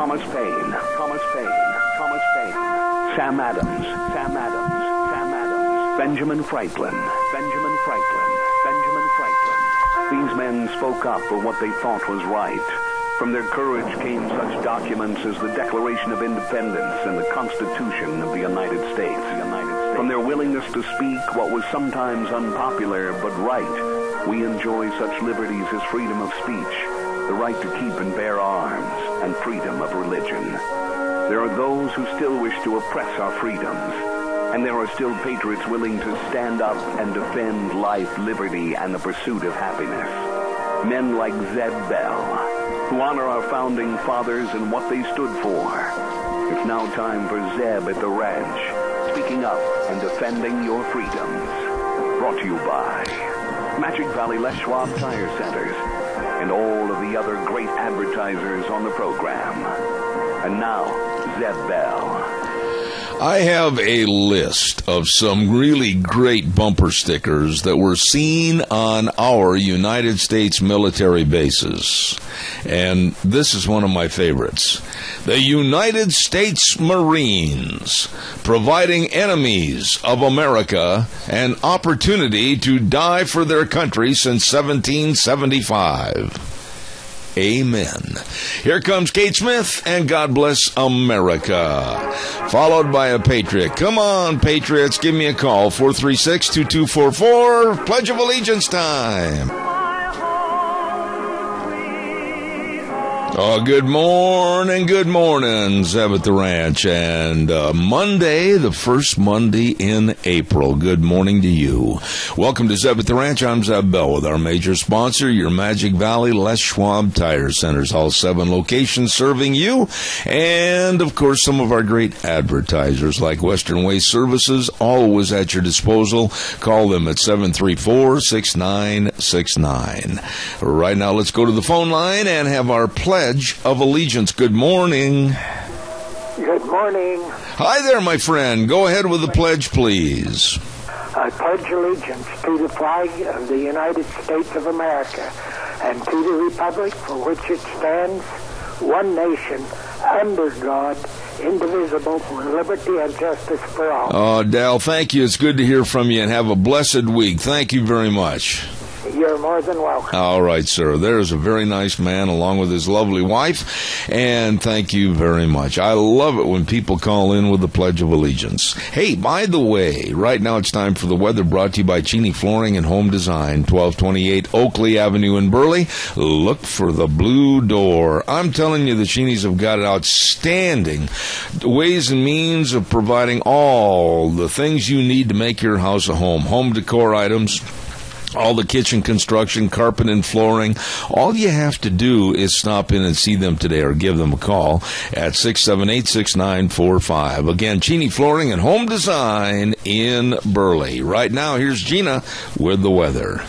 Thomas Paine, Sam Adams, Benjamin Franklin. These men spoke up for what they thought was right. From their courage came such documents as the Declaration of Independence and the Constitution of the United States. From their willingness to speak what was sometimes unpopular but right, we enjoy such liberties as freedom of speech, the right to keep and bear arms, and freedom of religion. There are those who still wish to oppress our freedoms, and there are still patriots willing to stand up and defend life, liberty, and the pursuit of happiness. Men like Zeb Bell, who honor our founding fathers and what they stood for. It's now time for Zeb at the Ranch, speaking up and defending your freedoms. Brought to you by Magic Valley Les Schwab Tire Centers and all of the other great advertisers on the program. And now, Zeb Bell. I have a list of some really great bumper stickers that were seen on our United States military bases. And this is one of my favorites. The United States Marines, providing enemies of America an opportunity to die for their country since 1775. Amen. Here comes Kate Smith and God Bless America, followed by a Patriot. Come on, Patriots, give me a call, 436-2244, Pledge of Allegiance time. Oh, good morning, Zeb at the Ranch, and Monday, the first Monday in April. Good morning to you. Welcome to Zeb at the Ranch. I'm Zeb Bell with our major sponsor, your Magic Valley Les Schwab Tire Centers, all 7 locations serving you, and, of course, some of our great advertisers like Western Waste Services, always at your disposal. Call them at 734-6969. Right now, let's go to the phone line and have our Pledge of Allegiance. Good morning. Good morning. Hi there, my friend. Go ahead with the pledge, please. I pledge allegiance to the flag of the United States of America and to the republic for which it stands, one nation, under God, indivisible, with liberty and justice for all. Oh, Dal, thank you. It's good to hear from you, and have a blessed week. Thank you very much. You're more than welcome. All right, sir. There's a very nice man along with his lovely wife, and thank you very much. I love it when people call in with the Pledge of Allegiance. Hey, by the way, right now it's time for the weather, brought to you by Cheney Flooring and Home Design, 1228 Oakley Avenue in Burley. Look for the blue door. I'm telling you, the Cheneys have got outstanding ways and means of providing all the things you need to make your house a home. Home decor items, all the kitchen construction, carpet and flooring. All you have to do is stop in and see them today or give them a call at 678-6945. Again, Cheney Flooring and Home Design in Burley. Right now, here's Gina with the weather.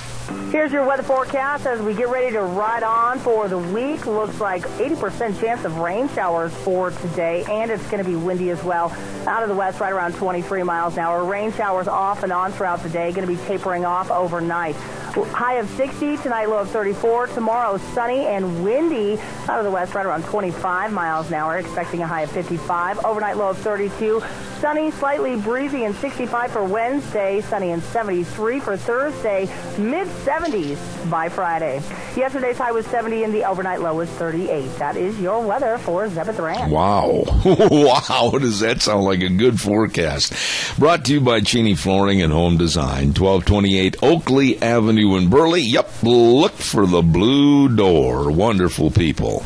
Here's your weather forecast as we get ready to ride on for the week. Looks like 80% chance of rain showers for today, and it's going to be windy as well. Out of the west, right around 23 miles an hour. Rain showers off and on throughout the day, going to be tapering off overnight. High of 60, tonight low of 34. Tomorrow, sunny and windy. Out of the west, right around 25 miles an hour, expecting a high of 55. Overnight low of 32. Sunny, slightly breezy, and 65 for Wednesday. Sunny and 73 for Thursday. Mid-70s by Friday. Yesterday's high was 70 and the overnight low was 38. That is your weather for Zeb at the Ranch. Wow. Wow, does that sound like a good forecast. Brought to you by Cheney Flooring and Home Design, 1228 Oakley Avenue in Burley. Yep, look for the blue door. Wonderful people.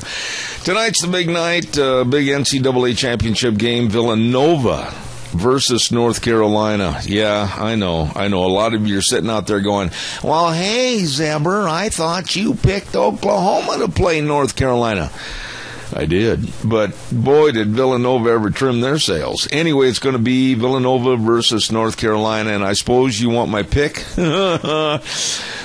Tonight's the big night, big NCAA championship game, Villanova versus North Carolina. Yeah, I know. A lot of you are sitting out there going, well, hey, Zebber, I thought you picked Oklahoma to play North Carolina. I did, but boy, did Villanova ever trim their sails. Anyway, it's going to be Villanova versus North Carolina, and I suppose you want my pick?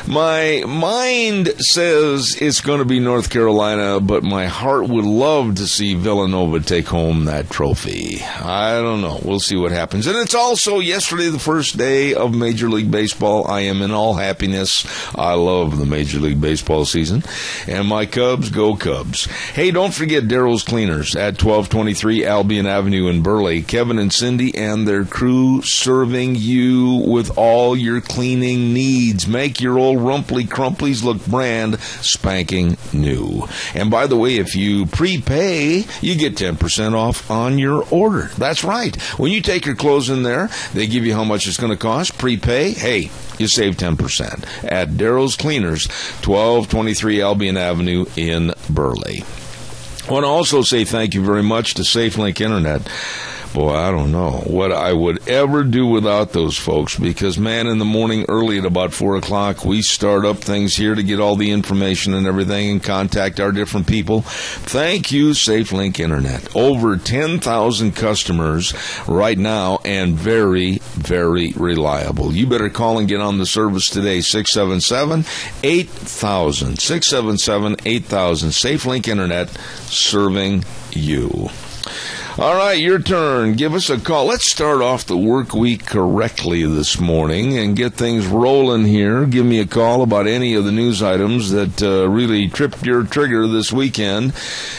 My mind says it's going to be North Carolina, but my heart would love to see Villanova take home that trophy. I don't know. We'll see what happens. And it's also yesterday, the first day of Major League Baseball. I am in all happiness. I love the Major League Baseball season. And my Cubs, go Cubs. Hey, don't forget Daryl's Cleaners at 1223 Albion Avenue in Burley. Kevin and Cindy and their crew serving you with all your cleaning needs. Make your old rumply crumplies look brand spanking new. And by the way, if you prepay, you get 10% off on your order. That's right. When you take your clothes in there, they give you how much it's going to cost. Prepay, hey, you save 10% at Daryl's Cleaners, 1223 Albion Avenue in Burley. I want to also say thank you very much to SafeLink Internet. Boy, I don't know what I would ever do without those folks, because, man, in the morning early at about 4 o'clock, we start up things here to get all the information and everything and contact our different people. Thank you, SafeLink Internet. Over 10,000 customers right now and very, very reliable. You better call and get on the service today, 677-8000. 677-8000. SafeLink Internet, serving you. All right, your turn. Give us a call. Let's start off the work week correctly this morning and get things rolling here. Give me a call about any of the news items that really tripped your trigger this weekend.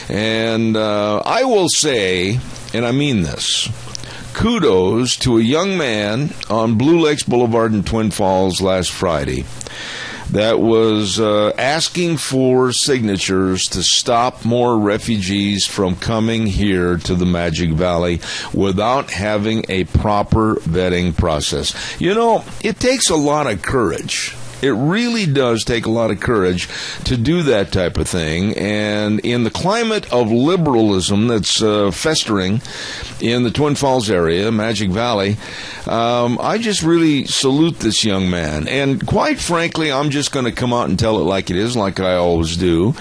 And I will say, and I mean this, kudos to a young man on Blue Lakes Boulevard in Twin Falls last Friday that was asking for signatures to stop more refugees from coming here to the Magic Valley without having a proper vetting process. You know, it takes a lot of courage. It really does take a lot of courage to do that type of thing. And in the climate of liberalism that's festering in the Twin Falls area, Magic Valley, I just really salute this young man. And quite frankly, I'm just going to come out and tell it like it is, like I always do.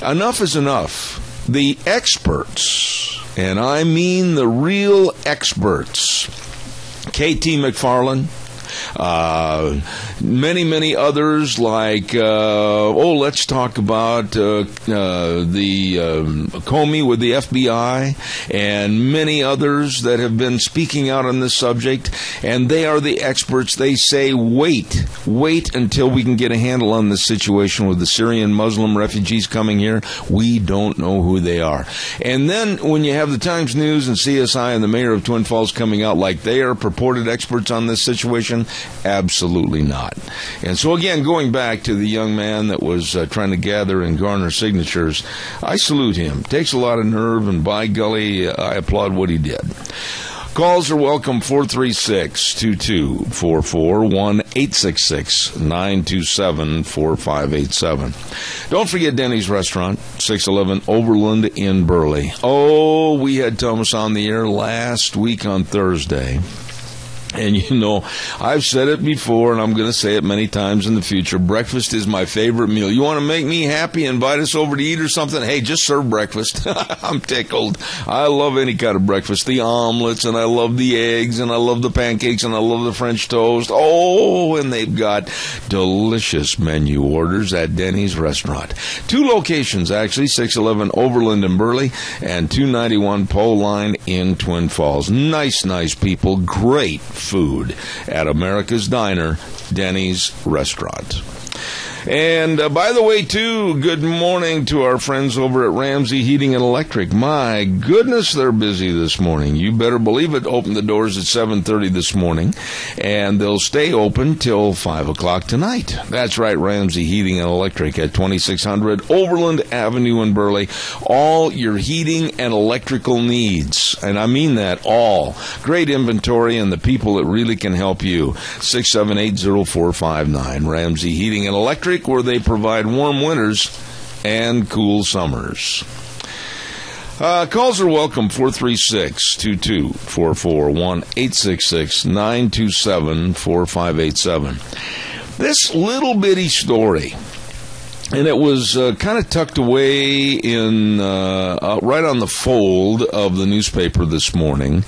Enough is enough. The experts, and I mean the real experts, K.T. McFarland, many others like, let's talk about the Comey with the FBI and many others that have been speaking out on this subject, and they are the experts. They say, wait until we can get a handle on the situation with the Syrian Muslim refugees coming here. We don't know who they are. And then when you have the Times News and CSI and the mayor of Twin Falls coming out like they are purported experts on this situation, absolutely not. And so again, going back to the young man that was trying to gather and garner signatures, I salute him. Takes a lot of nerve, and by golly, I applaud what he did. Calls are welcome, 436-2244, 1-866-927-4587. Don't forget Denny's Restaurant, 611 Overland in Burley. Oh, we had Thomas on the air last week on Thursday. And you know, I've said it before, and I'm going to say it many times in the future. Breakfast is my favorite meal. You want to make me happy, invite us over to eat or something? Hey, just serve breakfast. I'm tickled. I love any kind of breakfast. The omelets, and I love the eggs, and I love the pancakes, and I love the French toast. Oh, and they've got delicious menu orders at Denny's Restaurant. 2 locations, actually, 611 Overland in Burley and 291 Pole Line in Twin Falls. Nice people. Great food at America's Diner, Denny's Restaurant. And by the way, too, good morning to our friends over at Ramsey Heating and Electric. My goodness, they're busy this morning. You better believe it. Opened the doors at 7:30 this morning, and they'll stay open till 5 o'clock tonight. That's right, Ramsey Heating and Electric at 2600 Overland Avenue in Burley. All your heating and electrical needs, and I mean that, all. Great inventory and the people that really can help you. 678-0459, Ramsey Heating and Electric, where they provide warm winters and cool summers. Calls are welcome, 436-2244, 1-866-927-4587. This little bitty story And it was kind of tucked away in right on the fold of the newspaper this morning.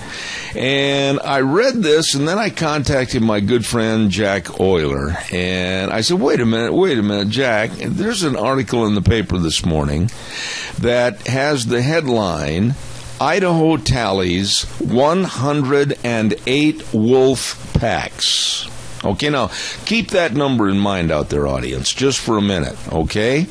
And I read this, and then I contacted my good friend Jack Euler. And I said, wait a minute, Jack, there's an article in the paper this morning that has the headline, Idaho tallies 108 wolf packs. Okay, now, keep that number in mind out there, audience, just for a minute, okay?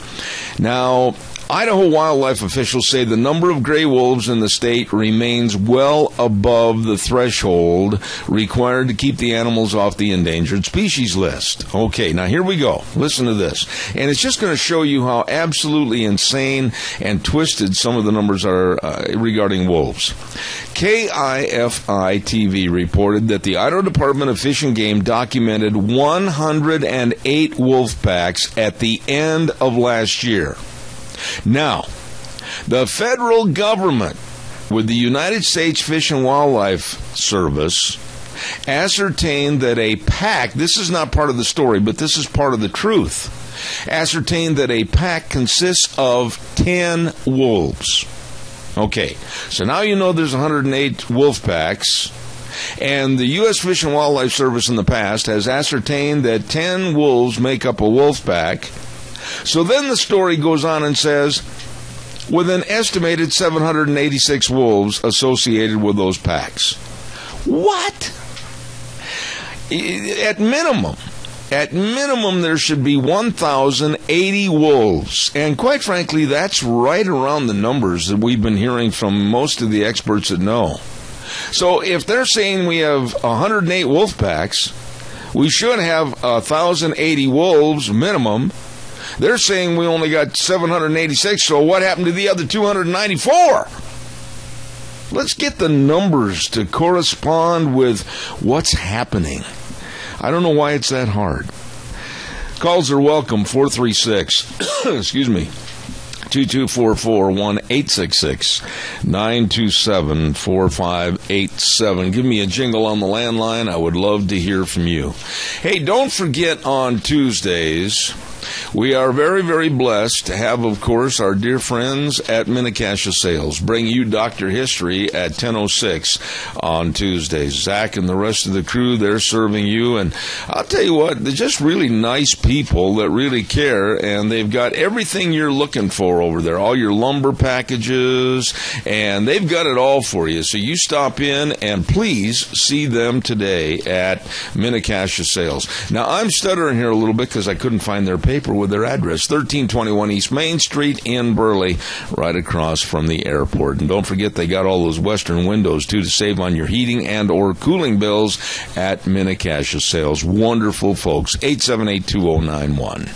Now, Idaho wildlife officials say the number of gray wolves in the state remains well above the threshold required to keep the animals off the endangered species list. Okay, now here we go. Listen to this. And it's just going to show you how absolutely insane and twisted some of the numbers are regarding wolves. KIFI TV reported that the Idaho Department of Fish and Game documented 108 wolf packs at the end of last year. Now, the federal government, with the United States Fish and Wildlife Service, ascertained that a pack, this is not part of the story, but this is part of the truth, ascertained that a pack consists of 10 wolves. Okay, so now you know there's 108 wolf packs, and the U.S. Fish and Wildlife Service in the past has ascertained that 10 wolves make up a wolf pack. So then the story goes on and says, with an estimated 786 wolves associated with those packs. What? At minimum, there should be 1,080 wolves. And quite frankly, that's right around the numbers that we've been hearing from most of the experts that know. So if they're saying we have 108 wolf packs, we should have 1,080 wolves minimum. They're saying we only got 786, so what happened to the other 294? Let's get the numbers to correspond with what's happening. I don't know why it's that hard. Calls are welcome, 436, excuse me, 2244-1866-927-4587. Give me a jingle on the landline. I would love to hear from you. Hey, don't forget on Tuesdays, we are very, very blessed to have, of course, our dear friends at Minnecasia Sales bring you Dr. History at 10:06 on Tuesdays. Zach and the rest of the crew, they're serving you. And I'll tell you what, they're just really nice people that really care, and they've got everything you're looking for over there, all your lumber packages, and they've got it all for you. So you stop in and please see them today at Minnecasia Sales. Now, I'm stuttering here a little bit because I couldn't find their paper with their address, 1321 East Main Street in Burley, right across from the airport. And don't forget, they got all those western windows, too, to save on your heating and or cooling bills at Minnecasia Sales. Wonderful folks. 878-2091.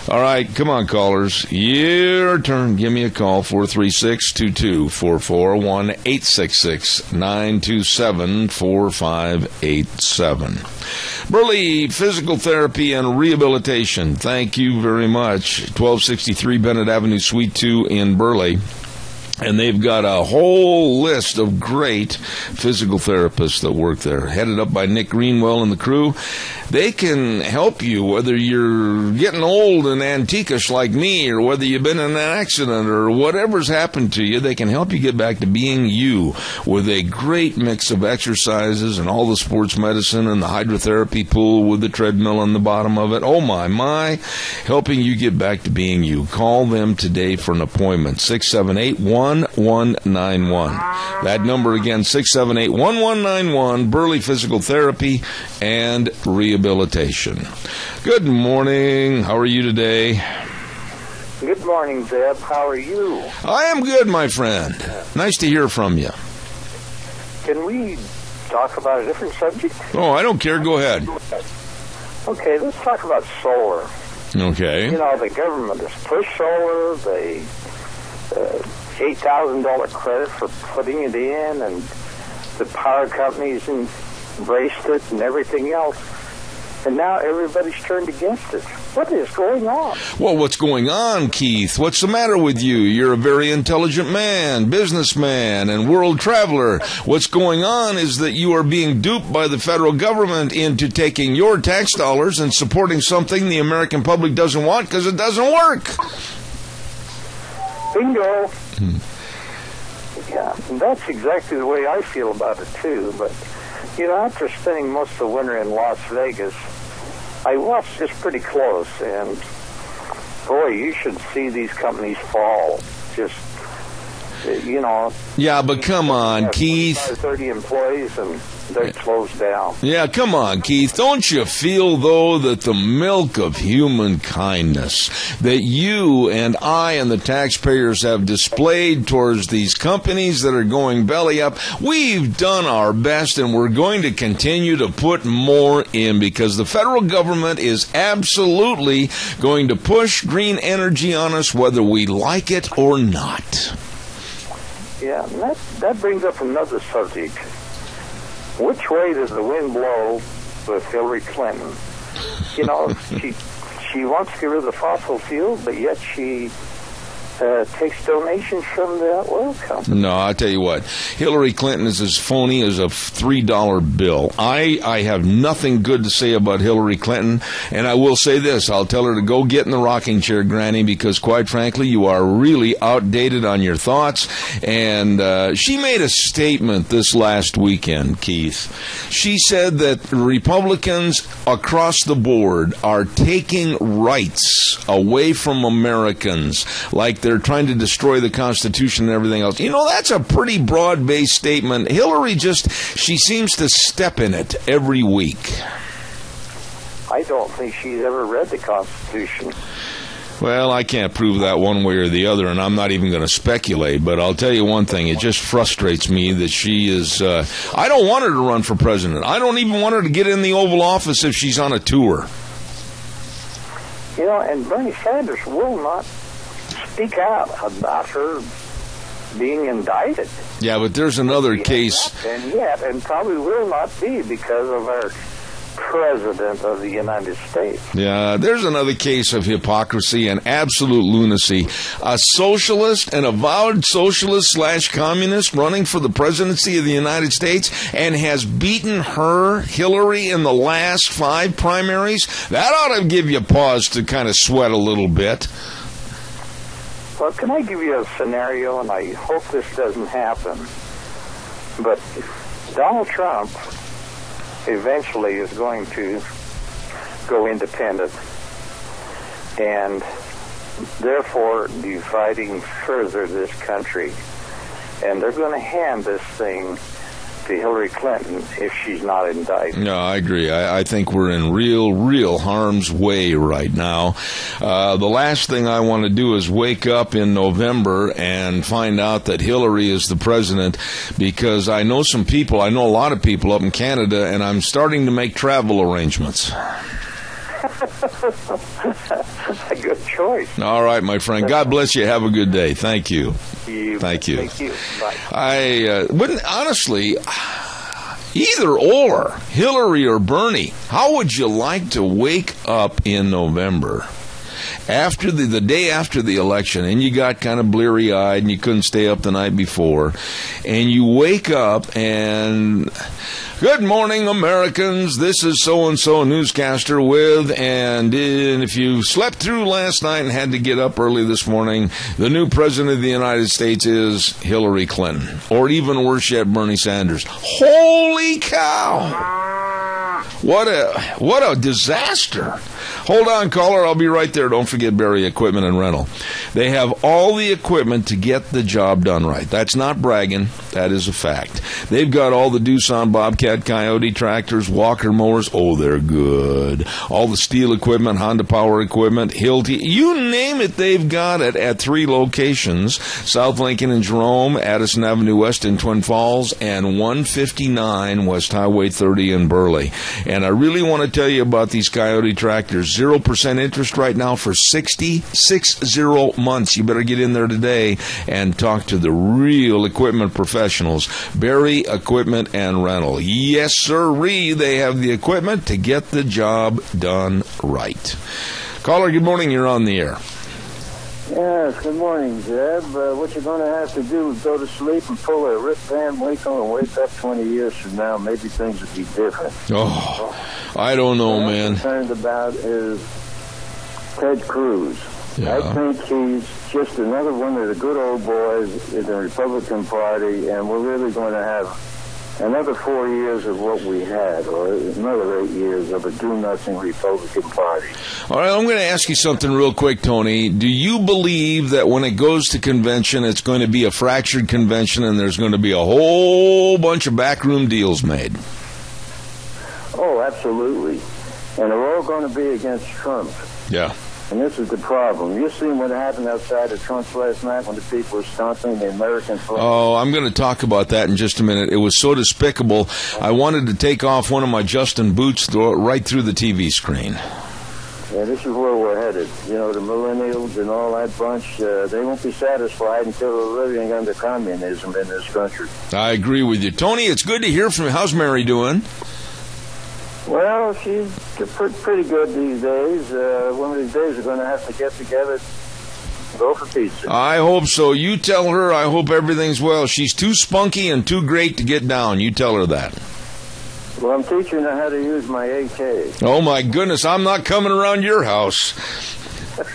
All right, come on, callers. Your turn. Give me a call, 436-2244, 1-866-927-4587. Burley Physical Therapy and Rehabilitation. Thank you very much. 1263 Bennett Avenue, Suite 2 in Burley. And they've got a whole list of great physical therapists that work there, headed up by Nick Greenwell and the crew. They can help you, whether you're getting old and antiquish like me, or whether you've been in an accident, or whatever's happened to you. They can help you get back to being you with a great mix of exercises and all the sports medicine and the hydrotherapy pool with the treadmill on the bottom of it. Oh, my, helping you get back to being you. Call them today for an appointment, 678-1191. That number again, 678-1191, Burley Physical Therapy and Rehabilitation. Good morning. How are you today? Good morning, Zeb. How are you? I am good, my friend. Nice to hear from you. Can we talk about a different subject? Oh, I don't care. Go ahead. Okay, let's talk about solar. Okay. You know, the government has pushed solar. They $8,000 credit for putting it in, and the power companies embraced it and everything else. And now everybody's turned against us. What is going on? Well, what's going on, Keith? What's the matter with you? You're a very intelligent man, businessman, and world traveler. What's going on is that you are being duped by the federal government into taking your tax dollars and supporting something the American public doesn't want because it doesn't work. Bingo. Yeah, and that's exactly the way I feel about it, too. But, after spending most of the winter in Las Vegas, I watched this pretty close, and, boy, you should see these companies fall. Just, Yeah, but come on, Keith. 30 employees, and they're closed down. Yeah, come on, Keith. Don't you feel, though, that the milk of human kindness that you and I and the taxpayers have displayed towards these companies that are going belly up, we've done our best, and we're going to continue to put more in because the federal government is absolutely going to push green energy on us whether we like it or not. Yeah, and that brings up another subject. Which way does the wind blow with Hillary Clinton? She wants to get rid of the fossil fuel, but yet she takes donations from the oil company. No, I'll tell you what. Hillary Clinton is as phony as a $3 bill. I have nothing good to say about Hillary Clinton, and I will say this. I'll tell her to go get in the rocking chair, Granny, because quite frankly, you are really outdated on your thoughts. And she made a statement this last weekend, Keith. She said that Republicans across the board are taking rights away from Americans, like they're trying to destroy the Constitution and everything else. That's a pretty broad-based statement. Hillary she seems to step in it every week. I don't think she's ever read the Constitution. Well, I can't prove that one way or the other, and I'm not even going to speculate, but I'll tell you one thing. It just frustrates me that she is... I don't want her to run for president. I don't even want her to get in the Oval Office if she's on a tour. And Bernie Sanders will not speak out about her being indicted. Yeah, but there's another case. And probably will not be because of our President of the United States. Yeah, there's another case of hypocrisy and absolute lunacy. A socialist, an avowed socialist / communist running for the presidency of the United States and has beaten Hillary, in the last 5 primaries. That ought to give you pause to kind of sweat a little bit. Well, can I give you a scenario, and I hope this doesn't happen, but Donald Trump eventually is going to go independent and therefore dividing further this country. And they're going to hand this thing to Hillary Clinton if she's not indicted. No, I agree. I think we're in real harm's way right now. The last thing I want to do is wake up in November and find out that Hillary is the president, because I know a lot of people up in Canada, and I'm starting to make travel arrangements. A good choice. All right, my friend. God bless you. Have a good day. Thank you. Thank you. Thank you. Bye. I wouldn't, honestly, either or, Hillary or Bernie, how would you like to wake up in November after the day after the election, and you got kind of bleary-eyed and you couldn't stay up the night before, and you wake up and... Good morning, Americans. This is so-and-so newscaster and if you slept through last night and had to get up early this morning, the new president of the United States is Hillary Clinton, or even worse yet, Bernie Sanders. Holy cow! What a disaster. Hold on, caller. I'll be right there. Don't forget Barry Equipment and Rental. They have all the equipment to get the job done right. That's not bragging. That is a fact. They've got all the Doosan Bobcat Coyote tractors, Walker mowers. Oh, they're good. All the steel equipment, Honda Power equipment, Hilti. You name it, they've got it at 3 locations. South Lincoln in Jerome, Addison Avenue West in Twin Falls, and 159 West Highway 30 in Burley. And I really want to tell you about these Coyote tractors. 0% interest right now for 60 months. You better get in there today and talk to the real equipment professionals. Barry Equipment and Rental. Yes, sirree, they have the equipment to get the job done right. Caller, good morning. You're on the air. Yes, good morning, Jeb. What you're going to have to do is go to sleep and pull a Rip Van Winkle and wake up 20 years from now. Maybe things would be different. Oh, I don't know, what man. I'm concerned about is Ted Cruz. Yeah. I think he's just another one of the good old boys in the Republican Party, and we're really going to have another 4 years of what we had, or another 8 years of a do-nothing Republican Party. All right, I'm going to ask you something real quick, Tony. Do you believe that when it goes to convention, it's going to be a fractured convention and there's going to be a whole bunch of backroom deals made? Oh, absolutely. And they're all going to be against Trump. Yeah. And this is the problem. You seen what happened outside of Trump's last night when the people were stomping the American flag? Oh, I'm going to talk about that in just a minute. It was so despicable. I wanted to take off one of my Justin boots right through the TV screen. Yeah, this is where we're headed. You know, the millennials and all that bunch, they won't be satisfied until they're living under communism in this country. I agree with you. Tony, it's good to hear from you. How's Mary doing? Well, she's pretty good these days. One of these days we're going to have to get together, go for pizza. I hope so. You tell her I hope everything's well. She's too spunky and too great to get down. You tell her that. Well, I'm teaching her how to use my AK. Oh, my goodness. I'm not coming around your house. Okay.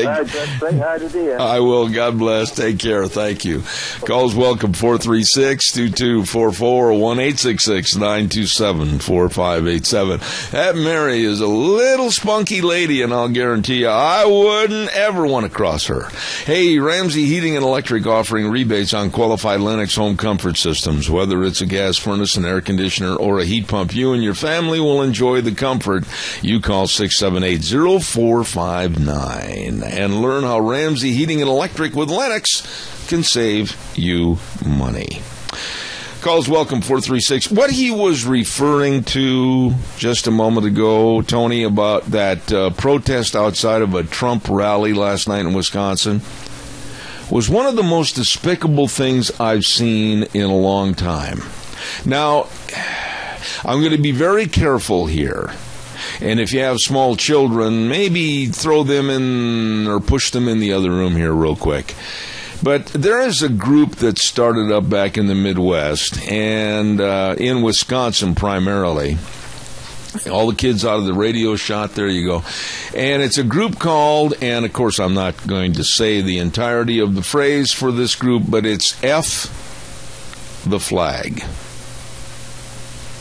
All right, just say hi to Deanne. I will. God bless. Take care. Thank you. Calls welcome 436-2244 or 1-866-927-4587. That Mary is a little spunky lady, and I'll guarantee you I wouldn't ever want to cross her. Hey, Ramsey Heating and Electric offering rebates on qualified Lennox home comfort systems. Whether it's a gas furnace, an air conditioner, or a heat pump, you and your family will enjoy the comfort. You call 678-0459 and learn how Ramsey Heating and Electric with Lennox can save you money. Calls welcome 436. What he was referring to just a moment ago, Tony, about that protest outside of a Trump rally last night in Wisconsin, was one of the most despicable things I've seen in a long time. Now, I'm going to be very careful here. And if you have small children, maybe throw them in or push them in the other room here real quick. But there is a group that started up back in the Midwest and in Wisconsin primarily. All the kids out of the radio shot, there you go. And it's a group called, and of course I'm not going to say the entirety of the phrase for this group, but it's F the Flag.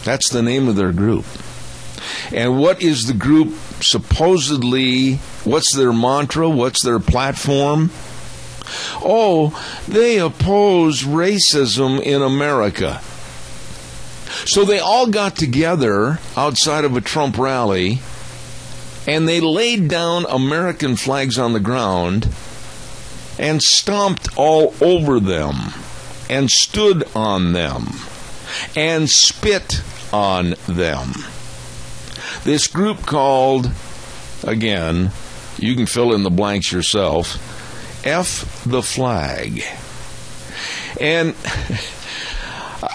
That's the name of their group. And what is the group supposedly, what's their mantra, what's their platform? Oh, they oppose racism in America. So they all got together outside of a Trump rally, and they laid down American flags on the ground and stomped all over them and stood on them and spit on them. This group called, again, you can fill in the blanks yourself, F the Flag. And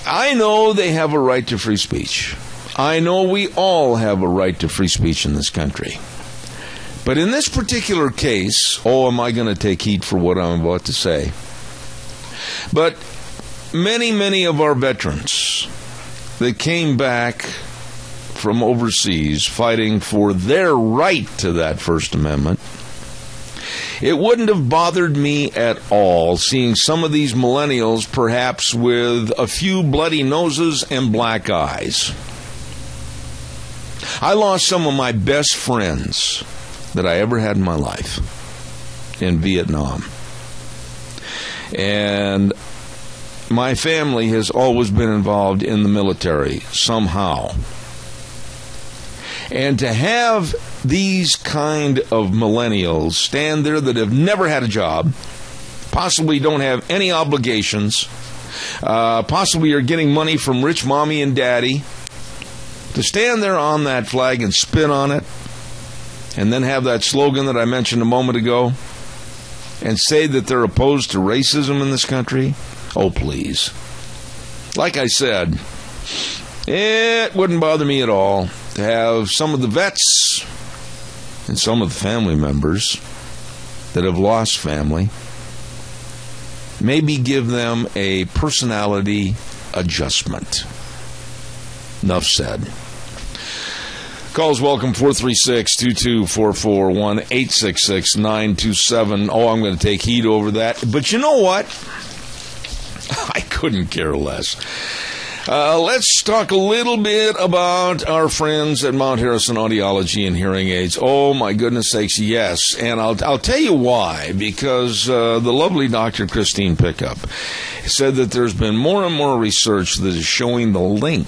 I know they have a right to free speech. I know we all have a right to free speech in this country. But in this particular case, oh, am I going to take heat for what I'm about to say? But many of our veterans that came back from overseas fighting for their right to that First Amendment, it wouldn't have bothered me at all seeing some of these millennials perhaps with a few bloody noses and black eyes. I lost some of my best friends that I ever had in my life in Vietnam. And my family has always been involved in the military somehow. And to have these kind of millennials stand there that have never had a job, possibly don't have any obligations, possibly are getting money from rich mommy and daddy, To stand there on that flag and spit on it, and then have that slogan that I mentioned a moment ago, and say that they're opposed to racism in this country? Oh, please. Like I said, it wouldn't bother me at all to have some of the vets and some of the family members that have lost family, maybe give them a personality adjustment. Enough said. Calls welcome, 436-2244, 1-866-927. Oh, I'm going to take heat over that. But you know what? I couldn't care less. Let's talk a little bit about our friends at Mount Harrison Audiology and Hearing Aids. Oh, my goodness sakes, yes. And I'll tell you why. Because the lovely Dr. Christine Pickup said that there's been more and more research that is showing the link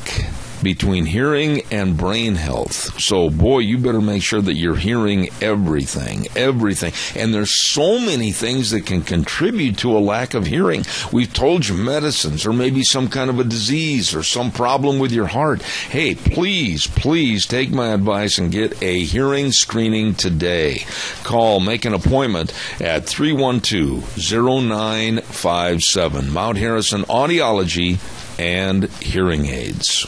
between hearing and brain health. So, boy, you better make sure that you're hearing everything. And there's so many things that can contribute to a lack of hearing. We've told you medicines, or maybe some kind of a disease, or some problem with your heart. Hey, please take my advice and get a hearing screening today. Call, make an appointment at 312-0957. Mount Harrison Audiology and Hearing Aids.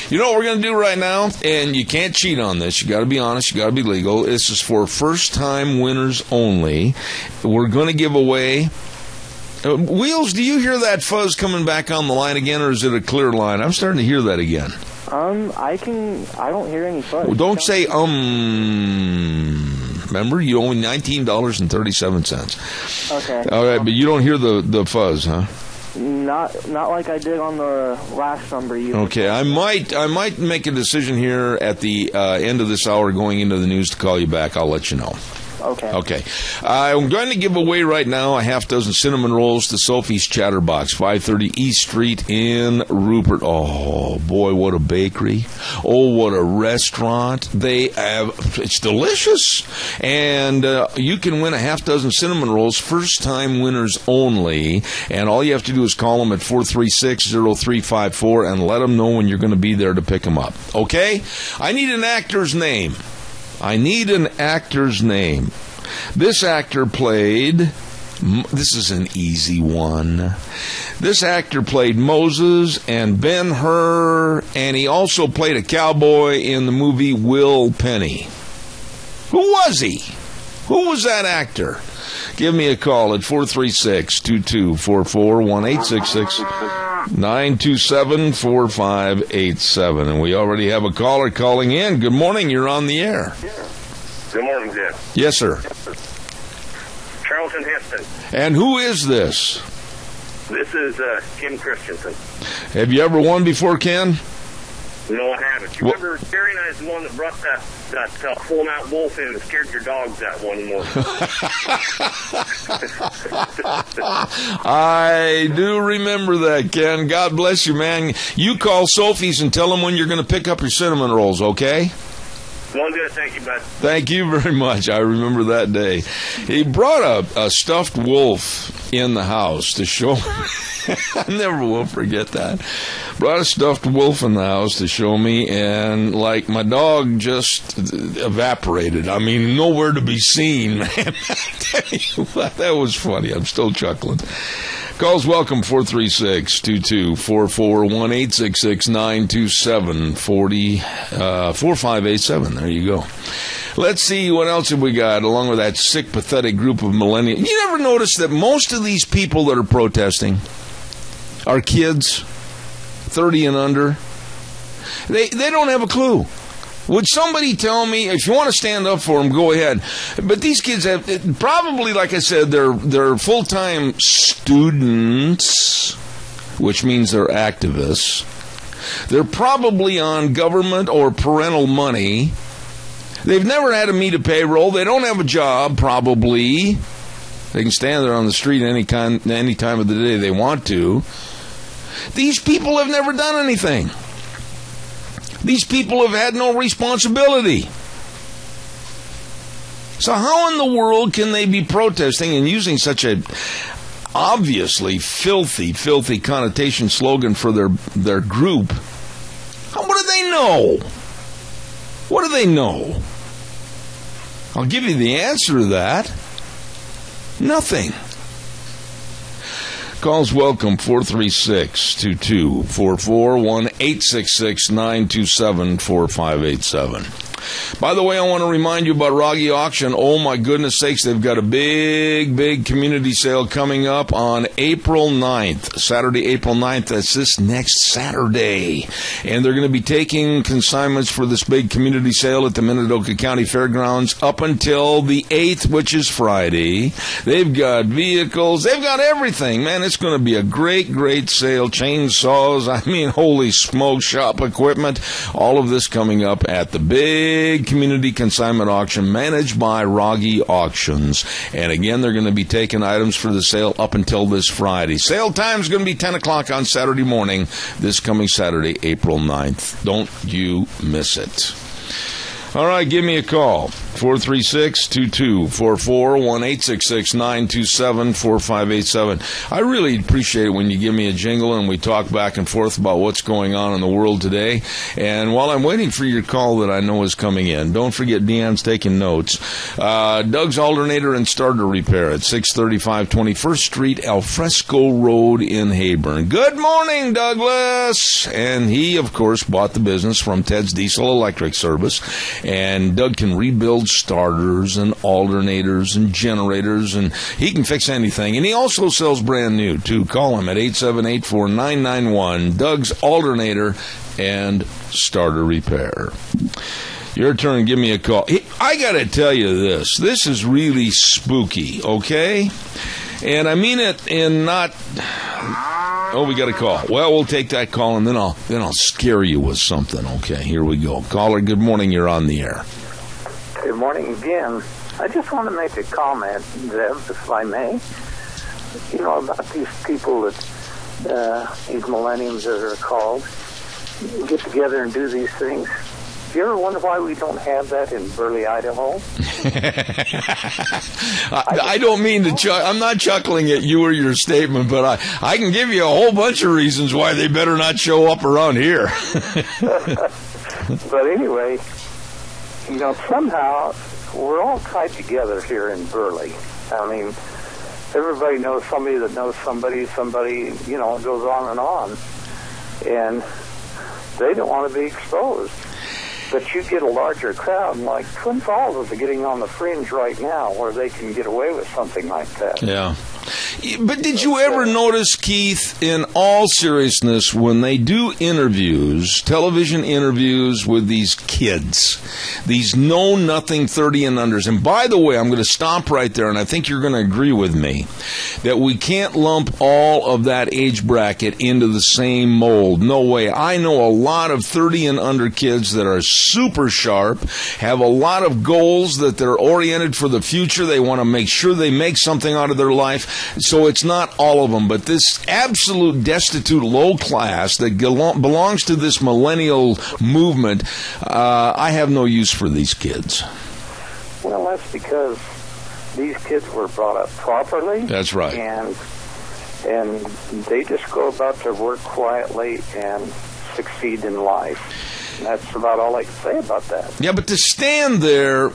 You know what we're going to do right now? And you can't cheat on this. You got to be honest. You got to be legal. This is for first-time winners only. We're going to give away... Wheels, do you hear that fuzz coming back on the line again, or is it a clear line? I'm starting to hear that again. I don't hear any fuzz. Well, don't say, Remember, you owe $19.37. Okay. All right, but you don't hear the fuzz, huh? Not like I did on the last number. Okay, I might make a decision here at the end of this hour going into the news to call you back. I'll let you know. Okay. I'm going to give away right now a half dozen cinnamon rolls to Sophie's Chatterbox, 530 East Street in Rupert. Oh, boy, what a bakery. Oh, what a restaurant. It's delicious. And you can win a half dozen cinnamon rolls, first-time winners only. And all you have to do is call them at 436-0354 and let them know when you're going to be there to pick them up. Okay? I need an actor's name. This actor played... This is an easy one. This actor played Moses and Ben-Hur, and he also played a cowboy in the movie Will Penny. Who was he? Who was that actor? Give me a call at 436-2244, 1-866-927-4587. And we already have a caller calling in. Good morning. You're on the air. Good morning, Jim. Yes, sir. Charlton Heston. And who is this? This is Ken Christensen. Have you ever won before, Ken? No, I haven't. You remember Gary and I is the one that brought that full-out wolf in and scared your dogs that one morning. I do remember that, Ken. God bless you, man. You call Sophie's and tell them when you're going to pick up your cinnamon rolls, okay? One good, thank you, bud. Thank you very much. I remember that day. He brought a stuffed wolf in the house to show me. I never will forget that. Brought a stuffed wolf in the house to show me, and like my dog just evaporated. I mean, nowhere to be seen, man. I tell you what, that was funny. I'm still chuckling. Calls welcome, 436-2244, 1-866-927-4587. There you go. Let's see, what else have we got along with that sick, pathetic group of millennials? You never notice that most of these people that are protesting are kids, 30 and under? They don't have a clue. Would somebody tell me, if you want to stand up for them, go ahead. But these kids have, probably, like I said, they're full-time students, which means they're activists. They're probably on government or parental money. They've never had to meet a payroll. They don't have a job, probably. They can stand there on the street any time of the day they want to. These people have never done anything. These people have had no responsibility. So how in the world can they be protesting and using such a obviously filthy connotation slogan for their group? What do they know? What do they know? I'll give you the answer to that. Nothing. Calls welcome, 436-2244, 1-866-927-4587. By the way, I want to remind you about Rogge Auction. Oh, my goodness sakes, they've got a big community sale coming up on April 9th, Saturday, April 9th. That's this next Saturday. And they're going to be taking consignments for this big community sale at the Minidoka County Fairgrounds up until the 8th, which is Friday. They've got vehicles. They've got everything. Man, it's going to be a great sale. Chainsaws. I mean, holy smoke, shop equipment. All of this coming up at the big community consignment auction managed by Rogge Auctions. And again, they're going to be taking items for the sale up until this Friday. Sale time is going to be 10 o'clock on Saturday morning, this coming Saturday, April 9th. Don't you miss it. All right, give me a call. 436-2244, 1-866-927-4587. I really appreciate it when you give me a jingle and we talk back and forth about what's going on in the world today. And while I'm waiting for your call that I know is coming in, don't forget Deanne's taking notes. Doug's Alternator and Starter Repair at 635 21st Street, Alfresco Road in Heyburn. Good morning, Douglas! And he, of course, bought the business from Ted's Diesel Electric Service. And Doug can rebuild starters and alternators and generators, and he can fix anything. And he also sells brand new, too. Call him at 878-4991. Doug's Alternator and Starter Repair. Your turn. Give me a call. I got to tell you this. This is really spooky, okay? And I mean it in not... Oh, we got a call. Well, we'll take that call, and then I'll scare you with something. Okay, here we go. Caller, good morning. You're on the air. Good morning again. I just want to make a comment, Zeb, if I may. You know, about these people that, these millenniums that are called, get together and do these things. Do you ever wonder why we don't have that in Burley, Idaho? I don't mean to I'm not chuckling at you or your statement, but I can give you a whole bunch of reasons why they better not show up around here. But anyway, you know, somehow we're all tied together here in Burley. I mean, everybody knows somebody that knows somebody, you know, it goes on. And they don't want to be exposed. But you get a larger crowd, and like Twin Falls is getting on the fringe right now where they can get away with something like that. Yeah. But did you ever notice, Keith, in all seriousness, when they do interviews, television interviews with these kids, these know-nothing 30 and unders, and by the way, I'm going to stop right there, and I think you're going to agree with me, that we can't lump all of that age bracket into the same mold. No way. I know a lot of 30 and under kids that are super sharp, have a lot of goals that they're oriented for the future. They want to make sure they make something out of their life. So it's not all of them, but this absolute destitute low class that belongs to this millennial movement, I have no use for these kids. Well, that's because these kids were brought up properly. That's right. And they just go about their work quietly and succeed in life. That's about all I can say about that. Yeah, but to stand there,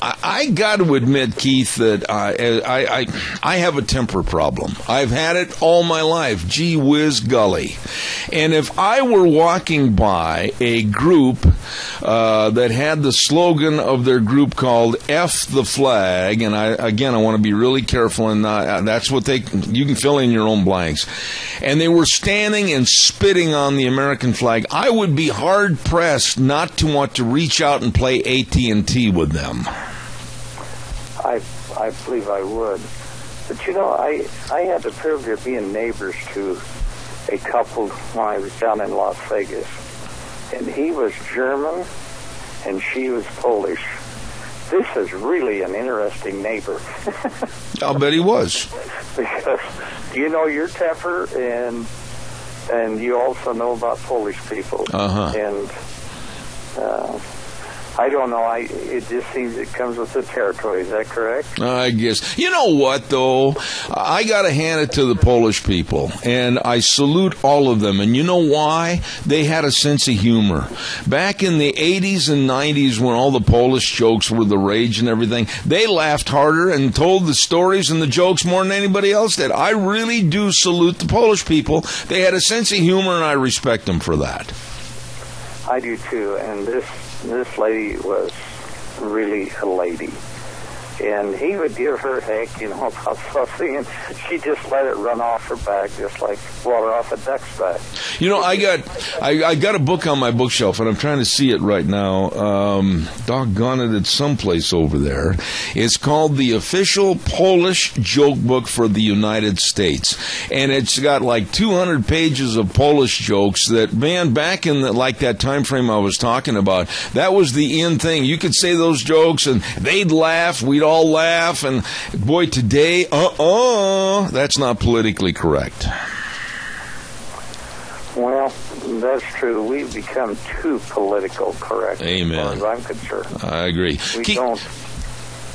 I got to admit, Keith, that I have a temper problem. I've had it all my life. Gee whiz golly. And if I were walking by a group that had the slogan of their group called F the Flag, and I want to be really careful, and that's what you can fill in your own blanks, and they were standing and spitting on the American flag, I would be hard-pressed not to want to reach out and play AT&T with them. I believe I would. But, you know, I had the privilege of being neighbors to a couple when I was down in Las Vegas. And he was German, and she was Polish. This is really an interesting neighbor. I'll bet he was. Because you know your temper, and you also know about Polish people. Uh-huh. And I don't know. It just seems it comes with the territory. Is that correct? I guess. You know what, though? I got to hand it to the Polish people, and I salute all of them. And you know why? They had a sense of humor. Back in the 80s and 90s, when all the Polish jokes were the rage and everything, they laughed harder and told the stories and the jokes more than anybody else did. I really do salute the Polish people. They had a sense of humor, and I respect them for that. I do, too. And this lady was really a lady. And he would give her heck, about something, and she just let it run off her back, just like water off a duck's back. I got a book on my bookshelf, and I'm trying to see it right now. Doggone it, it's someplace over there. It's called The Official Polish Joke Book for the United States. And it's got like 200 pages of Polish jokes that, man, back in that time frame I was talking about, that was the in thing. You could say those jokes, and they'd laugh, we'd all laugh, and boy, today, that's not politically correct. Well, that's true. We've become too political correct. Amen. As far as I'm concerned. I agree. Don't.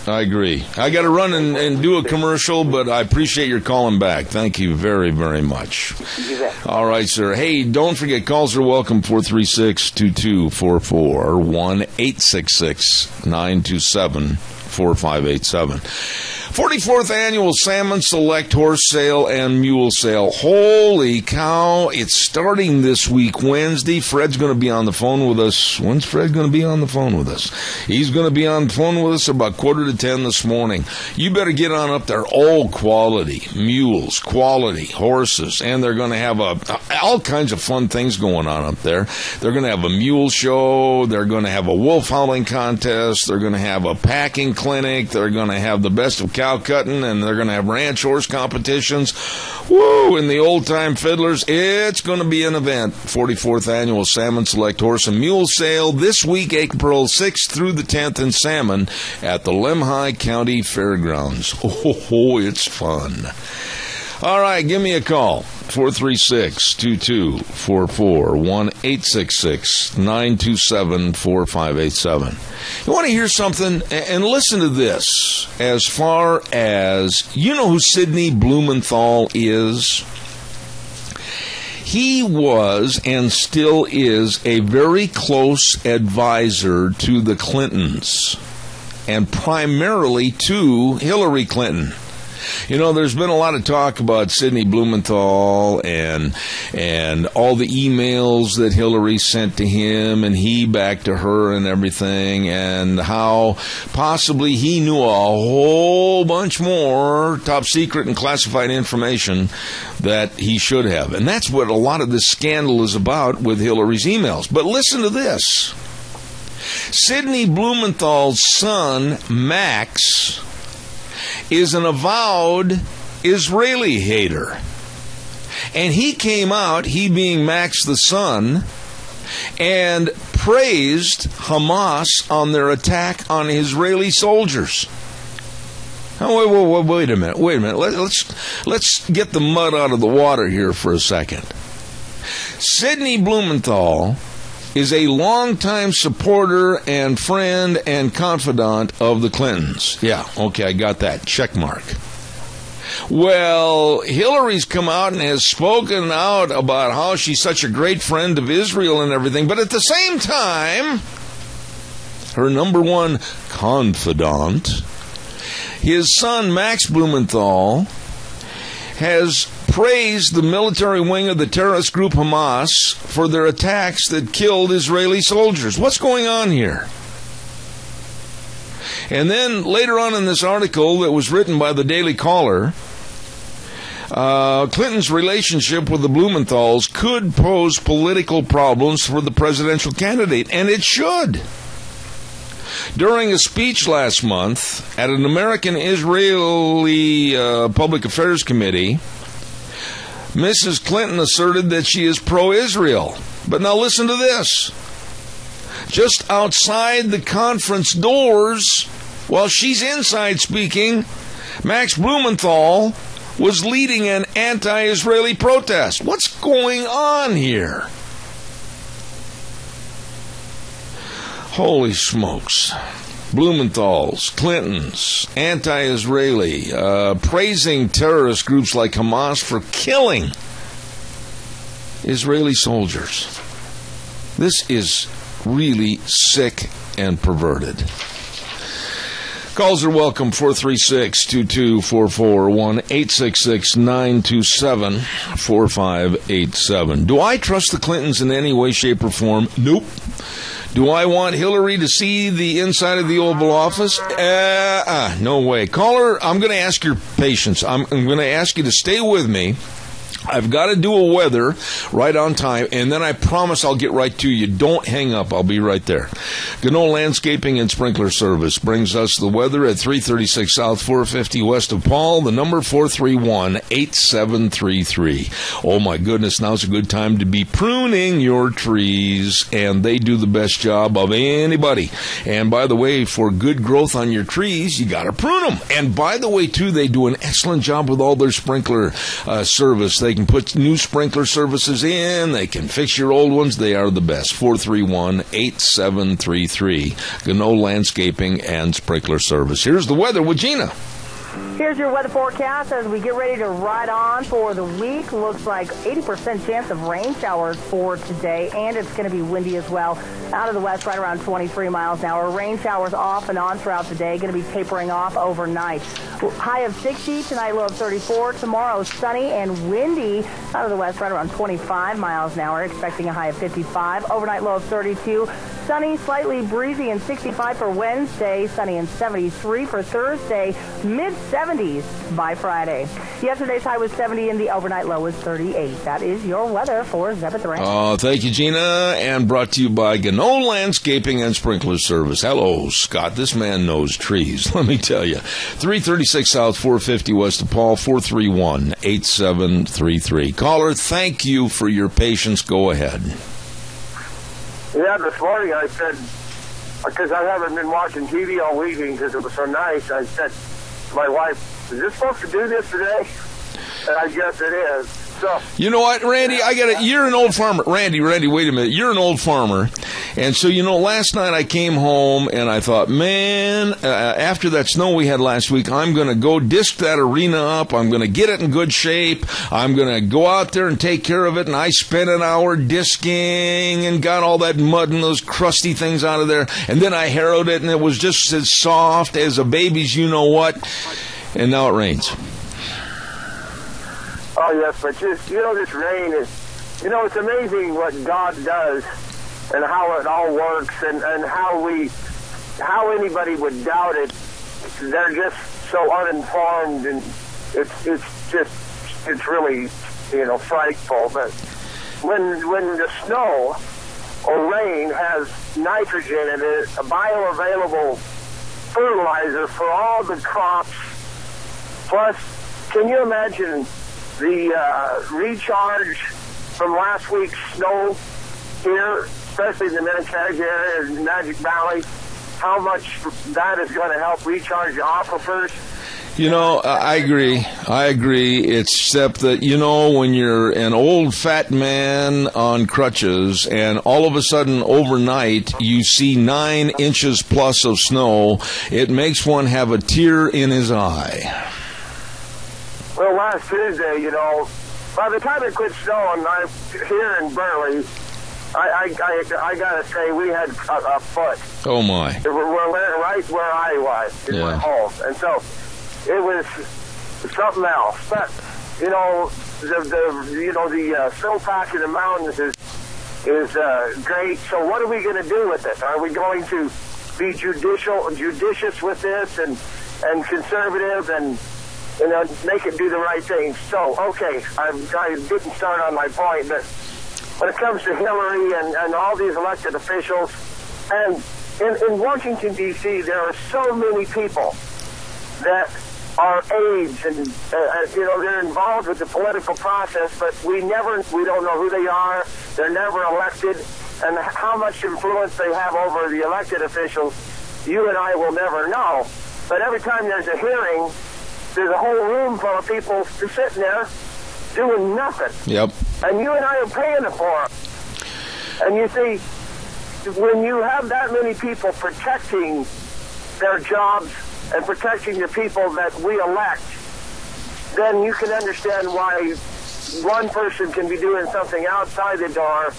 I agree. I got to run and do a commercial, but I appreciate your calling back. Thank you very, very much. You bet. All right, sir. Hey, don't forget, calls are welcome, 436-2244, 1-866-927-4587. 44th Annual Salmon Select Horse Sale and Mule Sale. Holy cow, it's starting this week, Wednesday. Fred's going to be on the phone with us. When's Fred going to be on the phone with us? He's going to be on the phone with us about 9:45 this morning. You better get on up there. All quality mules, quality horses, and they're going to have all kinds of fun things going on up there. They're going to have a mule show. They're going to have a wolf howling contest. They're going to have a packing clinic. They're going to have the best of cow cutting, and they're going to have ranch horse competitions. Woo! And the old-time fiddlers. It's going to be an event. 44th Annual Salmon Select Horse and Mule Sale this week, April 6th through the 10th in Salmon at the Lemhi County Fairgrounds. Oh, it's fun. All right, give me a call. 436-2244, 1-866-927-4587. You want to hear something? And listen to this. As far as, you know who Sidney Blumenthal is? He was and still is a very close advisor to the Clintons, and primarily to Hillary Clinton. You know, there's been a lot of talk about Sidney Blumenthal and all the emails that Hillary sent to him and he back to her and everything, and how possibly he knew a whole bunch more top secret and classified information that he should have. And that's what a lot of this scandal is about with Hillary's emails. But listen to this. Sidney Blumenthal's son, Max, is an avowed Israeli hater. And he came out, he being Max the son, and praised Hamas on their attack on Israeli soldiers. Oh, wait a minute. Let's get the mud out of the water here for a second. Sidney Blumenthal is a longtime supporter and friend and confidant of the Clintons. Yeah, okay, I got that. Check mark. Well, Hillary's come out and has spoken out about how she's such a great friend of Israel and everything, but at the same time, her number one confidant, his son Max Blumenthal, has praised the military wing of the terrorist group Hamas for their attacks that killed Israeli soldiers. What's going on here? And then later on in this article that was written by the Daily Caller, Clinton's relationship with the Blumenthals could pose political problems for the presidential candidate, and it should. During a speech last month at an American-Israeli Public Affairs Committee, Mrs. Clinton asserted that she is pro-Israel. But now listen to this. Just outside the conference doors, while she's inside speaking, Max Blumenthal was leading an anti-Israeli protest. What's going on here? Holy smokes. Blumenthal's, Clinton's, anti-Israeli, praising terrorist groups like Hamas for killing Israeli soldiers. This is really sick and perverted. Calls are welcome, 436-2244, 1-866-927-4587. Do I trust the Clintons in any way, shape, or form? Nope. Do I want Hillary to see the inside of the Oval Office? No way. Caller, I'm going to ask your patience. I'm going to ask you to stay with me. I've got to do a weather right on time, and then I promise I'll get right to you. Don't hang up. I'll be right there. Gano Landscaping and Sprinkler Service brings us the weather at 336 South, 450 west of Paul. The number 431-8733. Oh, my goodness. Now's a good time to be pruning your trees, and they do the best job of anybody. And by the way, for good growth on your trees, you got to prune them. And by the way, too, they do an excellent job with all their sprinkler service. They can put new sprinkler services in. They can fix your old ones. They are the best. 431-8733. Gano Landscaping and Sprinkler Service. Here's the weather with Gina. Here's your weather forecast as we get ready to ride on for the week. Looks like 80% chance of rain showers for today, and it's going to be windy as well. Out of the west, right around 23 miles an hour. Rain showers off and on throughout the day. Going to be tapering off overnight. High of 60, tonight low of 34. Tomorrow, sunny and windy. Out of the west, right around 25 miles an hour. Expecting a high of 55. Overnight low of 32. Sunny, slightly breezy, and 65 for Wednesday. Sunny and 73 for Thursday. Mid-70s by Friday. Yesterday's high was 70 and the overnight low was 38. That is your weather for Zebeth Rain. Oh, thank you, Gina. And brought to you by Gano Landscaping and Sprinkler Service. Hello, Scott. This man knows trees. Let me tell you. 336 South, 450 west of Paul, 431-8733. Caller, thank you for your patience. Go ahead. Yeah, this morning I said, because I haven't been watching TV all evening because it was so nice, I said to my wife, is this supposed to do this today? And I guess it is. So, you know what, Randy? You're an old farmer. Randy, wait a minute. You're an old farmer. And so, last night I came home and I thought, man, after that snow we had last week, I'm going to go disc that arena up. I'm going to get it in good shape. I'm going to go out there and take care of it. And I spent an hour disking and got all that mud and those crusty things out of there. And then I harrowed it and it was just as soft as a baby's you-know-what. And now it rains. Oh, yes, but just, this rain is, it's amazing what God does and how it all works and how anybody would doubt it. They're just so uninformed, and it's really, frightful. But when the snow or rain has nitrogen in it, a bioavailable fertilizer for all the crops, plus, can you imagine the recharge from last week's snow here, especially in the Minnetonka area and Magic Valley, how much that is going to help recharge the aquifers? I agree. Except that, when you're an old fat man on crutches and all of a sudden overnight you see 9 inches plus of snow, it makes one have a tear in his eye. Well, last Tuesday, by the time it quit snowing, here in Burley, I got to say, we had a foot. Oh, my. We're right where I was in my home. And so it was something else. But, the snowpack in the mountains is great. So what are we going to do with it? Are we going to be judicious with this and conservative and make it do the right thing? So, okay, I didn't start on my point, but when it comes to Hillary and all these elected officials, and in Washington, D.C., there are so many people that are aides and, they're involved with the political process, but we don't know who they are. They're never elected, and how much influence they have over the elected officials, you and I will never know. But every time there's a hearing, there's a whole room full of people sitting there doing nothing. Yep. And you and I are paying for it. And you see, when you have that many people protecting their jobs and protecting the people that we elect, then you can understand why one person can be doing something outside the door,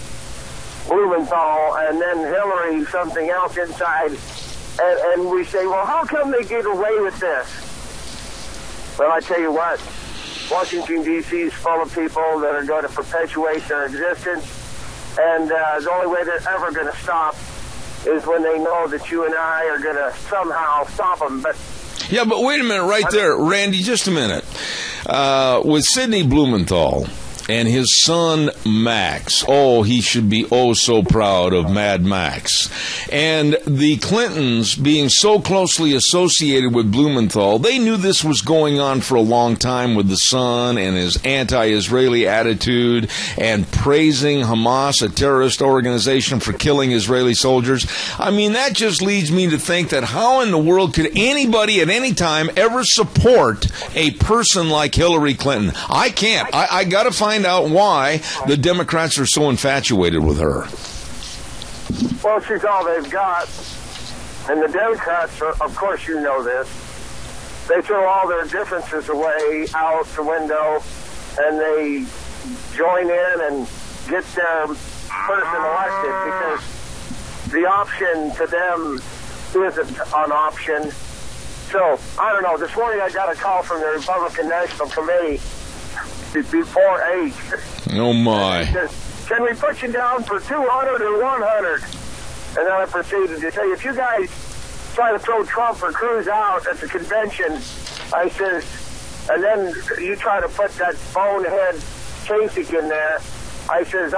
Blumenthal, and then Hillary something else inside, and we say, well, how come they get away with this? Well, I tell you what, Washington, D.C. is full of people that are going to perpetuate their existence, and the only way they're ever going to stop is when they know that you and I are going to somehow stop them. But yeah, but wait a minute right there, Randy, just a minute. With Sidney Blumenthal and his son Max, he should be so proud of Mad Max. And the Clintons being so closely associated with Blumenthal, they knew this was going on for a long time with the son and his anti-Israeli attitude and praising Hamas, a terrorist organization, for killing Israeli soldiers. I mean, that just leads me to think that how in the world could anybody at any time ever support a person like Hillary Clinton? I can't. I got to find out why the Democrats are so infatuated with her. Well, she's all they've got. And the Democrats, of course you know this, they throw all their differences away out the window, and they join in and get their person elected, because the option to them isn't an option. So, I don't know, this morning I got a call from the Republican National Committee before 8. Oh, my. Says, can we put you down for 200 or 100? And then I proceeded to say, if you guys try to throw Trump or Cruz out at the convention, I says, and then you try to put that bonehead Kasich in there, I says,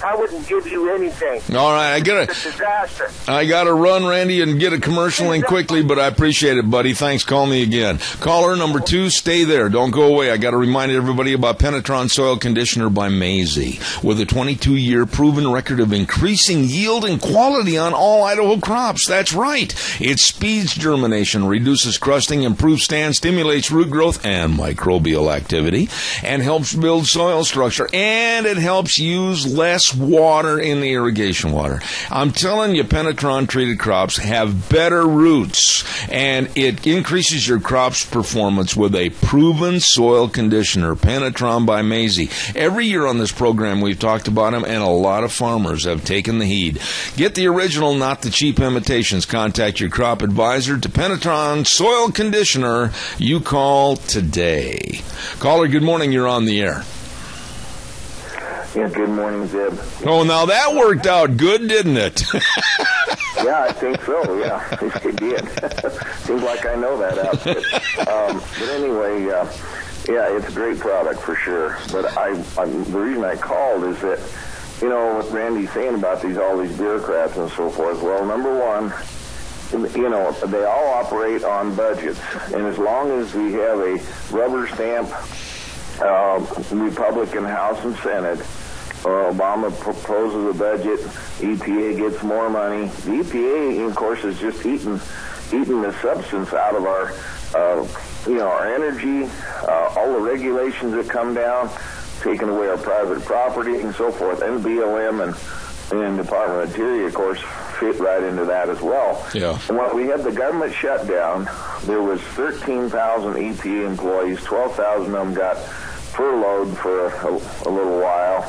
I wouldn't give you anything. All right, It's a disaster. I got to run, Randy, and get a commercial in quickly, but I appreciate it, buddy. Thanks. Call me again. Caller number 2, stay there. Don't go away. I got to remind everybody about Penetron Soil Conditioner by Maisie, with a 22-year proven record of increasing yield and quality on all Idaho crops. That's right. It speeds germination, reduces crusting, improves stand, stimulates root growth and microbial activity, and helps build soil structure, and it helps use less water in the irrigation water. I'm telling you, Penetron treated crops have better roots, and it increases your crop's performance with a proven soil conditioner, Penetron by Maisie. Every year on this program we've talked about them, and a lot of farmers have taken the heed. Get the original, not the cheap imitations. Contact your crop advisor to Penetron Soil Conditioner. You call today. Caller, good morning. You're on the air. Yeah, good morning, Zeb. Oh, now that worked out good, didn't it? Yeah, I think so, yeah. It did. Seems like I know that outfit. But anyway, yeah, it's a great product for sure. But the reason I called is that, you know, what Randy's saying about all these bureaucrats and so forth. Well, number one, you know, they all operate on budgets. And as long as we have a rubber stamp Republican House and Senate, Obama proposes a budget, EPA gets more money. The EPA, of course, is just eating the substance out of our, our energy, all the regulations that come down, taking away our private property and so forth. And BLM and Department of Interior, of course, fit right into that as well. Yeah. And when we had the government shutdown, there was 13,000 EPA employees, 12,000 of them got furloughed for a little while.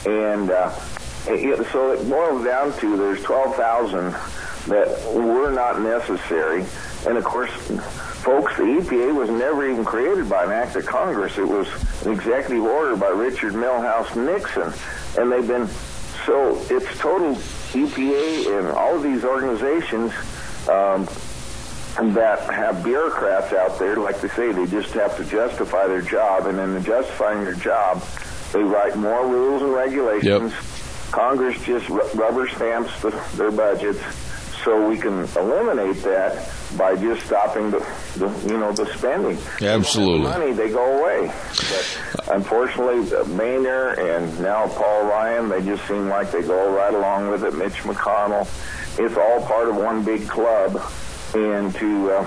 And so it boils down to there's 12,000 that were not necessary. And, of course, folks, the EPA was never even created by an act of Congress. It was an executive order by Richard Milhouse Nixon. And they've been, so it's total EPA and all of these organizations that have bureaucrats out there, like they say, they just have to justify their job. And in justifying their job, they write more rules and regulations. Yep. Congress just rubber stamps their budgets, so we can eliminate that by just stopping the spending. Absolutely. The money, they go away. But unfortunately, Boehner and now Paul Ryan, they just seem like they go right along with it. Mitch McConnell, it's all part of one big club, and to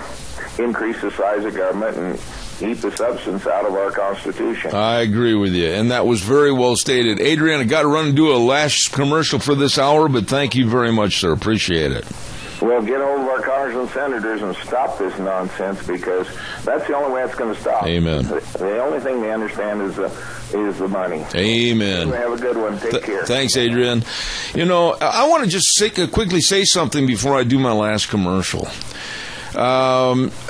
increase the size of government and keep the substance out of our Constitution. I agree with you, and that was very well stated. Adrian, I got to run and do a last commercial for this hour, but thank you very much, sir. Appreciate it. Well, get hold of our congressmen and senators and stop this nonsense, because that's the only way it's going to stop. Amen. The only thing they understand is the money. Amen. Have a good one. Take care. Thanks, Adrian. You know, I want to just quickly say something before I do my last commercial.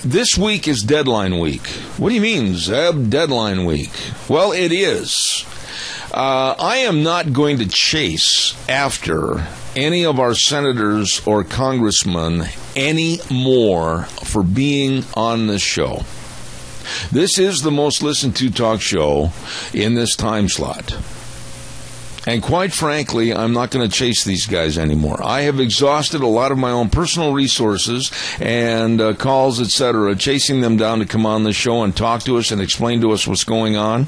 This week is deadline week. What do you mean, Zeb? Deadline week? Well, it is. I am not going to chase after any of our senators or congressmen anymore for being on this show. This is the most listened to talk show in this time slot. And quite frankly, I'm not going to chase these guys anymore. I have exhausted a lot of my own personal resources and calls, etc., chasing them down to come on the show and talk to us and explain to us what's going on.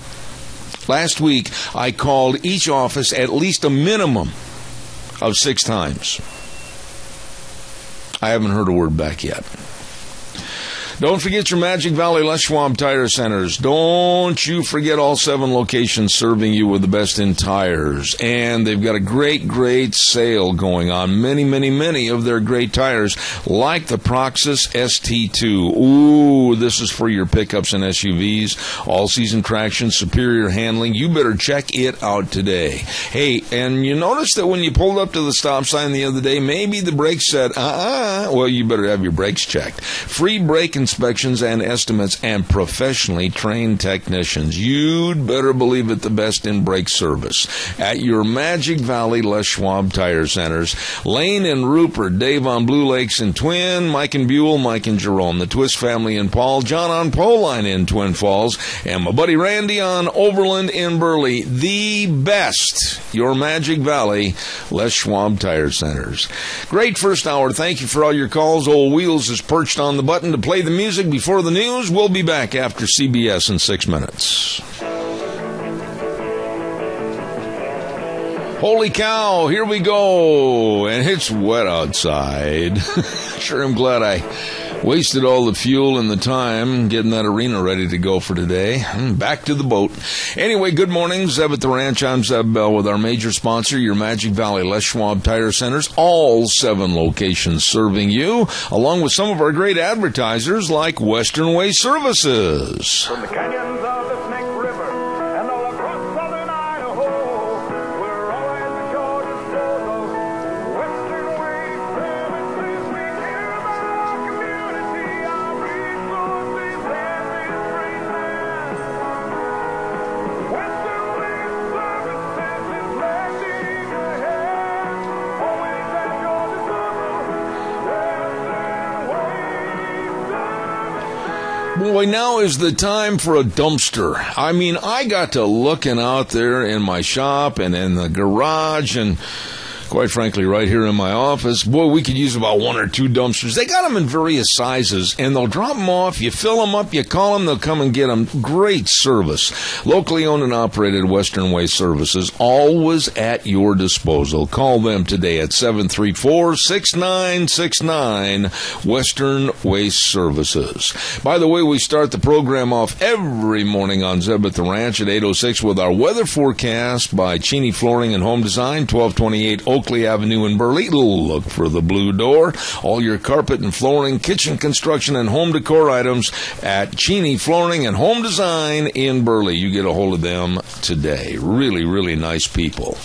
Last week, I called each office at least a minimum of 6 times. I haven't heard a word back yet. Don't forget your Magic Valley Les Schwab Tire Centers. Don't you forget all 7 locations serving you with the best in tires. And they've got a great, great sale going on. Many, many, many of their great tires, like the Proxus ST2. Ooh, this is for your pickups and SUVs. All-season traction, superior handling. You better check it out today. Hey, and you notice that when you pulled up to the stop sign the other day, maybe the brakes said, well, you better have your brakes checked. Free brake inspections and estimates and professionally trained technicians. You'd better believe it, the best in brake service at your Magic Valley Les Schwab Tire Centers. Lane and Rupert, Dave on Blue Lakes in Twin, Mike and Buell, Mike and Jerome, the Twist family in Paul, John on Poline in Twin Falls, and my buddy Randy on Overland in Burley. The best, your Magic Valley Les Schwab Tire Centers. Great first hour. Thank you for all your calls. Old Wheels is perched on the button to play the music before the news. We'll be back after CBS in 6 minutes. Holy cow, here we go. And it's wet outside. Sure, I'm glad I wasted all the fuel and the time getting that arena ready to go for today. Back to the boat. Anyway, good morning. Zeb at the Ranch. I'm Zeb Bell with our major sponsor, your Magic Valley Les Schwab Tire Centers. All 7 locations serving you, along with some of our great advertisers like Western Way Services. From the canyons of the Snake River and all across southern Idaho, we're always at your disposal. Western Way Services, we care about our community, our resources, and this great land. Western Way Services is lending a hand, always at your disposal. Western Way Services. Boy, now is the time for a dumpster. I mean, I got to looking out there in my shop and in the garage and, quite frankly, right here in my office. Boy, we could use about 1 or 2 dumpsters. They got them in various sizes, and they'll drop them off. You fill them up, you call them, they'll come and get them. Great service. Locally owned and operated Western Way Services, always at your disposal. Call them today at 734-6969, Western Way Services. By the way, we start the program off every morning on Zeb at the Ranch at 8:06 with our weather forecast by Cheney Flooring and Home Design, 1228 Oakley Avenue in Burley. Look for the blue door. All your carpet and flooring, kitchen construction, and home decor items at Cheney Flooring and Home Design in Burley. You get a hold of them today. Really, really nice people.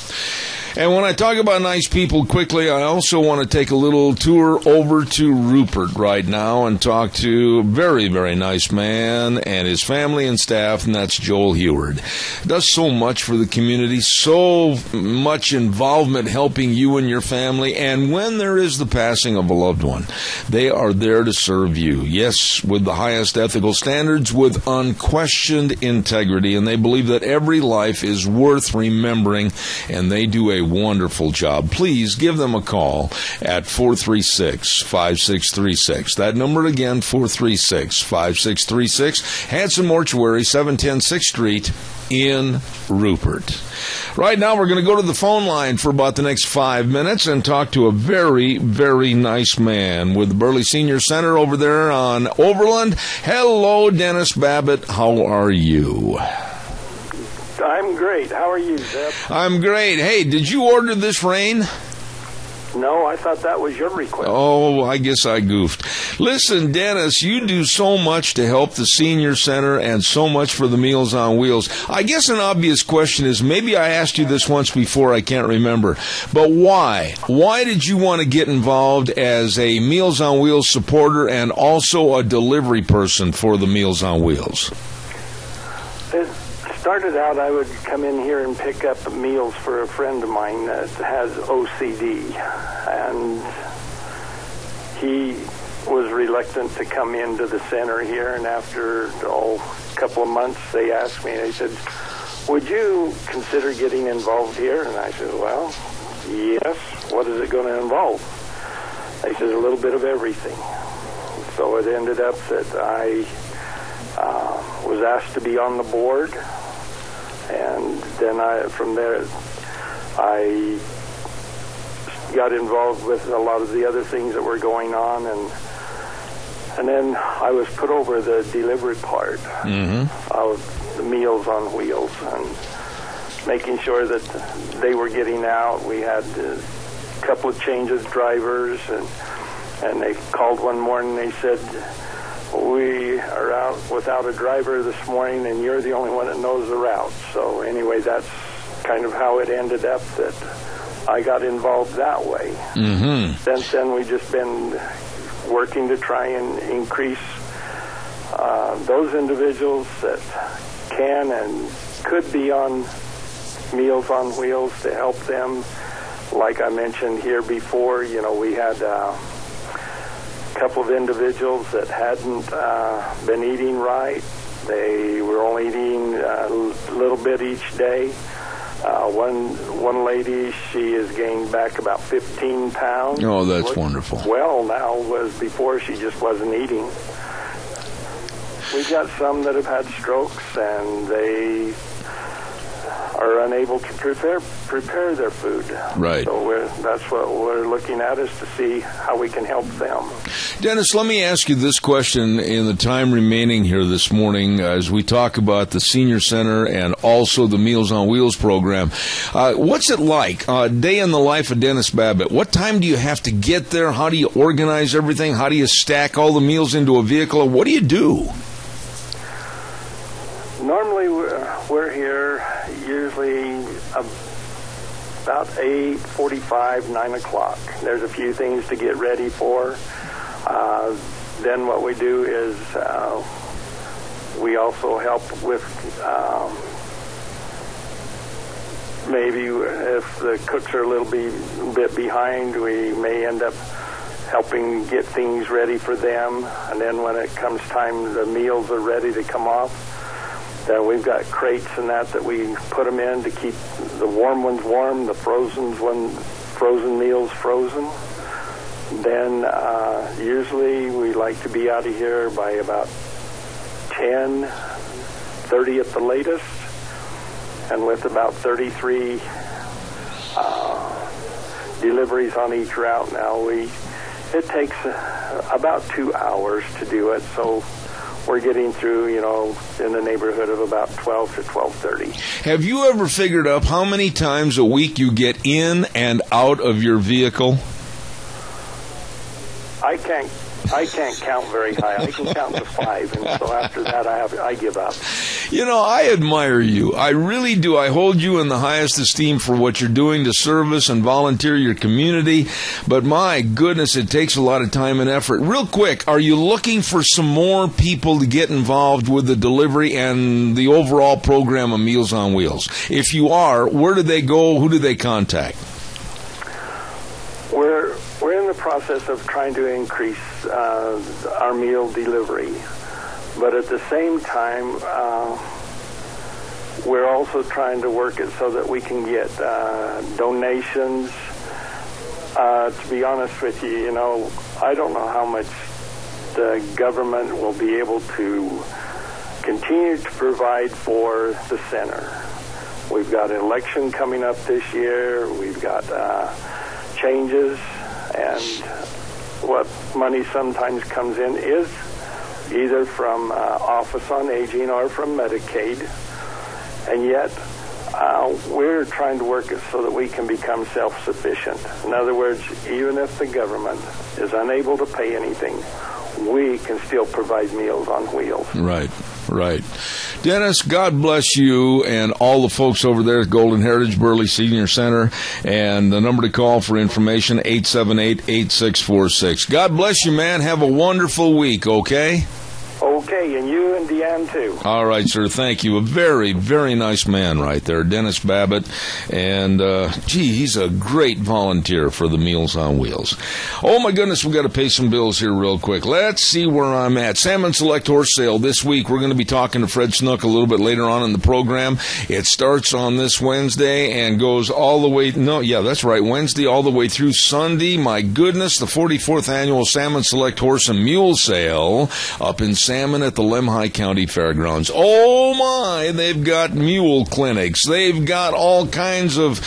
And when I talk about nice people quickly, I also want to take a little tour over to Rupert right now and talk to a very, very nice man and his family and staff, and that's Joel Heward. Does so much for the community, so much involvement helping you and your family, and when there is the passing of a loved one, they are there to serve you. Yes, with the highest ethical standards, with unquestioned integrity, and they believe that every life is worth remembering, and they do a wonderful job. Please give them a call at 436-5636. That number again, 436-5636. Hanson Mortuary, 710 6th Street in Rupert. Right now, we're going to go to the phone line for about the next 5 minutes and talk to a very, very nice man with the Burley Senior Center over there on Overland. Hello, Dennis Babbitt. How are you? I'm great. How are you, Zeb? I'm great. Hey, did you order this rain? No, I thought that was your request. Oh, I guess I goofed. Listen, Dennis, you do so much to help the Senior Center and so much for the Meals on Wheels. I guess an obvious question is, maybe I asked you this once before, I can't remember, but why? Why did you want to get involved as a Meals on Wheels supporter and also a delivery person for the Meals on Wheels? It started out, I would come in here and pick up meals for a friend of mine that has OCD, and he was reluctant to come into the center here, and after a couple of months they asked me, they said, would you consider getting involved here? And I said, well, yes. What is it going to involve? They said, a little bit of everything. So it ended up that I was asked to be on the board. And then from there, I got involved with a lot of the other things that were going on, and then I was put over the delivery part of the Meals on Wheels and making sure that they were getting out. We had a couple of changes drivers, and they called one morning. They said, we are out without a driver this morning, and you're the only one that knows the route. So anyway, that's kind of how it ended up that I got involved that way. Since then, we've just been working to try and increase those individuals that can and could be on Meals on Wheels to help them. Like I mentioned here before, we had couple of individuals that hadn't been eating right. They were only eating a little bit each day. One lady, she has gained back about 15 pounds. Oh, that's wonderful. Well, now was before she just wasn't eating. We've got some that have had strokes, and they are unable to prepare their food. Right. So that's what we're looking at, is to see how we can help them. Dennis, let me ask you this question in the time remaining here this morning as we talk about the Senior Center and also the Meals on Wheels program. What's it like, day in the life of Dennis Babbitt? What time do you have to get there? How do you organize everything? How do you stack all the meals into a vehicle? What do you do? Normally, we're here usually about 8:45, 9 o'clock. There's a few things to get ready for. Then what we do is we also help with maybe if the cooks are a little bit behind, we may end up helping get things ready for them. And then when it comes time, the meals are ready to come off. Then we've got crates and that we put them in to keep the warm ones warm, the frozen meals frozen. Then usually we like to be out of here by about 10:30 at the latest, and with about 33 deliveries on each route now, it takes about 2 hours to do it. So we're getting through, in the neighborhood of about 12 to 12:30. Have you ever figured up how many times a week you get in and out of your vehicle? I can't count very high. I can count to 5, and so after that I give up. I admire you. I really do. I hold you in the highest esteem for what you're doing to service and volunteer your community. But my goodness, it takes a lot of time and effort. Real quick, are you looking for some more people to get involved with the delivery and the overall program of Meals on Wheels? If you are, where do they go? Who do they contact? We're in the process of trying to increase our meal delivery, but at the same time, we're also trying to work it so that we can get donations. To be honest with you, I don't know how much the government will be able to continue to provide for the center. We've got an election coming up this year. We've got changes, and what money sometimes comes in is either from Office on Aging or from Medicaid, and yet we're trying to work it so that we can become self-sufficient. In other words, even if the government is unable to pay anything, we can still provide Meals on Wheels. Right. Dennis, God bless you and all the folks over there at Golden Heritage Burley Senior Center. And the number to call for information, 878-8646. God bless you, man. Have a wonderful week, okay? Okay, and you and Deanne, too. All right, sir. Thank you. A very, very nice man right there, Dennis Babbitt. And, he's a great volunteer for the Meals on Wheels. Oh, my goodness, we've got to pay some bills here real quick. Let's see where I'm at. Salmon Select Horse Sale this week. We're going to be talking to Fred Snook a little bit later on in the program. It starts on this Wednesday and goes all the way, Wednesday all the way through Sunday. My goodness, the 44th Annual Salmon Select Horse and Mule Sale up in Salmon at the Lemhi County Fairgrounds. Oh my, they've got mule clinics. They've got all kinds of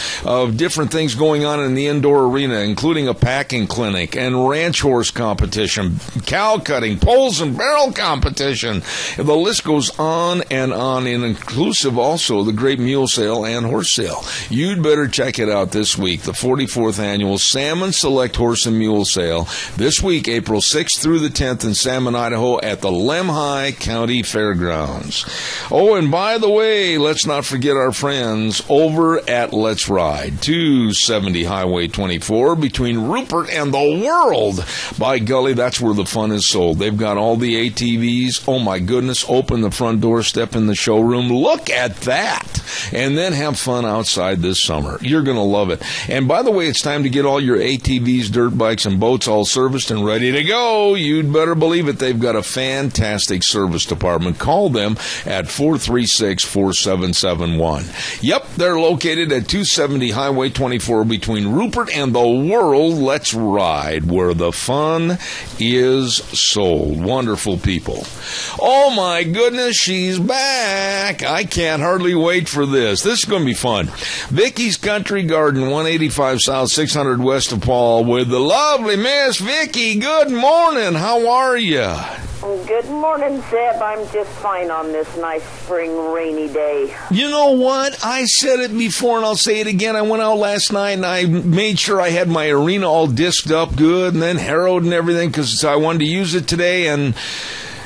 different things going on in the indoor arena, including a packing clinic and ranch horse competition, cow cutting, poles and barrel competition. The list goes on, and inclusive also the great mule sale and horse sale. You'd better check it out this week, the 44th Annual Salmon Select Horse and Mule Sale. This week, April 6th through the 10th in Salmon, Idaho at the Lemhi County Fairgrounds. Oh, and by the way, let's not forget our friends over at Let's Ride, 270 Highway 24 between Rupert and the World. By golly, that's where the fun is sold. They've got all the ATVs. Oh my goodness, open the front door, step in the showroom. Look at that. And then have fun outside this summer. You're going to love it. And by the way, it's time to get all your ATVs, dirt bikes, and boats all serviced and ready to go. You'd better believe it. They've got a fantastic service department. Call them at 436-4771. Yep, they're located at 270 Highway 24 between Rupert and the World. Let's Ride, where the fun is sold. Wonderful people. Oh my goodness, she's back. I can't hardly wait for this. This is going to be fun. Vicky's Country Garden, 185 South, 600 West of Paul, with the lovely Miss Vicky. Good morning. How are you? Good morning, Zeb. I'm just fine on this nice spring rainy day. You know what? I said it before and I'll say it again. I went out last night and I made sure I had my arena all disked up good and then harrowed and everything because I wanted to use it today, and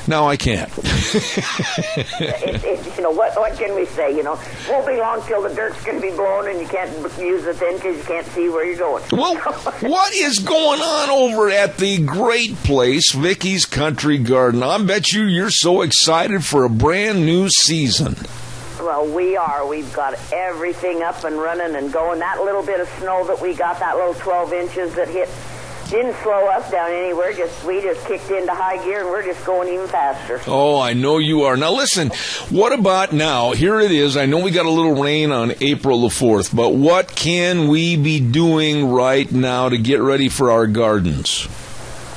now I can't. What can we say? It won't be long till the dirt's going to be blown and you can't use it then because you can't see where you're going. Well, what is going on over at the great place, Vicky's Country Garden? I bet you're so excited for a brand new season. Well, we are. We've got everything up and running and going. That little bit of snow that we got, that little 12 inches that hit, didn't slow us down anywhere. We just kicked into high gear, and we're just going even faster. Oh, I know you are. Now, listen, what about now? Here it is. I know we got a little rain on April the 4th, but what can we be doing right now to get ready for our gardens?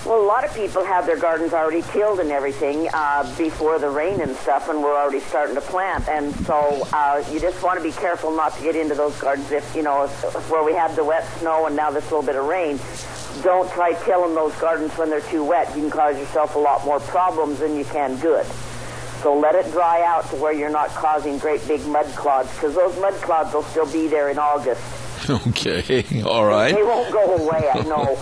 Well, a lot of people have their gardens already tilled and everything before the rain and stuff, and we're already starting to plant. And so you just want to be careful not to get into those gardens if where we had the wet snow and now this little bit of rain. Don't try tilling those gardens when they're too wet. You can cause yourself a lot more problems than you can good. So let it dry out to where you're not causing great big mud clods, because those mud clods will still be there in August. Okay, all right. They won't go away, I know.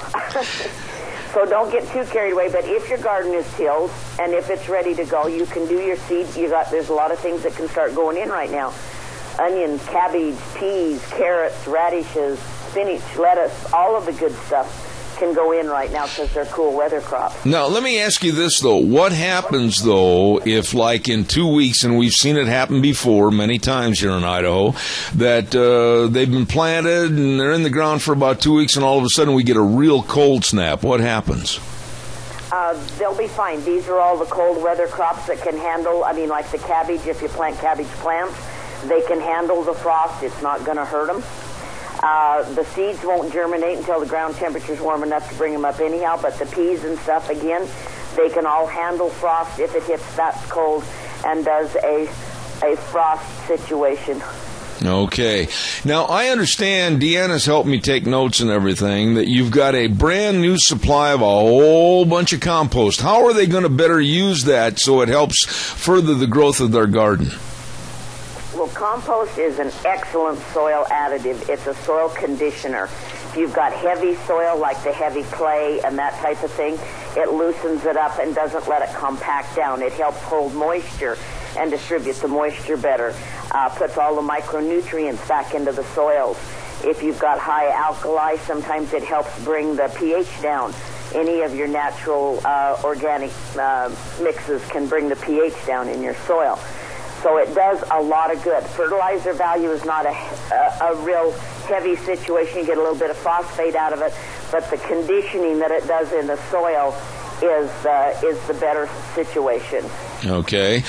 So don't get too carried away. But if your garden is tilled and if it's ready to go, you can do your seed. There's a lot of things that can start going in right now. Onions, cabbage, peas, carrots, radishes, spinach, lettuce, all of the good stuff can go in right now because they're cool weather crops. Now, let me ask you this, though. What happens, though, if, like, in 2 weeks, and we've seen it happen before many times here in Idaho, that they've been planted and they're in the ground for about 2 weeks, and all of a sudden we get a real cold snap? What happens? They'll be fine. These are all the cold weather crops that can handle, like the cabbage, if you plant cabbage plants. They can handle the frost. It's not going to hurt them. The seeds won't germinate until the ground temperature's warm enough to bring them up anyhow, but the peas and stuff, again, they can all handle frost if it hits that cold and does a frost situation. Okay. Now, I understand, Deanna's helped me take notes and everything, that you've got a brand new supply of a whole bunch of compost. How are they going to better use that so it helps further the growth of their garden? Well, compost is an excellent soil additive. It's a soil conditioner. If you've got heavy soil, like the heavy clay and that type of thing, it loosens it up and doesn't let it compact down. It helps hold moisture and distribute the moisture better. Puts all the micronutrients back into the soils. If you've got high alkali, sometimes it helps bring the pH down. Any of your natural organic mixes can bring the pH down in your soil. So it does a lot of good. Fertilizer value is not a real heavy situation. You get a little bit of phosphate out of it, but the conditioning that it does in the soil is the better situation. Okay.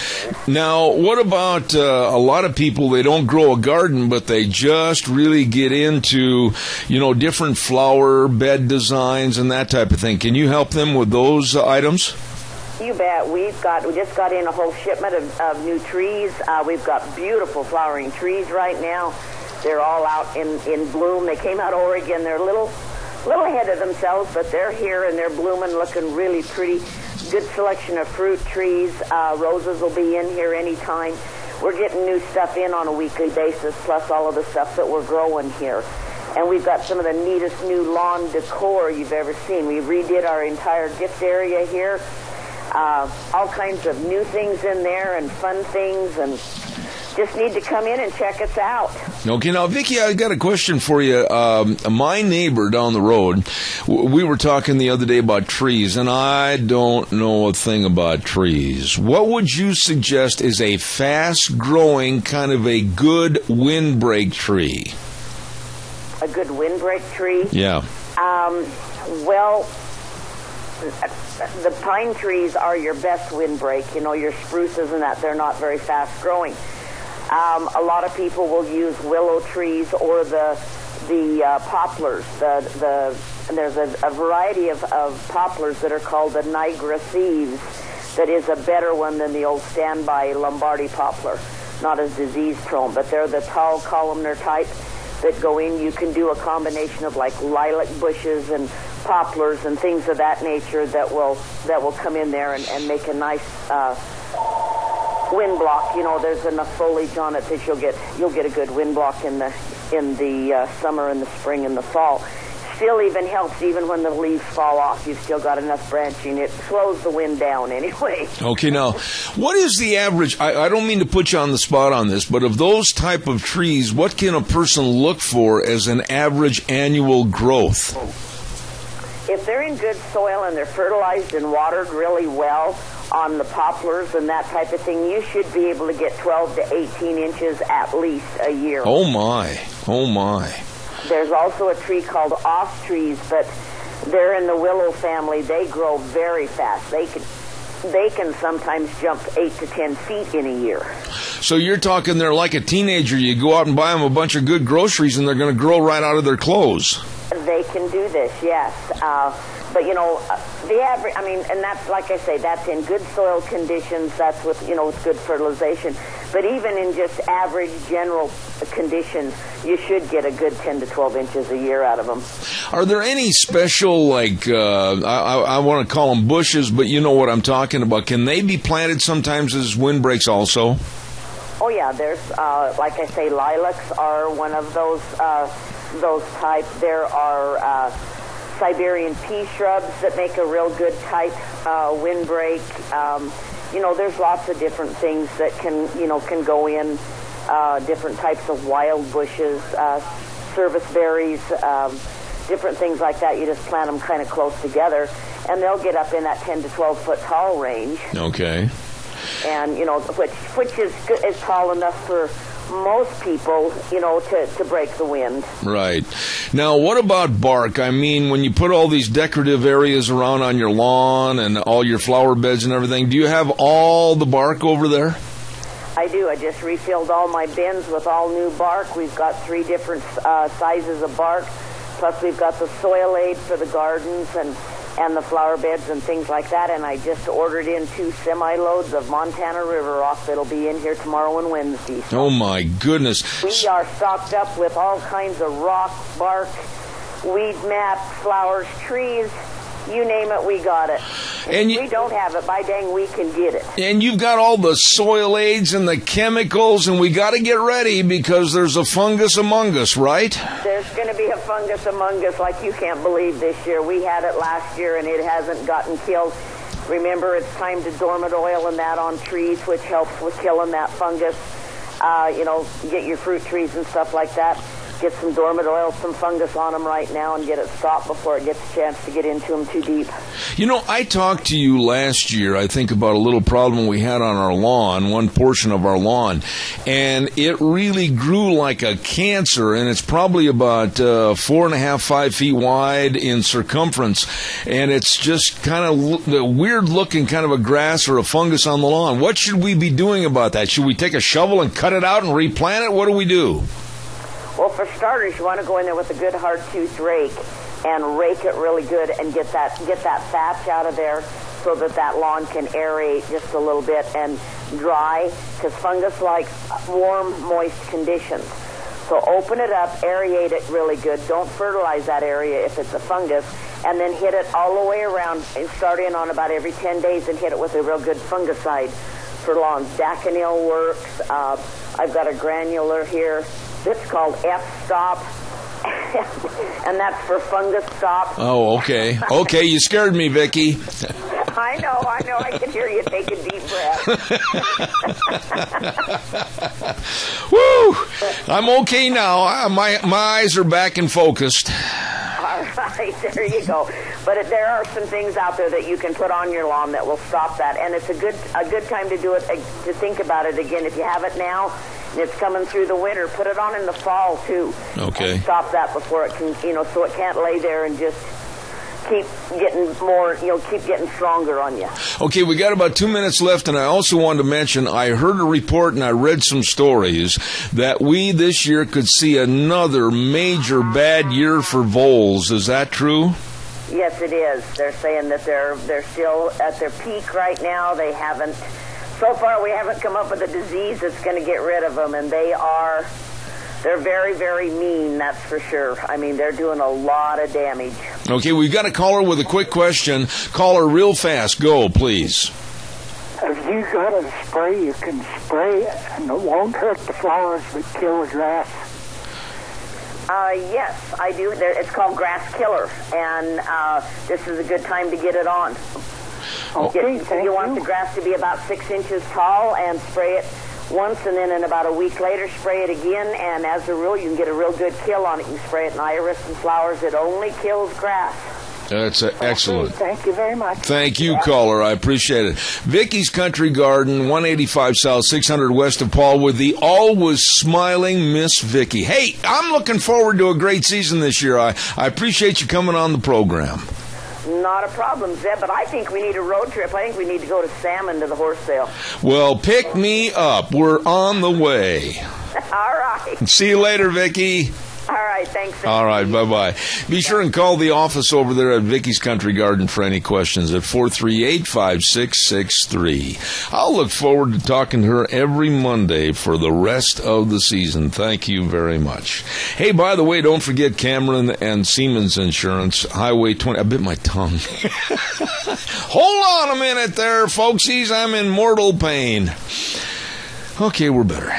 Now, what about a lot of people, they don't grow a garden, but they just really get into, different flower bed designs and that type of thing. Can you help them with those items? You bet. We just got in a whole shipment of new trees. We've got beautiful flowering trees right now. They're all out in bloom. They came out of Oregon. They're a little ahead of themselves, but they're here and they're blooming, looking really pretty. Good selection of fruit trees. Roses will be in here anytime. We're getting new stuff in on a weekly basis, plus all of the stuff that we're growing here. And we've got some of the neatest new lawn decor you've ever seen. We redid our entire gift area here. All kinds of new things in there and fun things, and just need to come in and check us out. Okay, now, Vicki, I got a question for you. My neighbor down the road, we were talking the other day about trees, and I don't know a thing about trees. What would you suggest is a fast-growing, kind of a good windbreak tree? A good windbreak tree? Yeah. Well, the pine trees are your best windbreak. Your spruces and that, they're not very fast-growing. A lot of people will use willow trees or the poplars. And there's a variety of poplars that are called the Niagara thieves that is a better one than the old standby Lombardy poplar. Not as disease-prone, but they're the tall columnar type that go in. You can do a combination of like lilac bushes and poplars and things of that nature that will come in there and make a nice wind block. There's enough foliage on it that you'll get a good wind block in the summer and the spring and the fall. Still even helps even when the leaves fall off. You've still got enough branching. It slows the wind down anyway. Okay, now, what is the average, I don't mean to put you on the spot on this, but of those type of trees, what can a person look for as an average annual growth? If they're in good soil and they're fertilized and watered really well on the poplars and that type of thing, you should be able to get 12 to 18 inches at least a year. Oh, my. There's also a tree called off trees, but they're in the willow family. They grow very fast. They can sometimes jump 8 to 10 feet in a year. So you're talking they're like a teenager. You go out and buy them a bunch of good groceries, and they're going to grow right out of their clothes. They can do this, yes. But, the average, and that's, like I say, that's in good soil conditions. That's with, with good fertilization. But even in just average general conditions, you should get a good 10 to 12 inches a year out of them. Are there any special, like, I want to call them bushes, but you know what I'm talking about. Can they be planted sometimes as windbreaks also? Oh, yeah. There's, like I say, lilacs are one of those type. There are Siberian pea shrubs that make a real good type windbreak. There's lots of different things that can go in, different types of wild bushes, service berries, different things like that. You just plant them kind of close together, and they'll get up in that 10 to 12 foot tall range. Okay. And, which is tall enough for most people, to break the wind. Right. Now, what about bark? When you put all these decorative areas around on your lawn and all your flower beds and everything, do you have all the bark over there? I do. I just refilled all my bins with all new bark. We've got 3 different sizes of bark. Plus, we've got the soil aid for the gardens and the flower beds and things like that. And I just ordered in 2 semi-loads of Montana River Rock that'll be in here tomorrow and Wednesday. Oh, my goodness. We are stocked up with all kinds of rock, bark, weed mat, flowers, trees. You name it, we got it. And if we don't have it, by dang, we can get it. And you've got all the soil aids and the chemicals, and we got to get ready because there's a fungus among us, right? There's going to be a fungus among us like you can't believe this year. We had it last year, and it hasn't gotten killed. Remember, it's time to dormant oil and that on trees, which helps with killing that fungus. Get your fruit trees and stuff like that. Get some dormant oil, some fungus on them right now and get it stopped before it gets a chance to get into them too deep. I talked to you last year, I think, about a little problem we had on our lawn, one portion of our lawn, and it really grew like a cancer, and it's probably about 4.5, 5 feet wide in circumference, and it's just kind of weird-looking kind of a grass or a fungus on the lawn. What should we be doing about that? Should we take a shovel and cut it out and replant it? What do we do? Well, for starters, you want to go in there with a good hard-tooth rake and rake it really good and get that thatch out of there so that lawn can aerate just a little bit and dry, because fungus likes warm, moist conditions. So open it up, aerate it really good. Don't fertilize that area if it's a fungus, and then hit it all the way around and start in on about every 10 days and hit it with a real good fungicide for lawns. Daconil works. I've got a granular here. It's called F-Stop, and that's for fungus stop. Oh, okay. Okay, you scared me, Vicki. I know. I can hear you take a deep breath. Woo! I'm okay now. My eyes are back and focused. All right, there you go. But there are some things out there that you can put on your lawn that will stop that, and it's a good time to do it, to think about it again. If you have it now, it's coming through the winter. Put it on in the fall, too. Okay. And stop that before it can, so it can't lay there and just keep getting more, keep getting stronger on you. Okay, we got about 2 minutes left, and I also wanted to mention, I heard a report and I read some stories that we this year could see another major bad year for voles. Is that true? Yes, it is. They're saying that they're still at their peak right now. So far, we haven't come up with a disease that's going to get rid of them, and they're very, very mean, that's for sure. I mean, they're doing a lot of damage. Okay, we've got a caller with a quick question. Caller, real fast. Go, please. Have you got a spray you can spray and it won't hurt the flowers but kill the grass? Yes, I do. It's called Grass Killer, and this is a good time to get it on. Okay, thank you. Want the grass to be about 6 inches tall and spray it once, and then in about a week later spray it again, and as a rule you can get a real good kill on it. You can spray it in iris and flowers. It only kills grass. That's excellent. Thank you very much. Thank you, caller. I appreciate it. Vicky's Country Garden, 185 South, 600 west of Paul, with the always smiling Miss Vicky. Hey, I'm looking forward to a great season this year. I appreciate you coming on the program. Not a problem, Zeb, but I think we need a road trip. I think we need to go to Salmon to the horse sale. Well, pick me up. We're on the way. All right. See you later, Vicky. All right, thanks. All right, bye-bye. Be sure and call the office over there at Vicky's Country Garden for any questions at 438-5663. I'll look forward to talking to her every Monday for the rest of the season. Thank you very much. Hey, by the way, don't forget Cameron and Siemens Insurance, Highway 20. I bit my tongue. Hold on a minute there, folksies. I'm in mortal pain. Okay, we're better.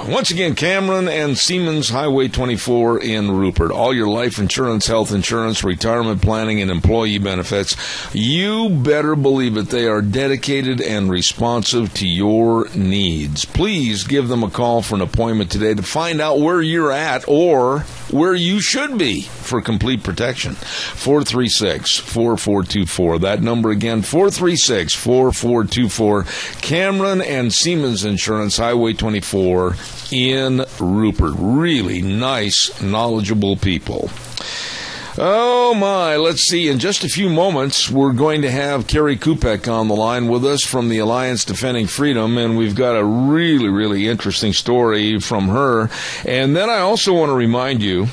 Once again, Cameron and Siemens Highway 24 in Rupert. All your life insurance, health insurance, retirement planning, and employee benefits. You better believe it. They are dedicated and responsive to your needs. Please give them a call for an appointment today to find out where you're at or where you should be for complete protection. 436-4424. That number again, 436-4424. Cameron and Siemens Insurance, Highway 24 in Rupert. Really nice, knowledgeable people. Oh, my. Let's see. In just a few moments, we're going to have Carrie Kupek on the line with us from the Alliance Defending Freedom, and we've got a really, really interesting story from her. And then I also want to remind you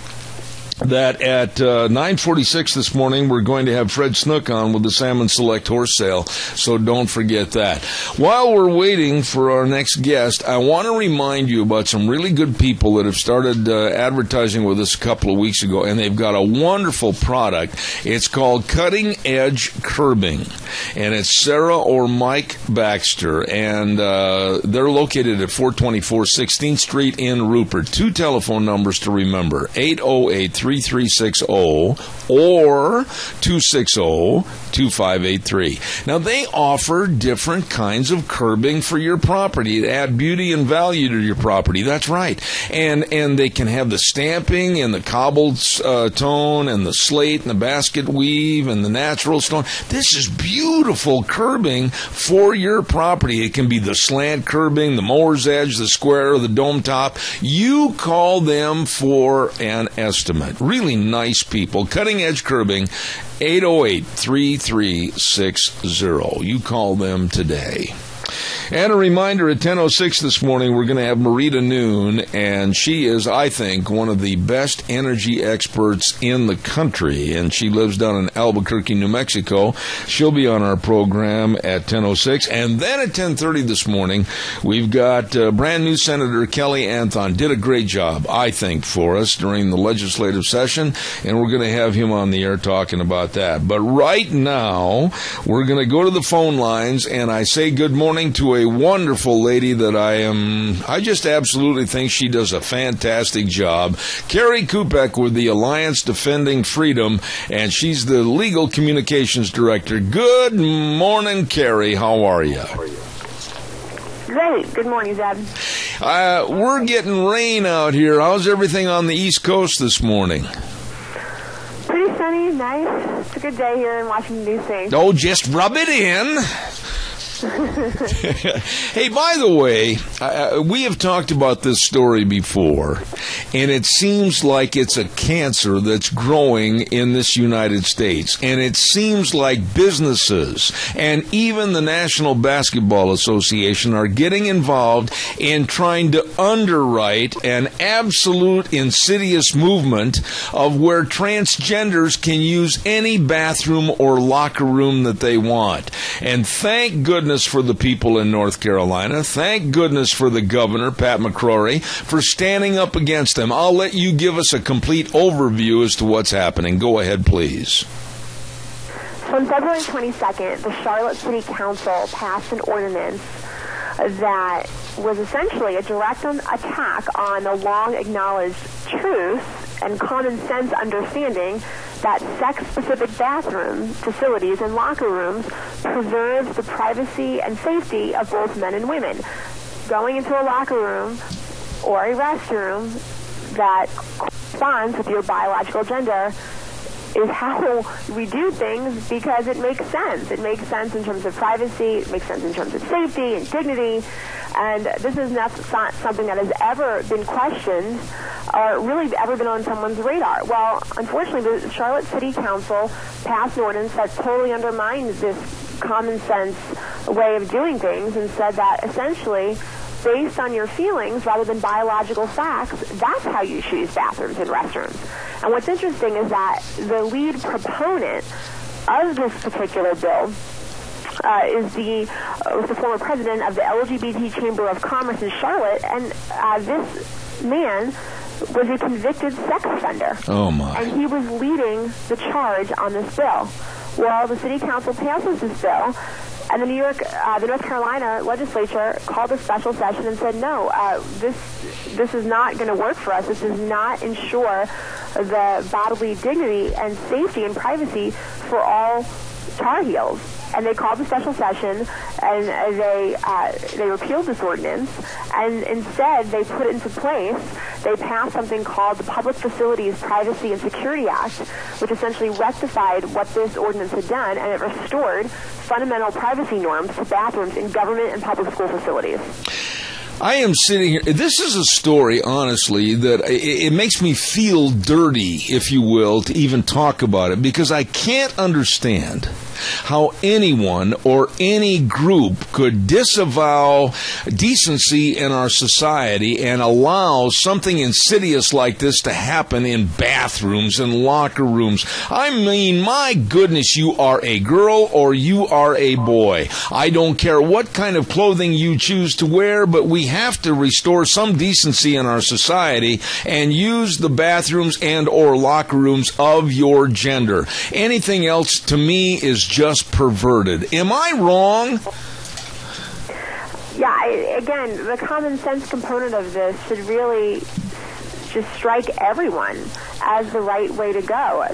that at 9:46 this morning, we're going to have Fred Snook on with the Salmon Select Horse Sale, so don't forget that. While we're waiting for our next guest, I want to remind you about some really good people that have started advertising with us a couple of weeks ago, and they've got a wonderful product. It's called Cutting Edge Curbing, and it's Sarah or Mike Baxter, and they're located at 424 16th Street in Rupert. Two telephone numbers to remember, 808-3360 or 260-2583. Now, they offer different kinds of curbing for your property to add beauty and value to your property. That's right. And they can have the stamping and the cobbled tone and the slate and the basket weave and the natural stone. This is beautiful curbing for your property. It can be the slant curbing, the mower's edge, the square, or the dome top. You call them for an estimate. Really nice people. Cutting Edge Curbing, 808-3360. You call them today. And a reminder, at 10:06 this morning, we're going to have Marita Noon, and she is, I think, one of the best energy experts in the country, and she lives down in Albuquerque, New Mexico. She'll be on our program at 10:06, and then at 10:30 this morning, we've got brand new Senator Kelly Anthon. Did a great job, I think, for us during the legislative session, and we're going to have him on the air talking about that. But right now, we're going to go to the phone lines, and I say good morning to a wonderful lady that I just absolutely think she does a fantastic job. Carrie Kupek with the Alliance Defending Freedom, and she's the Legal Communications Director. Good morning, Carrie. How are you? Great. Good morning, Zeb. We're getting rain out here. How's everything on the East Coast this morning? Pretty sunny, nice. It's a good day here in Washington, D.C. Oh, just rub it in. Hey, by the way, we have talked about this story before, and it seems like it's a cancer that's growing in this United States, and it seems like businesses and even the National Basketball Association are getting involved in trying to underwrite an absolute insidious movement of where transgenders can use any bathroom or locker room that they want. And thank goodness for the people in North Carolina. Thank goodness for the governor, Pat McCrory, for standing up against them. I'll let you give us a complete overview as to what's happening. Go ahead, please. So on February 22nd, the Charlotte City Council passed an ordinance that was essentially a direct attack on the long-acknowledged truth and common sense understanding that sex-specific bathroom facilities and locker rooms preserves the privacy and safety of both men and women. Going into a locker room or a restroom that corresponds with your biological gender is how we do things because it makes sense. It makes sense in terms of privacy. It makes sense in terms of safety and dignity. And this is not something that has ever been questioned or really ever been on someone's radar. Well, unfortunately, the Charlotte City Council passed an ordinance that totally undermined this common sense way of doing things and said that essentially, based on your feelings rather than biological facts, that's how you choose bathrooms and restrooms. And what's interesting is that the lead proponent of this particular bill is the former president of the LGBT Chamber of Commerce in Charlotte, and this man was a convicted sex offender. Oh, my. And he was leading the charge on this bill. Well, the city council passes this bill, and the North Carolina legislature called a special session and said, no, this is not going to work for us. This does not ensure the bodily dignity and safety and privacy for all Tar Heels. And they called a special session, and they repealed this ordinance, and instead they put it into place. They passed something called the Public Facilities Privacy and Security Act, which essentially rectified what this ordinance had done, and it restored fundamental privacy norms to bathrooms in government and public school facilities. I am sitting here. This is a story, honestly, that it makes me feel dirty, if you will, to even talk about it, because I can't understand how anyone or any group could disavow decency in our society and allow something insidious like this to happen in bathrooms and locker rooms. I mean, my goodness, you are a girl or you are a boy. I don't care what kind of clothing you choose to wear, but we have to restore some decency in our society and use the bathrooms and or locker rooms of your gender. Anything else, to me, is just perverted. Am I wrong? Yeah, again, the common sense component of this should really just strike everyone as the right way to go.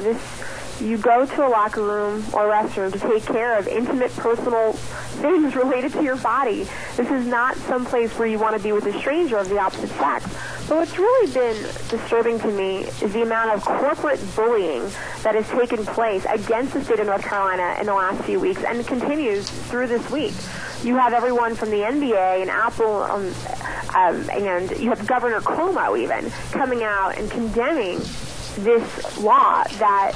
You go to a locker room or restroom to take care of intimate, personal things related to your body. This is not some place where you want to be with a stranger of the opposite sex. But what's really been disturbing to me is the amount of corporate bullying that has taken place against the state of North Carolina in the last few weeks and continues through this week. You have everyone from the NBA and Apple, and you have Governor Cuomo even coming out and condemning this law that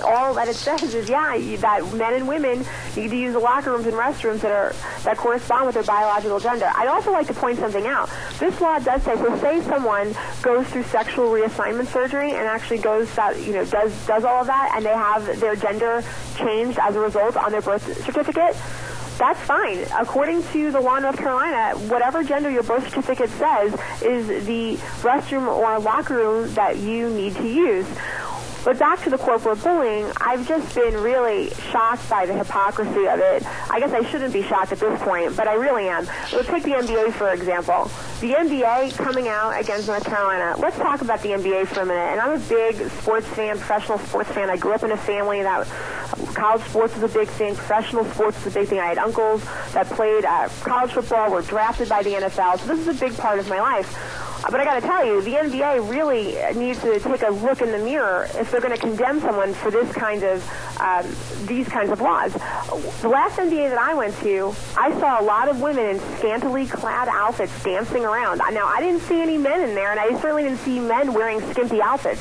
all that it says is, that men and women need to use the locker rooms and restrooms that correspond with their biological gender. I'd also like to point something out. This law does say, so say someone goes through sexual reassignment surgery and actually does all of that, and they have their gender changed as a result on their birth certificate. That's fine. According to the law in North Carolina, whatever gender your birth certificate says is the restroom or locker room that you need to use. But back to the corporate bullying, I've just been really shocked by the hypocrisy of it. I guess I shouldn't be shocked at this point, but I really am. Let's take the NBA, for example. The NBA coming out against North Carolina. Let's talk about the NBA for a minute. And I'm a big sports fan, professional sports fan. I grew up in a family that college sports was a big thing. Professional sports was a big thing. I had uncles that played college football, were drafted by the NFL. So this is a big part of my life. But I got to tell you, the NBA really needs to take a look in the mirror if they're going to condemn someone for these kinds of laws. The last NBA that I went to, I saw a lot of women in scantily clad outfits dancing around. Now, I didn't see any men in there, and I certainly didn't see men wearing skimpy outfits.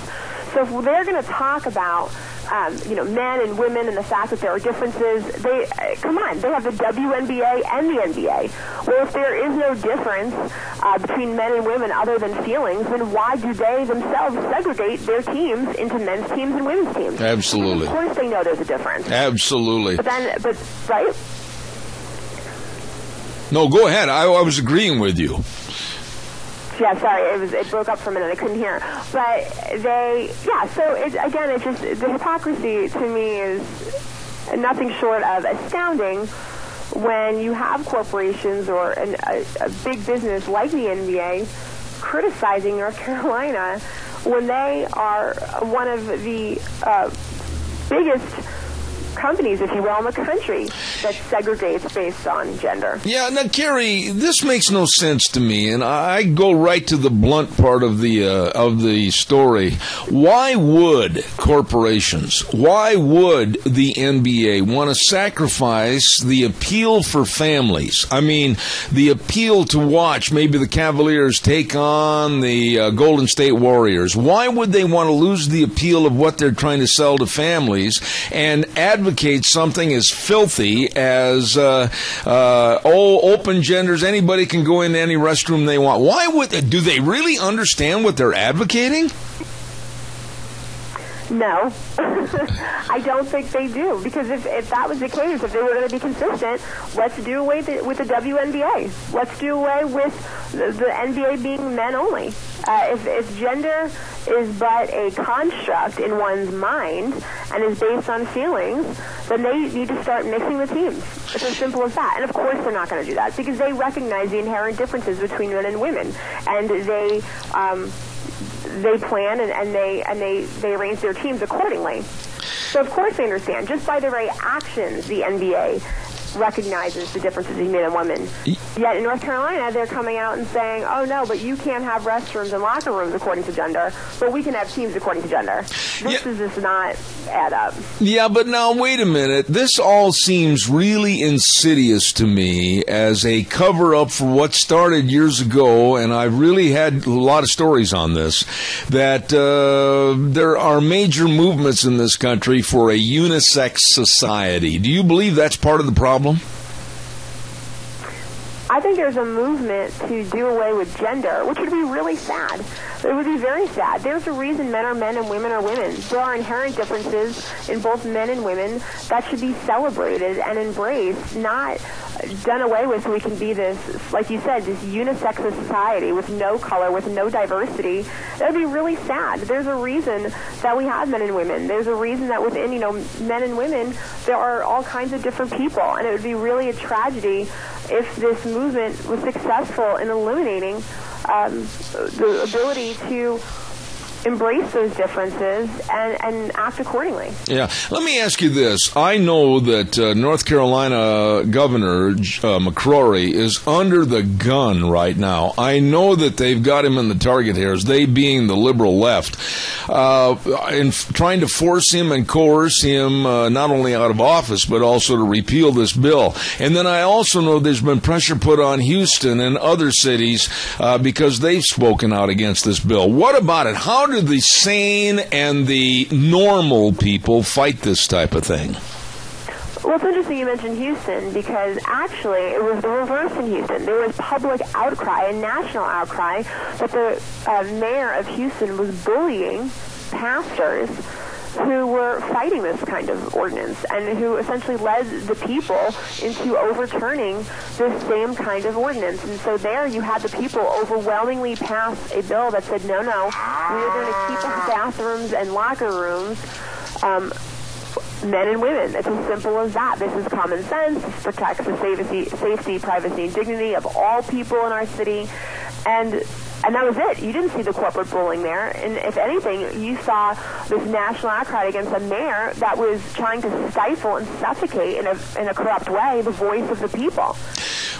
So if they're going to talk about men and women and the fact that there are differences, come on, they have the WNBA and the NBA. Well, if there is no difference between men and women other than feelings, then why do they themselves segregate their teams into men's teams and women's teams? Absolutely. Of course they know there's a difference. Absolutely. But right? No, go ahead. I was agreeing with you. Yeah, sorry, it broke up for a minute. I couldn't hear. But it's just the hypocrisy to me is nothing short of astounding when you have corporations or a big business like the NBA criticizing North Carolina when they are one of the biggest companies, if you will, in the country that segregates based on gender. Yeah, now, Carrie, this makes no sense to me, and I go right to the blunt part of the story. Why would corporations, why would the NBA want to sacrifice the appeal for families? I mean, the appeal to watch maybe the Cavaliers take on the Golden State Warriors. Why would they want to lose the appeal of what they're trying to sell to families and advocate something as filthy as open genders? Anybody can go into any restroom they want. Why do they really understand what they're advocating? No, I don't think they do. Because if that was the case, if they were going to be consistent, let's do away with the WNBA. Let's do away with the NBA being men only. If gender is but a construct in one's mind and is based on feelings, then they need to start mixing the teams. It's as simple as that. And of course they're not going to do that because they recognize the inherent differences between men and women, and they plan and they arrange their teams accordingly. So of course they understand. Just by their very actions, the NBA recognizes the differences between men and women. Yet in North Carolina, they're coming out and saying, oh, no, but you can't have restrooms and locker rooms according to gender, but we can have teams according to gender. This does just not add up. Yeah, but now, wait a minute. This all seems really insidious to me as a cover-up for what started years ago, and I've really had a lot of stories on this, that there are major movements in this country for a unisex society. Do you believe that's part of the problem? I think there's a movement to do away with gender, which would be really sad. It would be very sad. There's a reason men are men and women are women. There are inherent differences in both men and women that should be celebrated and embraced, not done away with so we can be this, like you said, this unisex society with no color, with no diversity. That would be really sad. There's a reason that we have men and women. There's a reason that within, men and women, there are all kinds of different people. And it would be really a tragedy if this movement was successful in eliminating the ability to embrace those differences and act accordingly. Yeah. Let me ask you this. I know that North Carolina Governor McCrory is under the gun right now. I know that they've got him in the target hairs, they being the liberal left, in trying to force him and coerce him not only out of office, but also to repeal this bill. And then I also know there's been pressure put on Houston and other cities because they've spoken out against this bill. What about it? How do the sane and the normal people fight this type of thing? Well, it's interesting you mentioned Houston because actually it was the reverse in Houston. There was public outcry, a national outcry, that the mayor of Houston was bullying pastors who were fighting this kind of ordinance and who essentially led the people into overturning this same kind of ordinance. And so there you had the people overwhelmingly pass a bill that said, no, we are going to keep our bathrooms and locker rooms men and women. It's as simple as that. This is common sense. This protects the safety, privacy, and dignity of all people in our city. And that was it. You didn't see the corporate bullying there. And if anything, you saw this national outcry against a mayor that was trying to stifle and suffocate in a corrupt way the voice of the people.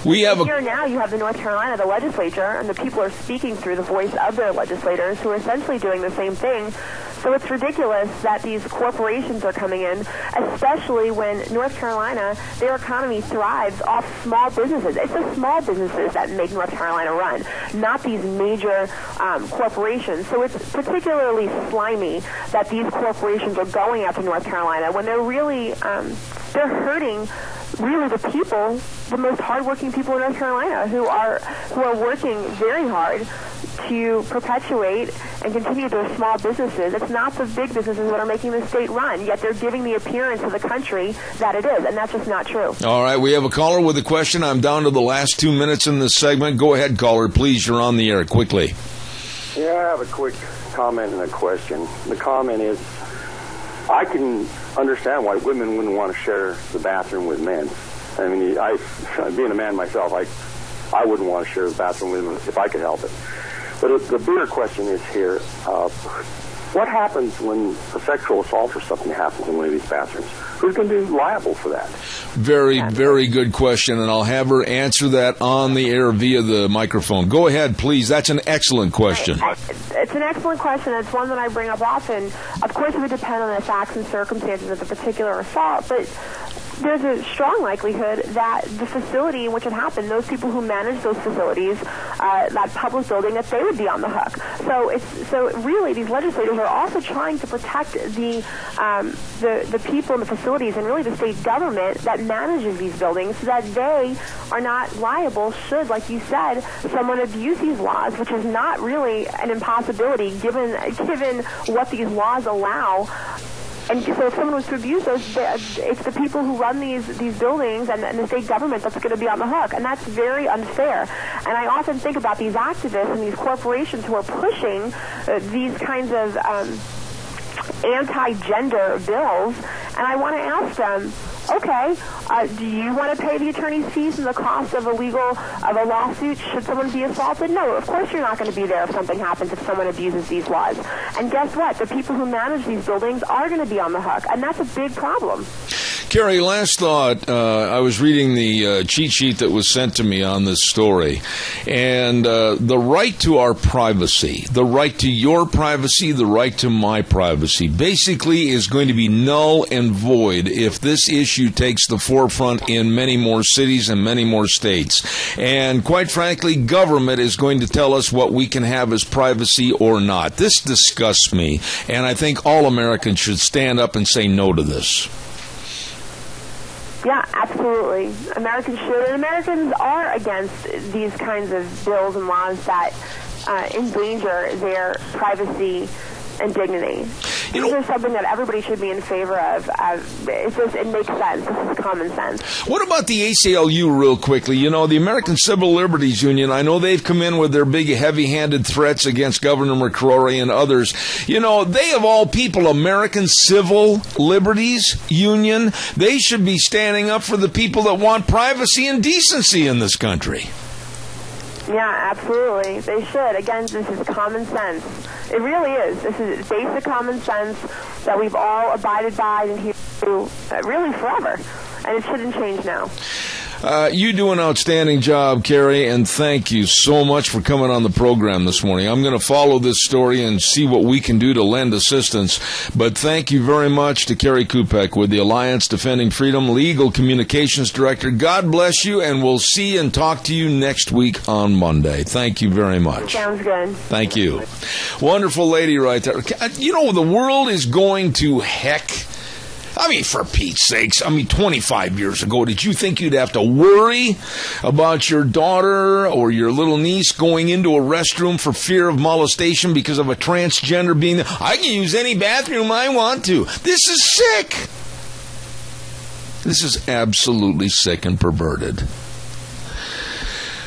Here now you have the North Carolina, the legislature, and the people are speaking through the voice of their legislators who are essentially doing the same thing. So it's ridiculous that these corporations are coming in, especially when North Carolina, their economy thrives off small businesses. It's the small businesses that make North Carolina run, not these major corporations. So it's particularly slimy that these corporations are going after North Carolina when they're really, they're hurting really the people, the most hardworking people in North Carolina who are working very hard to perpetuate and continue their small businesses. It's not the big businesses that are making the state run, yet they're giving the appearance to the country that it is, and that's just not true. All right, we have a caller with a question. I'm down to the last 2 minutes in this segment. Go ahead, caller, please. You're on the air quickly. Yeah, I have a quick comment and a question. The comment is, I can understand why women wouldn't want to share the bathroom with men. I mean, being a man myself, I wouldn't want to share the bathroom with them if I could help it. But the bigger question is here, what happens when a sexual assault or something happens in one of these bathrooms? Who's going to be liable for that? Very, very good question, and I'll have her answer that on the air via the microphone. Go ahead, please. That's an excellent question. It's an excellent question. It's one that I bring up often. Of course, it would depend on the facts and circumstances of the particular assault, but there's a strong likelihood that the facility in which it happened, those people who manage those facilities, that public building, that they would be on the hook. So really, these legislators are also trying to protect the people in the facilities and really the state government that manages these buildings, so that they are not liable should, like you said, someone abuse these laws, which is not really an impossibility given what these laws allow. And so if someone was to abuse those, it's the people who run these buildings and the state government that's going to be on the hook. And that's very unfair. And I often think about these activists and these corporations who are pushing these kinds of anti-gender bills. And I want to ask them, okay, do you want to pay the attorney's fees and the cost of a lawsuit should someone be assaulted? No, of course you're not going to be there if something happens, if someone abuses these laws. And guess what? The people who manage these buildings are going to be on the hook, and that's a big problem. Kerry, last thought. I was reading the cheat sheet that was sent to me on this story, and the right to our privacy, the right to your privacy, the right to my privacy, basically is going to be null and void if this issue takes the forefront in many more cities and many more states. And quite frankly, government is going to tell us what we can have as privacy or not. This disgusts me, and I think all Americans should stand up and say no to this. Yeah, absolutely. Americans should, and Americans are against these kinds of bills and laws that endanger their privacy and dignity. These are something that everybody should be in favor of. It makes sense. This is common sense. What about the ACLU real quickly? You know, the American Civil Liberties Union, I know they've come in with their big heavy-handed threats against Governor McCrory and others. You know, they of all people, American Civil Liberties Union, they should be standing up for the people that want privacy and decency in this country. Yeah, absolutely. They should. Again, this is common sense. It really is. This is basic common sense that we've all abided by and here really forever. And it shouldn't change now. You do an outstanding job, Kerry, and thank you so much for coming on the program this morning. I'm going to follow this story and see what we can do to lend assistance. But thank you very much to Kerry Kupek with the Alliance Defending Freedom, Legal Communications Director. God bless you, and we'll see and talk to you next week on Monday. Thank you very much. Sounds good. Thank you. Wonderful lady right there. You know, the world is going to heck. I mean, for Pete's sakes, 25 years ago, did you think you'd have to worry about your daughter or your little niece going into a restroom for fear of molestation because of a transgender being there? I can use any bathroom I want to. This is sick. This is absolutely sick and perverted.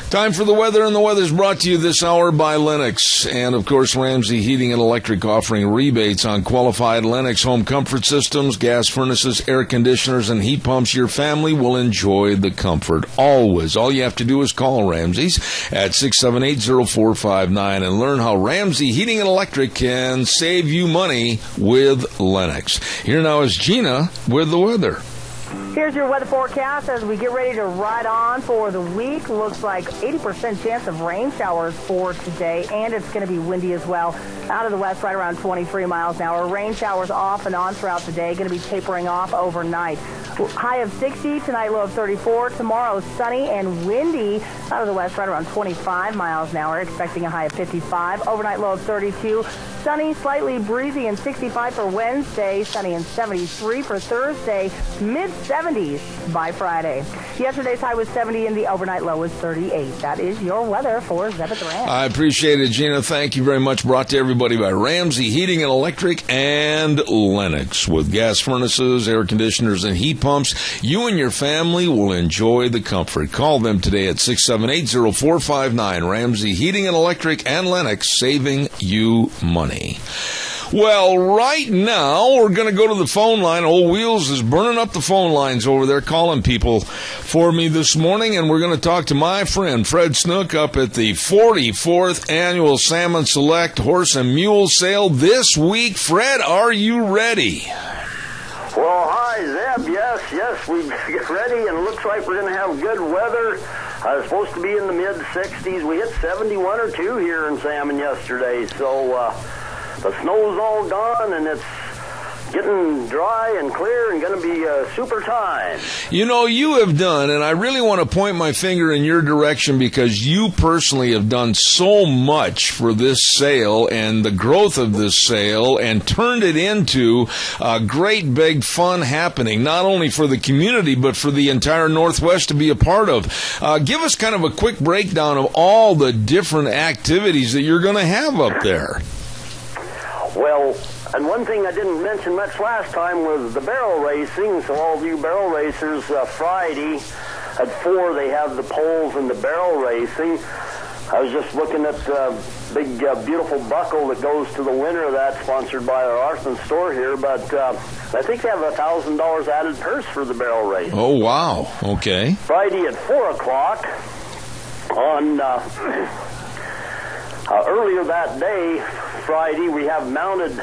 Time for the weather, and the weather's brought to you this hour by Lennox. And, of course, Ramsey Heating and Electric offering rebates on qualified Lennox home comfort systems, gas furnaces, air conditioners, and heat pumps. Your family will enjoy the comfort always. All you have to do is call Ramsey's at 678-0459 and learn how Ramsey Heating and Electric can save you money with Lennox. Here now is Gina with the weather. Here's your weather forecast as we get ready to ride on for the week. Looks like 80% chance of rain showers for today, and it's going to be windy as well. Out of the west, right around 23 miles an hour. Rain showers off and on throughout the day, going to be tapering off overnight. High of 60, tonight low of 34. Tomorrow, sunny and windy. Out of the west, right around 25 miles an hour, expecting a high of 55. Overnight low of 32. Sunny, slightly breezy, and 65 for Wednesday. Sunny and 73 for Thursday. Mid-70s by Friday. Yesterday's high was 70 and the overnight low was 38. That is your weather for Zebeth Ranch. I appreciate it, Gina. Thank you very much. Brought to everybody by Ramsey Heating and Electric and Lennox. With gas furnaces, air conditioners, and heat pumps, you and your family will enjoy the comfort. Call them today at 678-0459. Ramsey Heating and Electric and Lennox, saving you money. Well, right now, we're going to go to the phone line. Old Wheels is burning up the phone lines over there, calling people for me this morning, and we're going to talk to my friend Fred Snook up at the 44th Annual Salmon Select Horse and Mule Sale this week. Fred, are you ready? Well, hi, Zeb. Yes, we get ready, and it looks like we're going to have good weather. It's supposed to be in the mid-60s. We hit 71 or 2 here in Salmon yesterday, so the snow's all gone, and it's getting dry and clear and going to be a super time. You know, you have done, and I really want to point my finger in your direction because you personally have done so much for this sale and the growth of this sale and turned it into a great big fun happening, not only for the community but for the entire Northwest to be a part of. Give us kind of a quick breakdown of all the different activities that you're going to have up there. Well, and one thing I didn't mention much last time was the barrel racing. So all you barrel racers, Friday at 4, they have the poles and the barrel racing. I was just looking at the big, beautiful buckle that goes to the winner of that, sponsored by our Arson store here. But I think they have a $1,000 added purse for the barrel race. Oh, wow. Okay. Friday at 4 o'clock on... earlier that day, Friday, we have mounted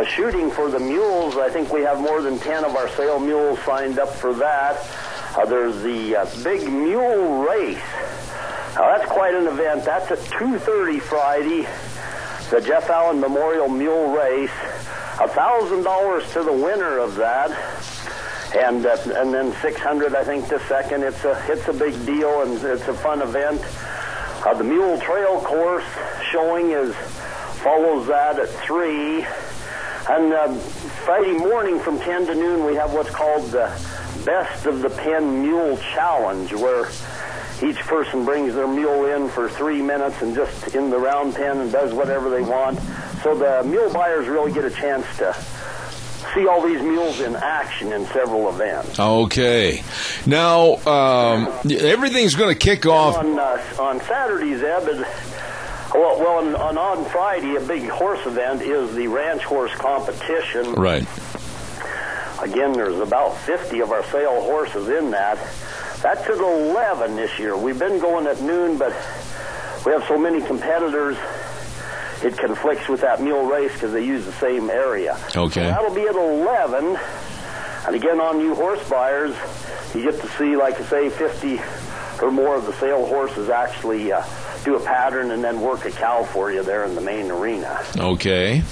Shooting for the mules, I think we have more than 10 of our sale mules signed up for that. There's the big mule race. Now, that's quite an event. That's at 2:30 Friday, the Jeff Allen Memorial Mule Race. $1,000 to the winner of that, and then $600, I think, the second. It's a big deal, and it's a fun event. The Mule Trail course showing follows that at 3. And Friday morning from 10 to noon, we have what's called the Best of the Pen Mule Challenge, where each person brings their mule in for 3 minutes and just in the round pen and does whatever they want. So the mule buyers really get a chance to see all these mules in action in several events. Okay. Now, everything's going to kick off. On Saturday, Zeb, on Friday, a big horse event is the ranch horse competition. Right. Again, there's about 50 of our sale horses in that. That's at 11 this year. We've been going at noon, but we have so many competitors, it conflicts with that mule race because they use the same area. Okay. So that'll be at 11. And again, on you horse buyers, you get to see, like I say, 50 or more of the sale horses actually do a pattern and then work a cow for you there in the main arena. Okay.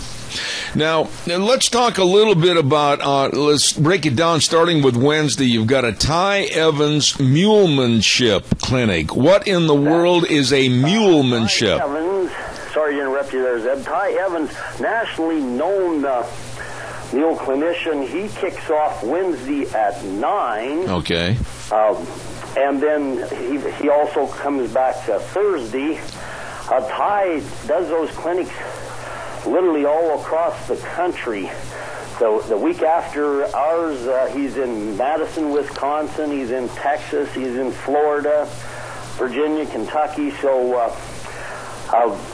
Now, let's talk a little bit about, let's break it down starting with Wednesday. You've got a Ty Evans Mulemanship Clinic. What in the world is a mulemanship? Ty Evans, sorry to interrupt you there, Zeb. Ty Evans, nationally known mule clinician. He kicks off Wednesday at 9. Okay. And then he also comes back Thursday. Ty does those clinics literally all across the country. So the week after ours, he's in Madison, Wisconsin. He's in Texas. He's in Florida, Virginia, Kentucky. So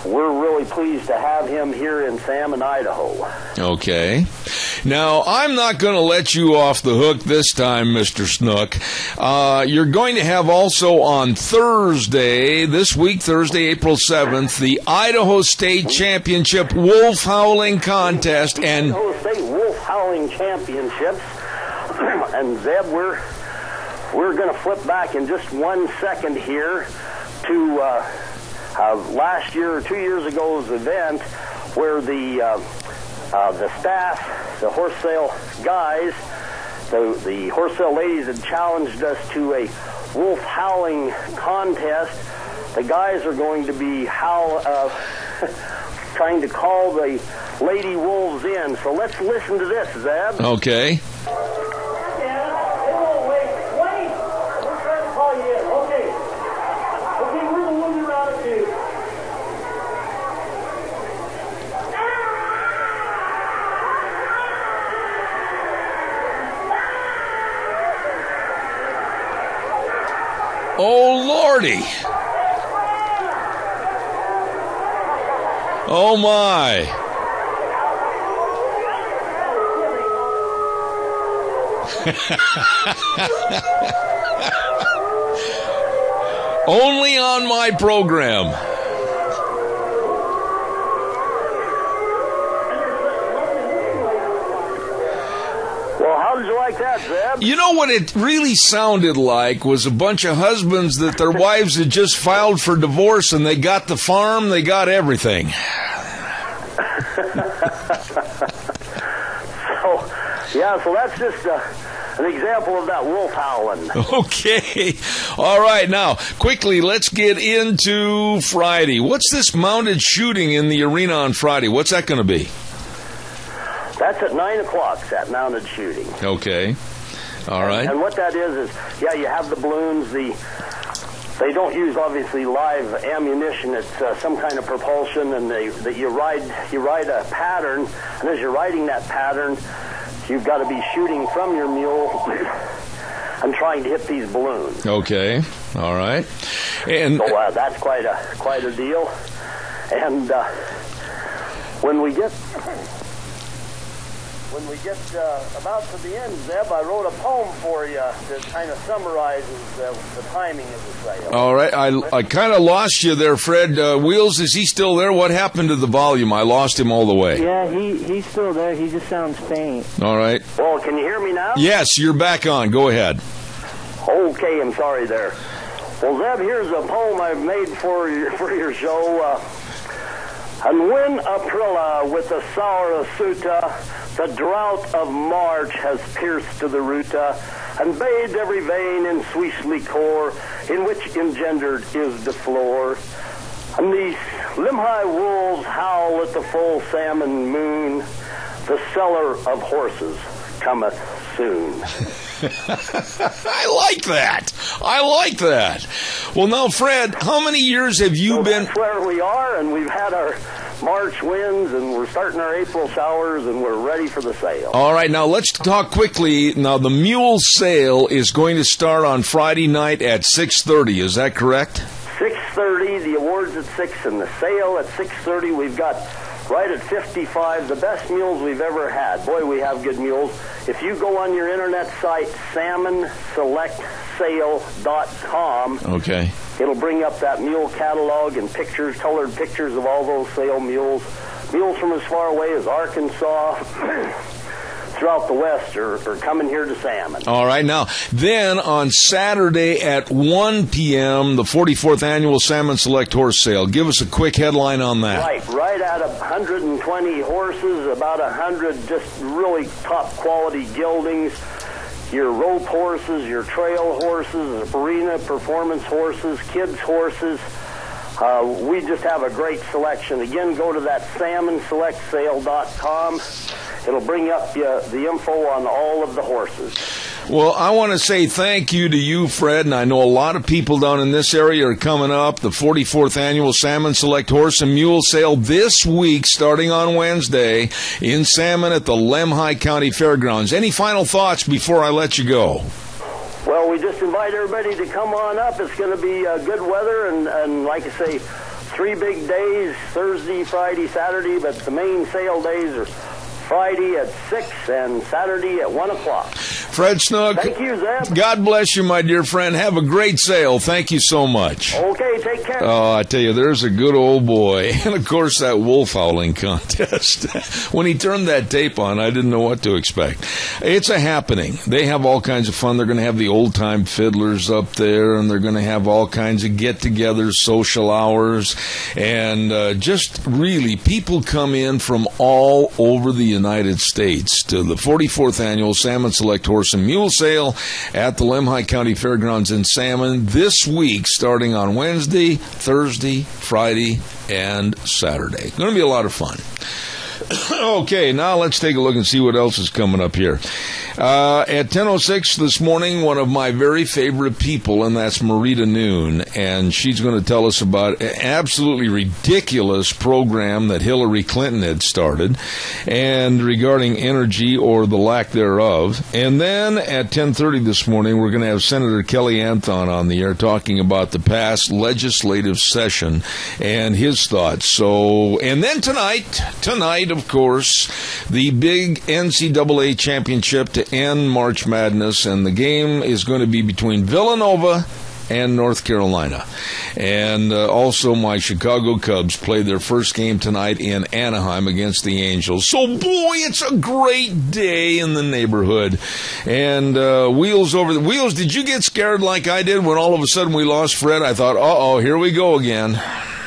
we're really pleased to have him here in Salmon, Idaho. Okay. Now, I'm not going to let you off the hook this time, Mr. Snook. You're going to have also on Thursday, this week, Thursday, April 7th, the Idaho State Championship Wolf Howling Contest. And Idaho State Wolf Howling Championships. And Zeb, we're going to flip back in just 1 second here to last year or 2 years ago's event where the staff, the horse sale guys, the horse sale ladies had challenged us to a wolf howling contest. The guys are going to be trying to call the lady wolves in. So let's listen to this, Zeb. Okay. Oh, Lordy. Oh, my. Only on my program. Well, how did you like that, Zeb? You know what it really sounded like was a bunch of husbands that their wives had just filed for divorce and they got the farm, they got everything. So that's just an example of that wolf howling. Okay. All right. Now, quickly, let's get into Friday. What's this mounted shooting in the arena on Friday? What's that going to be? That's at 9 o'clock, that mounted shooting. Okay. All right. And what that is, you have the balloons. They don't use, obviously, live ammunition. It's some kind of propulsion, and you ride a pattern, and as you're riding that pattern, you've got to be shooting from your mule and trying to hit these balloons. Okay. All right. And so that's quite a deal. And when we get when we get about to the end, Zeb, I wrote a poem for you that kind of summarizes the timing of the sale. All right. I kind of lost you there, Fred. Wheels, is he still there? What happened to the volume? I lost him all the way. Yeah, he's still there. He just sounds faint. All right. Well, can you hear me now? Yes, you're back on. Go ahead. Okay, I'm sorry there. Well, Zeb, here's a poem I've made for your show. And when Aprila with the sour Sutta, the drought of March has pierced to the ruta, and bathed every vein in sweet liquor, in which engendered is the floor. And these Limhi wolves howl at the full salmon moon, the seller of horses cometh soon. I like that. Well, now, Fred, how many years have you been... That's where we are, and we've had our March winds, and we're starting our April showers, and we're ready for the sale. All right, now let's talk quickly. Now, the mule sale is going to start on Friday night at 6:30. Is that correct? 6:30, the awards at 6, and the sale at 6:30. We've got right at 55, the best mules we've ever had. Boy, we have good mules. If you go on your internet site, salmonselectsale.com, okay, it'll bring up that mule catalog and pictures, colored pictures of all those sale mules. Mules from as far away as Arkansas, throughout the West are coming here to Salmon. All right. Now, then on Saturday at 1 p.m., the 44th Annual Salmon Select Horse Sale. Give us a quick headline on that. Right out of 120 horses, about 100 just really top-quality geldings, your rope horses, your trail horses, arena performance horses, kids' horses. We just have a great selection. Again, go to that salmonselectsale.com. It'll bring up the info on all of the horses. Well, I want to say thank you to you, Fred, and I know a lot of people down in this area are coming up. The 44th Annual Salmon Select Horse and Mule Sale this week, starting on Wednesday, in Salmon at the Lemhi County Fairgrounds. Any final thoughts before I let you go? Well, we just invite everybody to come on up. It's going to be good weather, and like I say, 3 big days, Thursday, Friday, Saturday, but the main sale days are Friday at 6 and Saturday at 1 o'clock. Fred Snook. Thank you, Zeb. God bless you, my dear friend. Have a great sale. Thank you so much. Okay, take care. Oh, I tell you, there's a good old boy. And, of course, that wolf howling contest. When he turned that tape on, I didn't know what to expect. It's a happening. They have all kinds of fun. They're going to have the old-time fiddlers up there, and they're going to have all kinds of get-togethers, social hours, and just really, people come in from all over the United States to the 44th Annual Salmon Select Horse and Mule Sale at the Lemhi County Fairgrounds in Salmon this week, starting on Wednesday, Thursday, Friday, and Saturday. Going to be a lot of fun. Okay, now let's take a look and see what else is coming up here. At 10:06 this morning, one of my very favorite people, and that's Marita Noon, and she's going to tell us about an absolutely ridiculous program that Hillary Clinton had started, and regarding energy or the lack thereof. And then at 10:30 this morning, we're going to have Senator Kelly Anthon on the air talking about the past legislative session and his thoughts. So, and then tonight, of course, the big NCAA championship to end March Madness, and the game is going to be between Villanova and North Carolina. And also my Chicago Cubs play their first game tonight in Anaheim against the Angels. So, boy, it's a great day in the neighborhood. And Wheels, did you get scared like I did when all of a sudden we lost Fred? I thought, uh-oh, here we go again.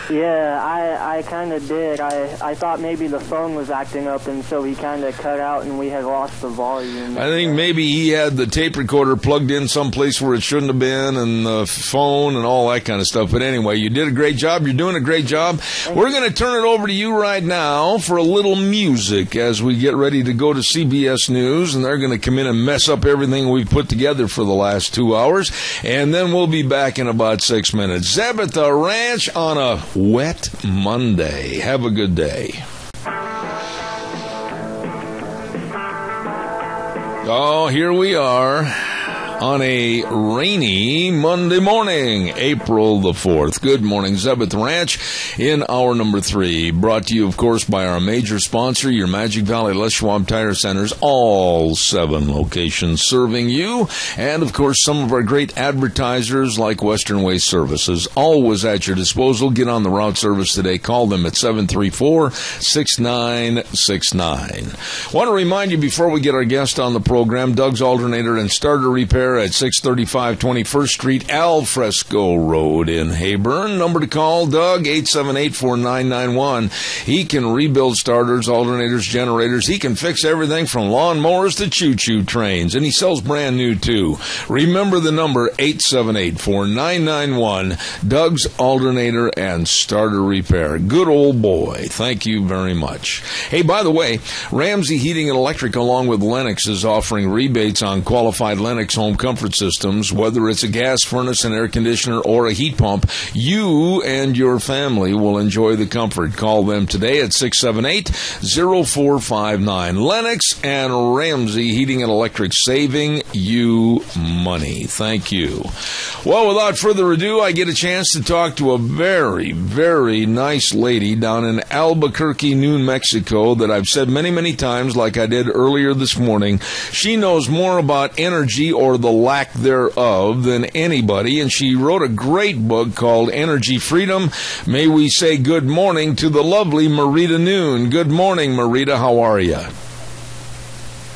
Yeah, I kind of did. I thought maybe the phone was acting up, and so he kind of cut out, and we had lost the volume. I think maybe he had the tape recorder plugged in someplace where it shouldn't have been, and the phone and all that kind of stuff. But anyway, you did a great job. You're doing a great job. We're going to turn it over to you right now for a little music as we get ready to go to CBS News, and they're going to come in and mess up everything we've put together for the last 2 hours, and then we'll be back in about 6 minutes. Zeb at the Ranch on a wet Monday. Have a good day. Oh, here we are. on a rainy Monday morning, April the 4th. Good morning, Zeb at the Ranch in hour number 3. Brought to you, of course, by our major sponsor, your Magic Valley Les Schwab Tire Centers, all 7 locations serving you. And, of course, some of our great advertisers like Western Waste Services, always at your disposal. Get on the route service today. Call them at 734-6969. Want to remind you before we get our guest on the program, Doug's Alternator and Starter Repair at 635 21st Street, Al Fresco Road in Heyburn. Number to call, Doug, 878-4991. He can rebuild starters, alternators, generators. He can fix everything from lawnmowers to choo-choo trains, and he sells brand new too. Remember the number, 878-4991, Doug's Alternator and Starter Repair. Good old boy. Thank you very much. Hey, by the way, Ramsey Heating and Electric, along with Lennox, is offering rebates on qualified Lennox home comfort systems. Whether it's a gas furnace, an air conditioner, or a heat pump, you and your family will enjoy the comfort. Call them today at 678-0459. Lennox and Ramsey Heating and Electric, saving you money. Thank you. Well, without further ado, I get a chance to talk to a very, very nice lady down in Albuquerque, New Mexico, that I've said many, many times, like I did earlier this morning. She knows more about energy, or the lack thereof, than anybody, and she wrote a great book called Energy Freedom. May we say good morning to the lovely Marita Noon. Good morning, Marita. How are you?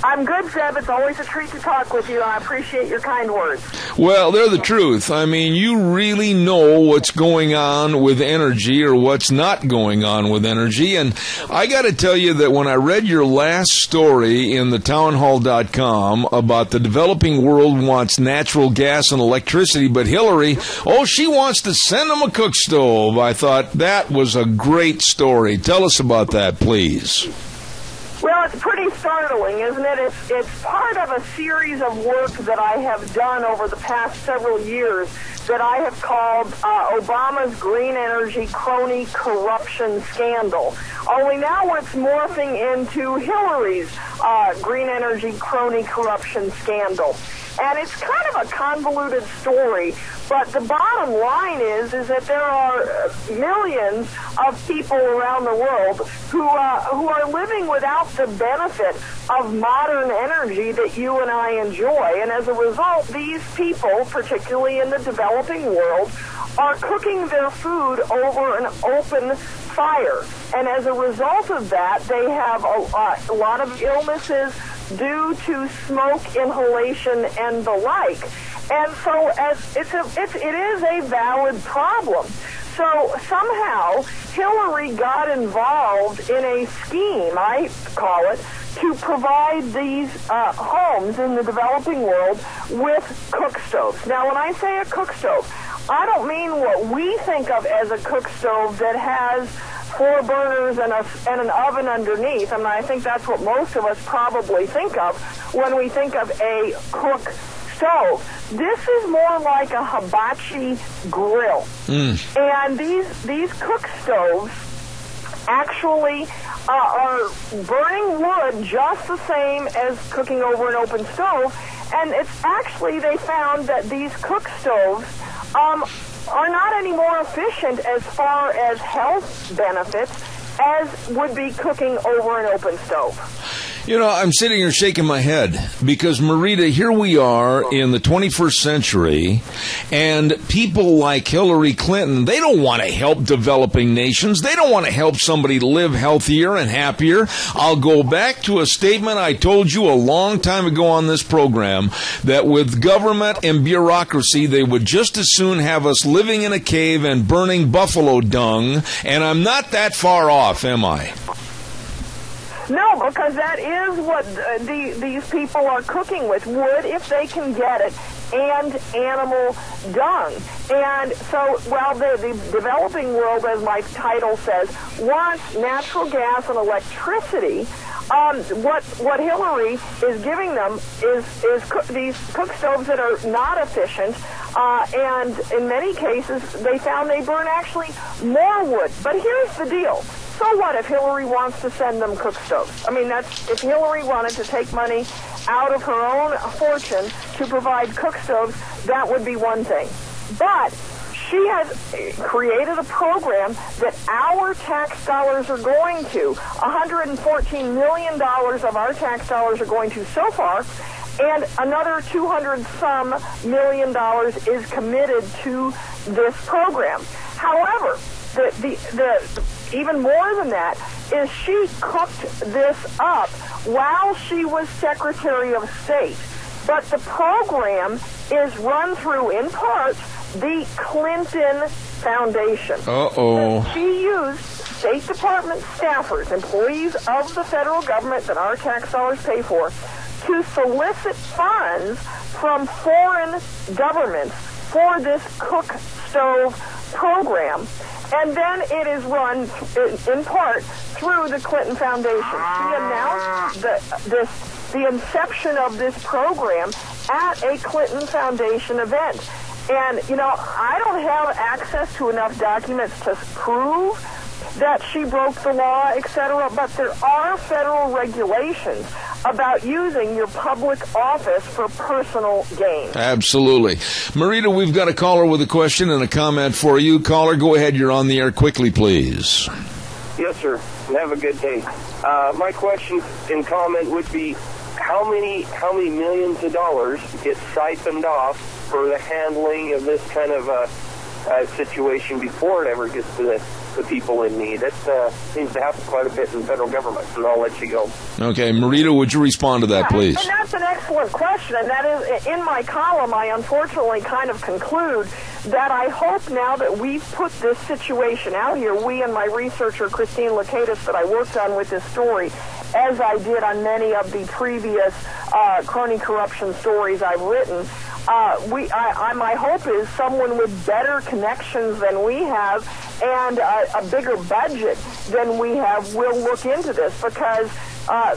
I'm good, Zeb. It's always a treat to talk with you. I appreciate your kind words. Well, they're the truth. I mean, you really know what's going on with energy, or what's not going on with energy. And I got to tell you that when I read your last story in the townhall.com about the developing world wants natural gas and electricity, but Hillary, she wants to send them a cook stove, I thought that was a great story. Tell us about that, please. Well, it's pretty startling, isn't it? It's part of a series of work that I have done over the past several years that I have called Obama's green energy crony corruption scandal. Only now it's morphing into Hillary's green energy crony corruption scandal. And it's kind of a convoluted story, but the bottom line is that there are millions of people around the world who are living without the benefit of modern energy that you and I enjoy. And as a result, these people, particularly in the developing world, are cooking their food over an open fire. And as a result of that, they have a lot of illnesses due to smoke inhalation and the like. And so it is a valid problem. So somehow Hillary got involved in a scheme, I call it, to provide these homes in the developing world with cook stoves. Now, when I say a cook stove, I don't mean what we think of as a cook stove that has 4 burners and an oven underneath. I mean, I think that's what most of us probably think of when we think of a cook stove. This is more like a hibachi grill. And these cook stoves actually are burning wood just the same as cooking over an open stove. And it's actually, they found that these cook stoves are not any more efficient as far as health benefits as would be cooking over an open stove. You know, I'm sitting here shaking my head because, Marita, here we are in the 21st century, and people like Hillary Clinton, they don't want to help developing nations. They don't want to help somebody live healthier and happier. I'll go back to a statement I told you a long time ago on this program, that with government and bureaucracy, they would just as soon have us living in a cave and burning buffalo dung, and I'm not that far off, am I? No, because that is what these people are cooking with, wood if they can get it, and animal dung. And so while the developing world, as my title says, wants natural gas and electricity, what Hillary is giving them is these cook stoves that are not efficient, and in many cases they found they burn actually more wood. But here's the deal. so what if Hillary wants to send them cook stoves? I mean, if Hillary wanted to take money out of her own fortune to provide cook stoves, that would be one thing. But she has created a program that our tax dollars are going to. $114 million of our tax dollars are going to so far, and another $200-some million is committed to this program. However, the even more than that is she cooked this up while she was Secretary of State. But the program is run through, in part, the Clinton Foundation. Uh-oh. She used State Department staffers, employees of the federal government that our tax dollars pay for, to solicit funds from foreign governments for this cook stove program. And then it is run, in part, through the Clinton Foundation. She announced the inception of this program at a Clinton Foundation event. And, you know, I don't have access to enough documents to prove that she broke the law, etc., but there are federal regulations about using your public office for personal gain. Absolutely. Marita, we've got a caller with a question and a comment for you. Caller, go ahead. You're on the air. Quickly, please. Yes, sir. Have a good day. My question and comment would be, how many millions of dollars get siphoned off for the handling of this kind of situation before it ever gets to the people in need? That seems to happen quite a bit in the federal government, and I'll let you go. Okay, Marita, would you respond to that, please? And that's an excellent question, and that is, in my column, I unfortunately kind of conclude that I hope now that we've put this situation out here, we and my researcher, Christine Lakatos, that I worked on with this story, as I did on many of the previous crony corruption stories I've written, my hope is someone with better connections than we have and a bigger budget than we have will look into this, because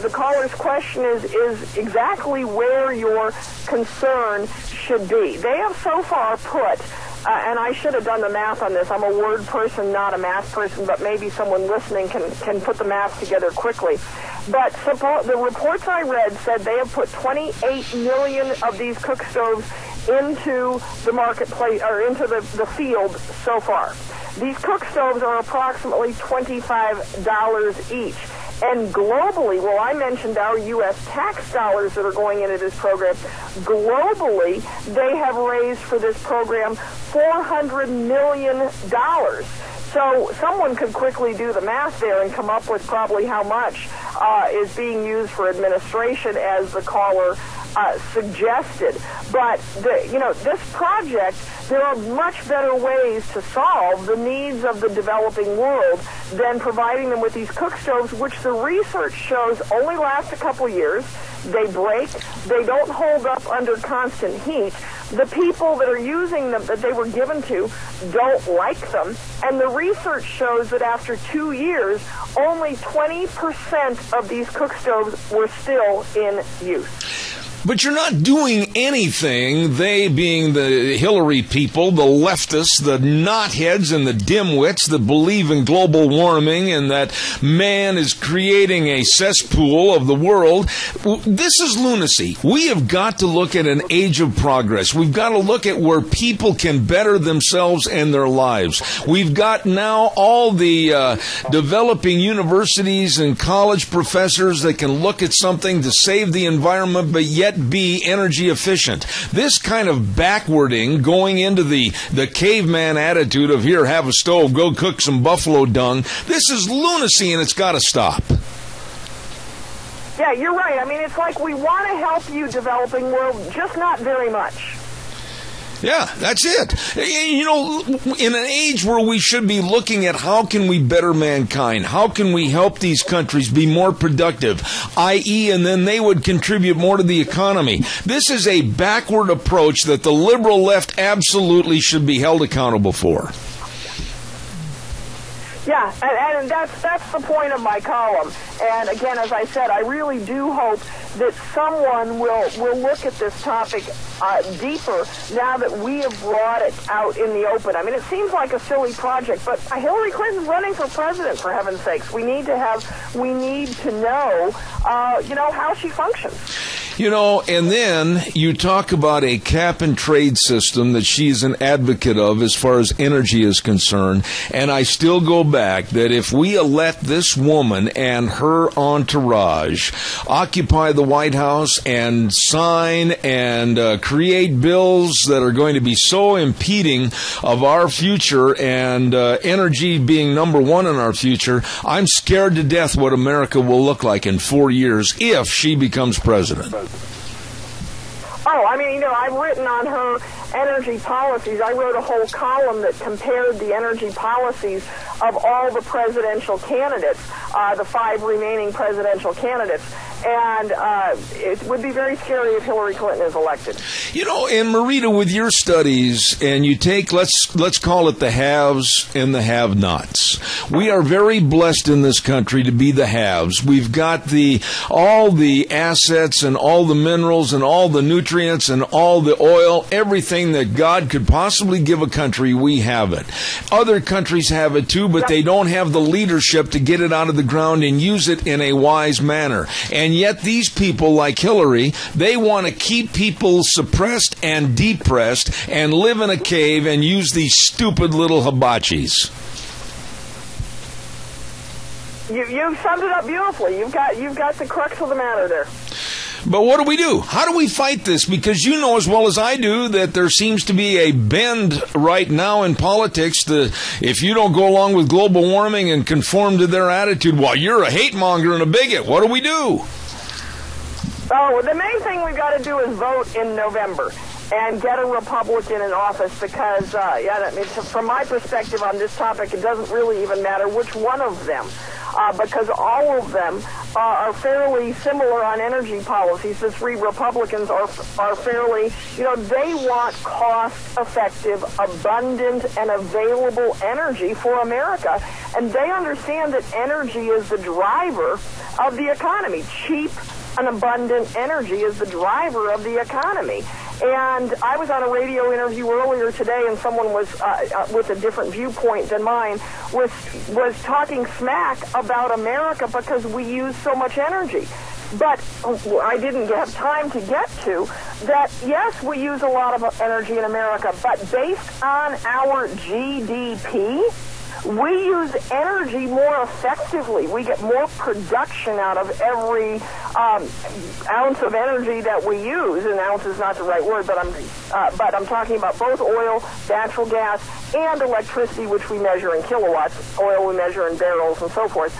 the caller's question is exactly where your concern should be. They have so far put, and I should have done the math on this. I'm a word person, not a math person, but maybe someone listening can put the math together quickly. But the reports I read said they have put 28 million of these cook stoves into the marketplace, or into the field so far. These cook stoves are approximately $25 each. And globally, well, I mentioned our U.S. tax dollars that are going into this program. Globally, they have raised for this program $400 million. So someone could quickly do the math there and come up with probably how much is being used for administration, as the caller suggested. But this project, there are much better ways to solve the needs of the developing world than providing them with these cook stoves, which the research shows only last a couple years. They break. They don't hold up under constant heat. The people that are using them, that they were given to, don't like them. And the research shows that after 2 years, only 20% of these cook stoves were still in use. But you're not doing anything, they being the Hillary people, the leftists, the knotheads and the dimwits that believe in global warming and that man is creating a cesspool of the world. This is lunacy. We have got to look at an age of progress. We've got to look at where people can better themselves and their lives. We've got now all the developing universities and college professors that can look at something to save the environment, but yet be energy efficient. This kind of backwarding, going into the caveman attitude of, here, have a stove, go cook some buffalo dung, this is lunacy, and it's got to stop. Yeah, you're right. I mean, it's like we want to help you, developing world, just not very much. Yeah, that's it. You know, in an age where we should be looking at how can we better mankind, how can we help these countries be more productive, i.e., and then they would contribute more to the economy. This is a backward approach that the liberal left absolutely should be held accountable for. Yeah, and that's the point of my column. And again, as I said, I really do hope that someone will look at this topic deeper now that we have brought it out in the open. I mean, it seems like a silly project, but Hillary Clinton's running for president, for heaven's sakes. We need to know, how she functions. And then you talk about a cap-and-trade system that she's an advocate of as far as energy is concerned. And I still go back that if we let this woman and her entourage occupy the White House and sign and create bills that are going to be so impeding of our future and energy being number one in our future, I'm scared to death what America will look like in 4 years if she becomes president. Oh, I mean, I've written on her energy policies. I wrote a whole column that compared the energy policies of all the presidential candidates, the 5 remaining presidential candidates. And it would be very scary if Hillary Clinton is elected. And Marita, with your studies, and you take, let's call it the haves and the have-nots. We are very blessed in this country to be the haves. We've got all the assets and all the minerals and all the nutrients and all the oil, everything that God could possibly give a country, we have it. Other countries have it too, but they don't have the leadership to get it out of the ground and use it in a wise manner. And yet these people like Hillary, they want to keep people suppressed and depressed and live in a cave and use these stupid little hibachis. You summed it up beautifully. You've got the crux of the matter there. But what do? How do we fight this? Because you know as well as I do that there seems to be a bend right now in politics that if you don't go along with global warming and conform to their attitude, well, you're a hate monger and a bigot. What do we do? Oh, the main thing we've got to do is vote in November and get a Republican in office because, from my perspective on this topic, it doesn't really even matter which one of them. Because all of them are fairly similar on energy policies. The 3 Republicans are fairly, they want cost-effective, abundant, and available energy for America. And they understand that energy is the driver of the economy. Cheap and abundant energy is the driver of the economy. And I was on a radio interview earlier today, and someone was with a different viewpoint than mine was talking smack about America because we use so much energy. But I didn't have time to get to that. Yes, we use a lot of energy in America, but based on our GDP, we use energy more effectively. We get more production out of every ounce of energy that we use. And ounce is not the right word, but I'm talking about both oil, natural gas, and electricity, which we measure in kilowatts. Oil we measure in barrels and so forth.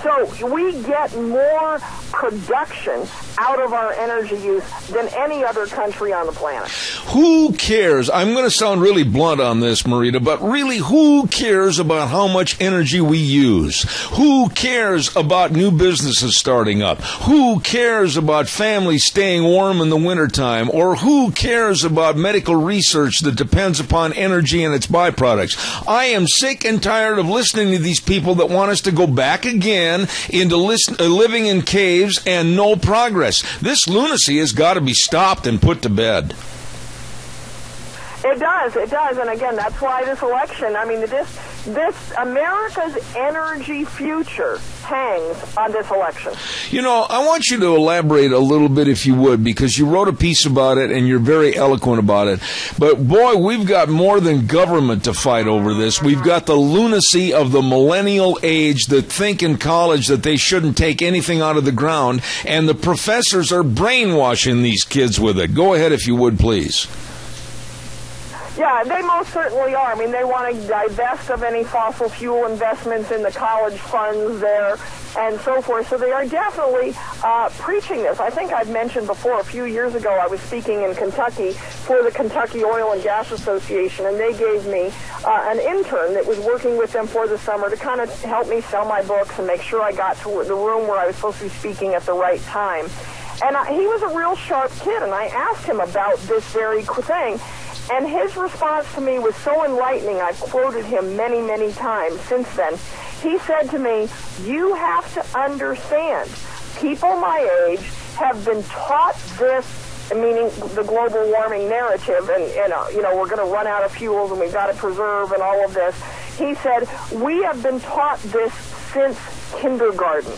So we get more production out of our energy use than any other country on the planet. Who cares? I'm going to sound really blunt on this, Marita, but really, who cares about how much energy we use? Who cares about new businesses starting up? Who cares about families staying warm in the wintertime? Or who cares about medical research that depends upon energy and its byproducts? I am sick and tired of listening to these people that want us to go back again into living in caves and no progress. This lunacy has got to be stopped and put to bed. It does, and again, that's why this election, this America's energy future hangs on this election. I want you to elaborate a little bit, if you would, because you wrote a piece about it and you're very eloquent about it. But boy, we've got more than government to fight over this. We've got the lunacy of the millennial age that think in college that they shouldn't take anything out of the ground, and the professors are brainwashing these kids with it. Go ahead, if you would, please. Yeah, they most certainly are. They want to divest of any fossil fuel investments in the college funds there and so forth. So they are definitely preaching this. I think I've mentioned before, a few years ago, I was speaking in Kentucky for the Kentucky Oil and Gas Association, and they gave me an intern that was working with them for the summer to kind of help me sell my books and make sure I got to the room where I was supposed to be speaking at the right time. And he was a real sharp kid, and I asked him about this very thing. And his response to me was so enlightening. I've quoted him many, many times since then. He said to me, "You have to understand, people my age have been taught this," meaning the global warming narrative, and we're going to run out of fuels and we've got to preserve and all of this. He said, "We have been taught this since kindergarten."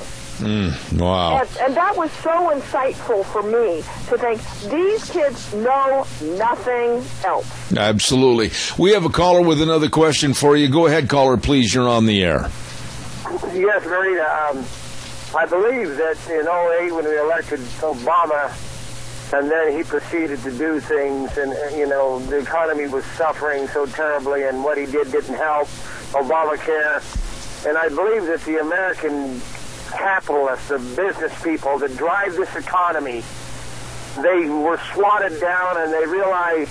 Wow. And that was so insightful for me to think, these kids know nothing else. Absolutely. We have a caller with another question for you. Go ahead, caller, please. You're on the air. Yes, Marita. I believe that in 2008 when we elected Obama, and then he proceeded to do things, and, the economy was suffering so terribly, and what he did didn't help, Obamacare. And I believe that the American capitalists, the business people that drive this economy, they were swatted down, and they realized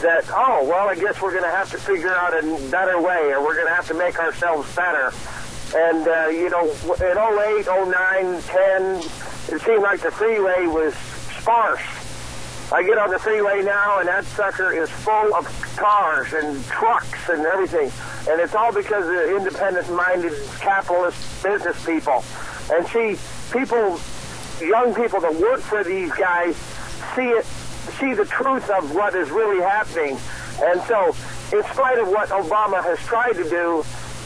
that, I guess we're going to have to figure out a better way, or we're going to have to make ourselves better. And, in 08, 09, 10, it seemed like the freeway was sparse. I get on the freeway now, and that sucker is full of cars and trucks and everything. And it's all because of the independent-minded capitalist business people. And see, young people that work for these guys see the truth of what is really happening. And so, in spite of what Obama has tried to do,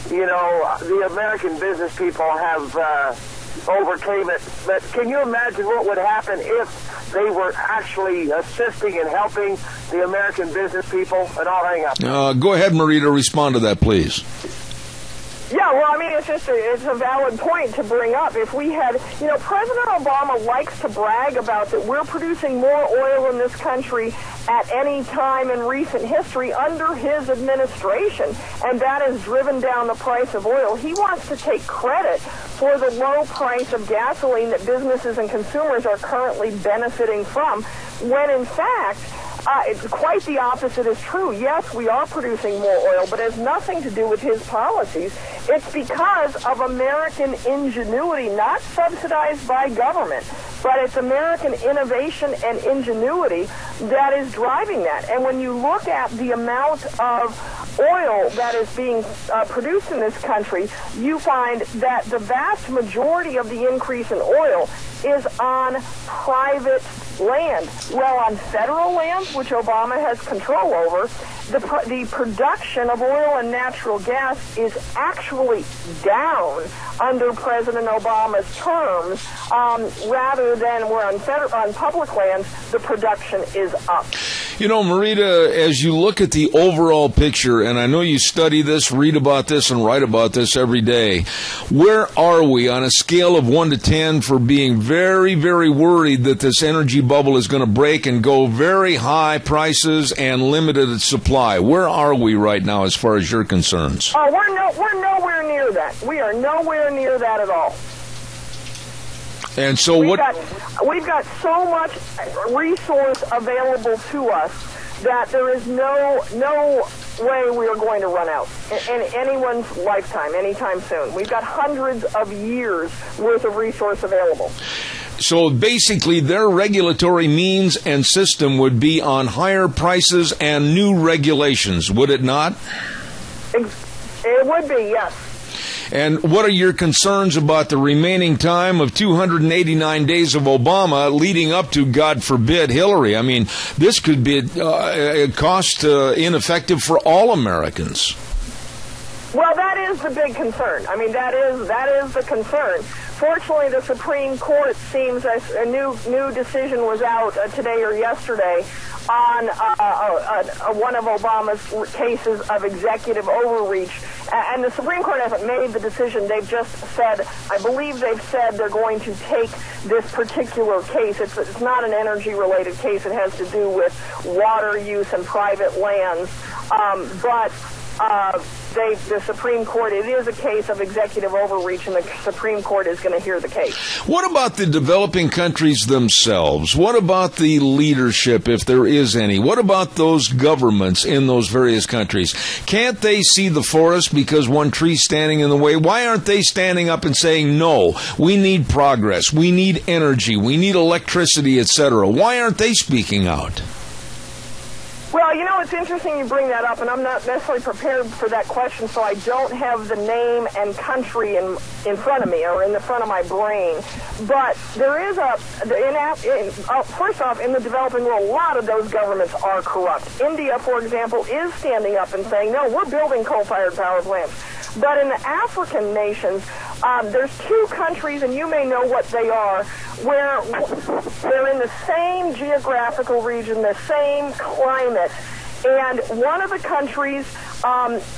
the American business people have overcame it. But can you imagine what would happen if they were actually assisting and helping the American business people? And I'll hang up. Go ahead, Marita, respond to that, please. Yeah, well, I mean, it's a valid point to bring up. If we had, President Obama likes to brag about that we're producing more oil in this country at any time in recent history under his administration, and that has driven down the price of oil. He wants to take credit for the low price of gasoline that businesses and consumers are currently benefiting from, when in fact, it's quite the opposite is true. Yes, we are producing more oil, but it has nothing to do with his policies. It's because of American ingenuity, not subsidized by government, but it's American innovation and ingenuity that is driving that. And when you look at the amount of oil that is being produced in this country, you find that the vast majority of the increase in oil is on private land. Well, on federal lands, which Obama has control over, the production of oil and natural gas is actually down under President Obama's terms, rather than where on public lands, the production is up. Marita, as you look at the overall picture, and I know you study this, read about this, and write about this every day, where are we on a scale of 1 to 10 for being very, very worried that this energy bubble is going to break and go very high prices and limited supply? Where are we right now as far as your concerns? Oh, we're nowhere near that. We are nowhere near that at all. And so we've got so much resource available to us that there is no way we are going to run out in anyone's lifetime, anytime soon. We've got hundreds of years worth of resource available. So basically their regulatory means and system would be on higher prices and new regulations, would it not? It would be, yes. And what are your concerns about the remaining time of 289 days of Obama leading up to, God forbid, Hillary? I mean, this could be cost ineffective for all Americans. Well, that is the big concern. I mean, that is the concern. Fortunately, the Supreme Court seems a new decision was out today or yesterday on one of Obama's cases of executive overreach. And the Supreme Court hasn't made the decision. They've just said, I believe they've said they're going to take this particular case. It's not an energy-related case. It has to do with water use and private lands. The Supreme Court, it is a case of executive overreach, and the Supreme Court is going to hear the case. What about the developing countries themselves? What about the leadership, if there is any? What about those governments in those various countries? Can't they see the forest because one tree's standing in the way? Why aren't they standing up and saying, no, we need progress, we need energy, we need electricity, etc.? Why aren't they speaking out? Well, Well, it's interesting you bring that up, and I'm not necessarily prepared for that question, so I don't have the name and country in front of me or in the front of my brain. But there is first off, in the developing world, a lot of those governments are corrupt. India, for example, is standing up and saying, no, we're building coal-fired power plants. But in the African nations, there's two countries, and you may know what they are, where they're in the same geographical region, the same climate, and one of the countries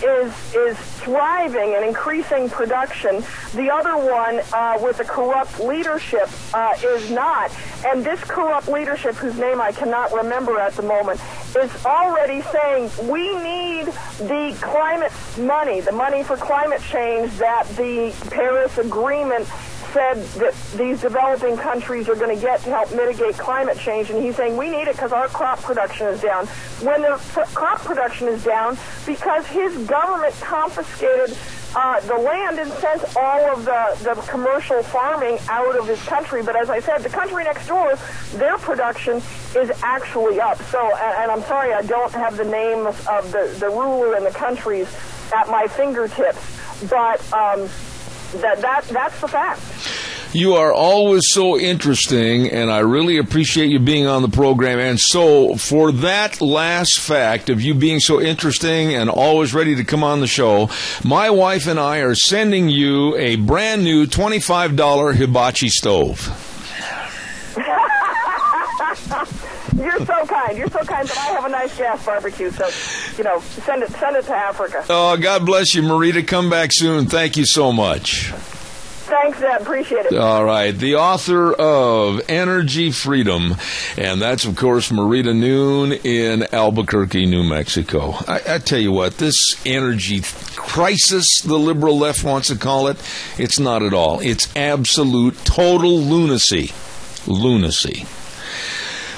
is thriving and increasing production. The other one, with a corrupt leadership, is not. And this corrupt leadership, whose name I cannot remember at the moment, is already saying we need the climate money, the money for climate change that the Paris Agreement said that these developing countries are going to get to help mitigate climate change, and he's saying we need it because our crop production is down. When their crop production is down, because his government confiscated the land and sent all of the commercial farming out of his country. But as I said, the country next door, their production is actually up. So, and I'm sorry, I don't have the names of the ruler and the countries at my fingertips, but that's the fact. You are always so interesting, and I really appreciate you being on the program. And so, for that last fact of you being so interesting and always ready to come on the show, my wife and I are sending you a brand new $25 hibachi stove. You're so kind. You're so kind, but I have a nice gas barbecue, so, send it to Africa. Oh, God bless you, Marita. Come back soon. Thank you so much. Thanks, Ed. Appreciate it. All right. The author of Energy Freedom, and that's, of course, Marita Noon in Albuquerque, New Mexico. I tell you what, this energy crisis, the liberal left wants to call it, it's not at all. It's absolute, total lunacy. Lunacy.